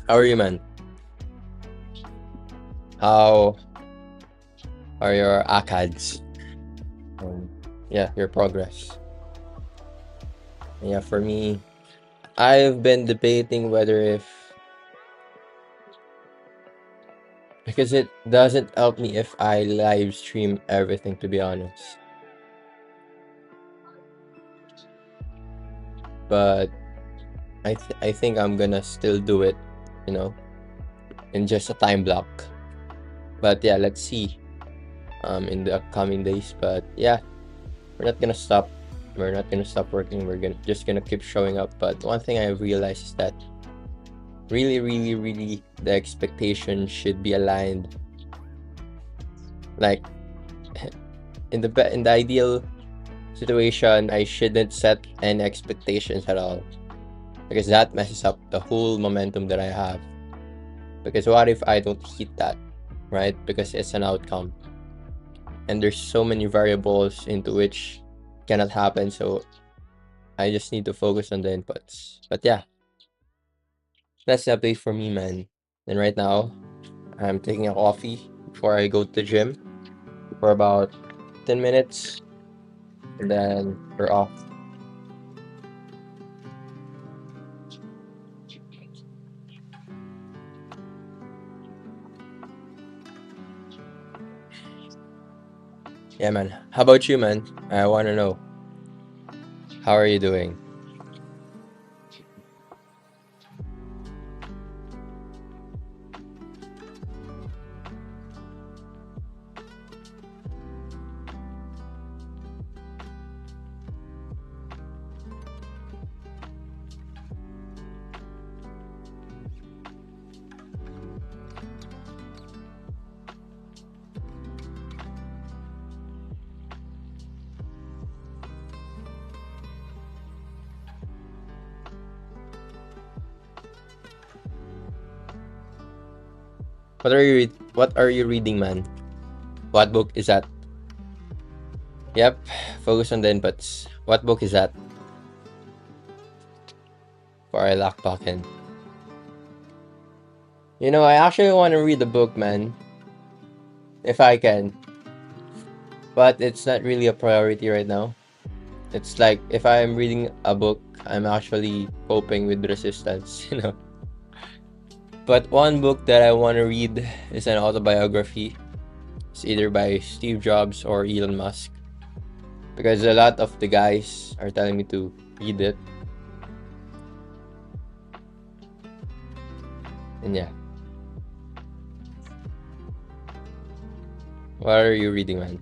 How are you, man? How are your ACADs? Yeah, your progress. Yeah, for me, I've been debating whether because it doesn't help me if I live stream everything, to be honest. But I think I'm gonna still do it, you know, in just a time block. But yeah, let's see in the upcoming days. But yeah, we're not gonna stop. We're not gonna stop working. We're just gonna keep showing up. But one thing I realized is that really the expectation should be aligned. Like in the ideal situation, I shouldn't set any expectations at all, because that messes up the whole momentum that I have. Because what if I don't hit that, right? Because it's an outcome, and there's so many variables into which cannot happen. So I just need to focus on the inputs. But yeah, that's the update for me, man. And right now, I'm taking a coffee before I go to the gym for about 10 minutes, and then we're off. Yeah, man. How about you, man? I want to know. How are you doing? What are you reading, man? What book is that? Yep, focus on the inputs. What book is that? For I lock back in. You know, I actually want to read the book, man. If I can. But it's not really a priority right now. It's like if I'm reading a book, I'm actually coping with resistance, you know. But one book that I want to read is an autobiography. It's either by Steve Jobs or Elon Musk, because a lot of the guys are telling me to read it. And yeah. What are you reading, man?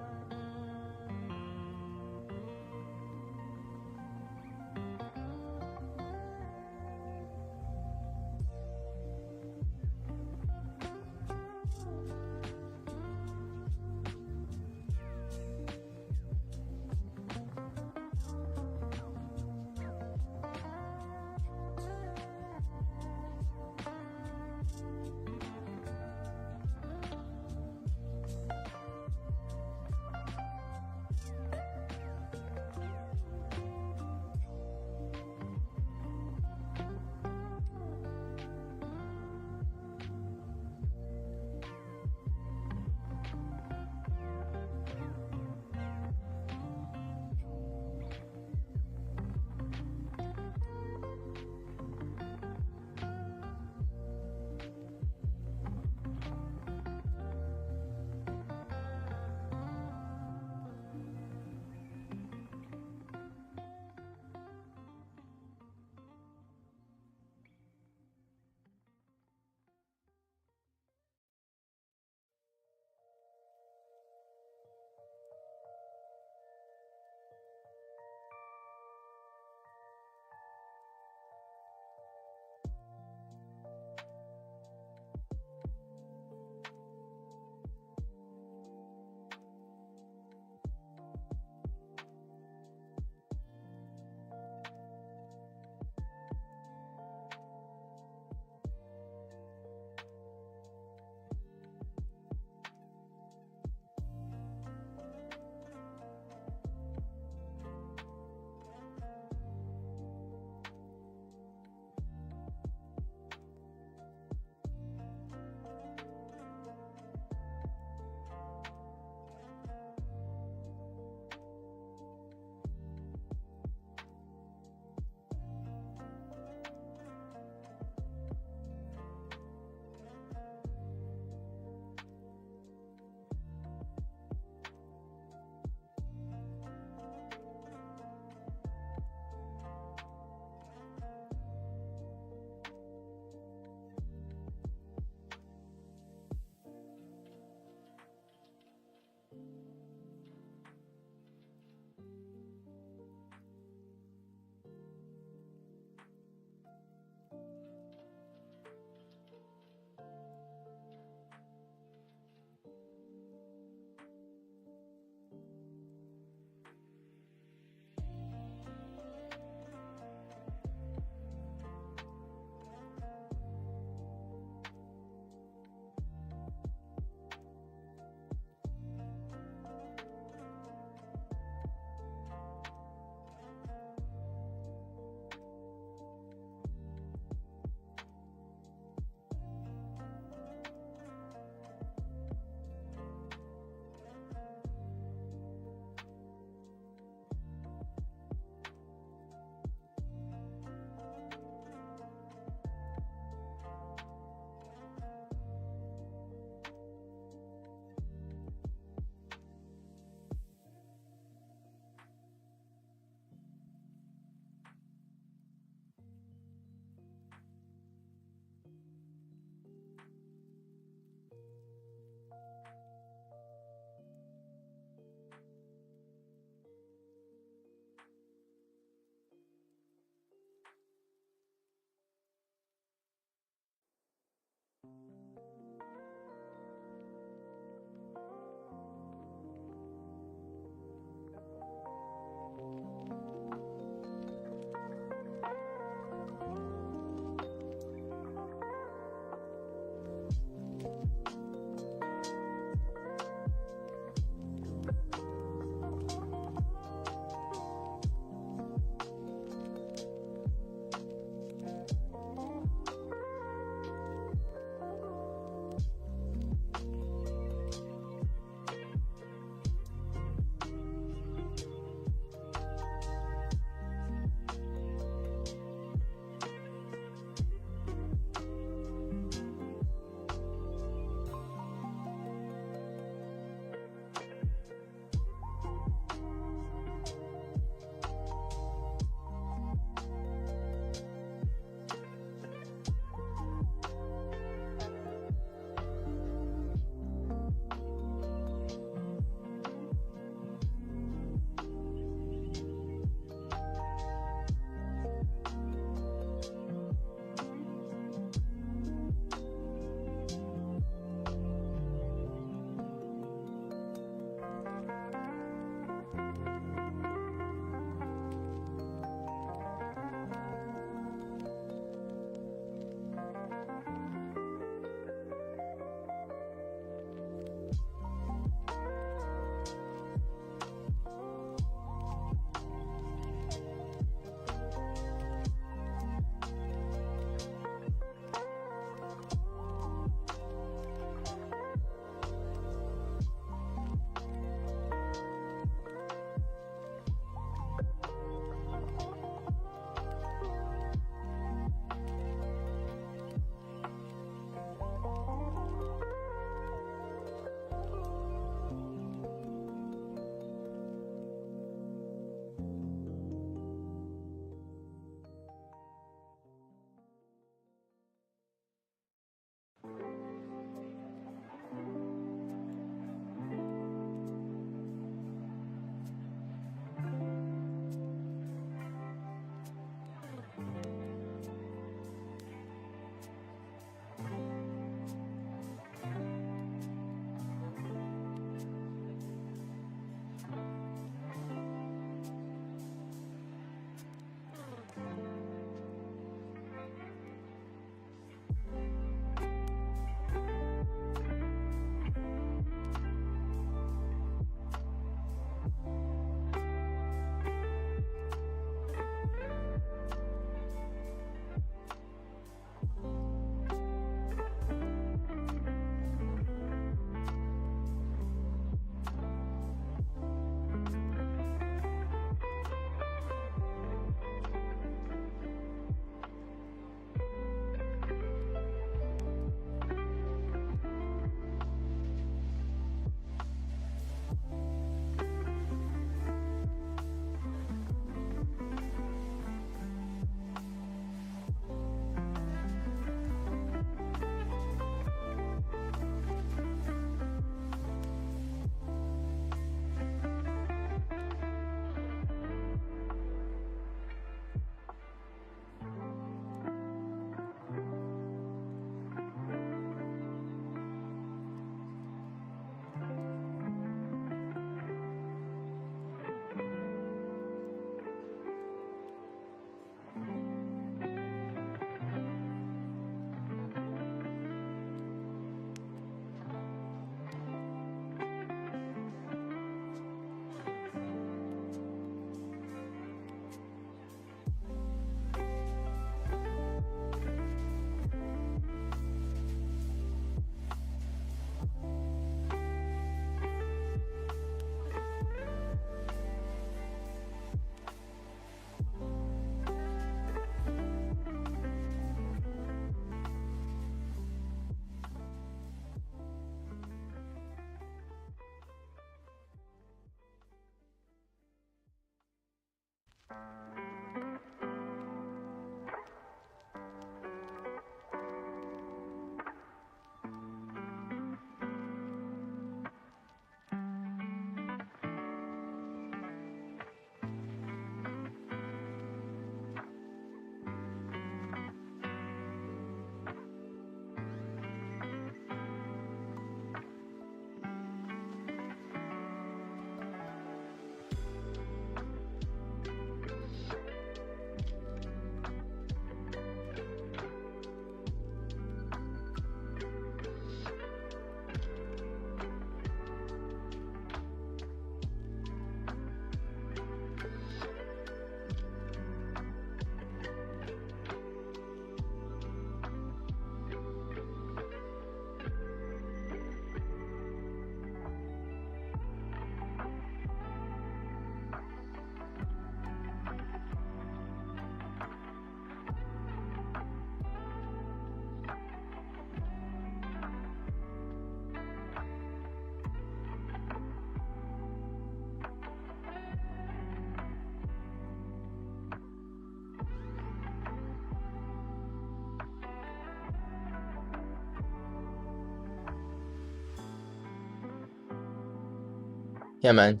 yeah, man.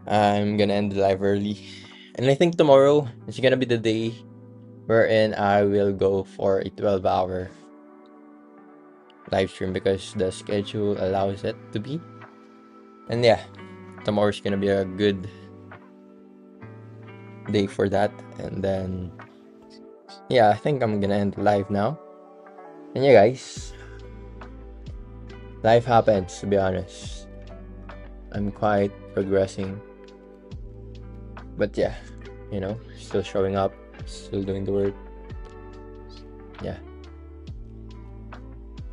I'm gonna end the live early. And I think tomorrow is gonna be the day wherein I will go for a 12-hour live stream because the schedule allows it to be. And yeah, tomorrow's gonna be a good day for that. And then, yeah, I think I'm gonna end live now. And yeah, guys, life happens, to be honest. I'm quite progressing. But yeah, you know, still showing up, still doing the work. Yeah.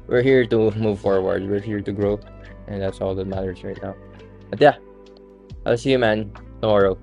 We're here to move forward. We're here to grow. And that's all that matters right now. But yeah, I'll see you, man, tomorrow.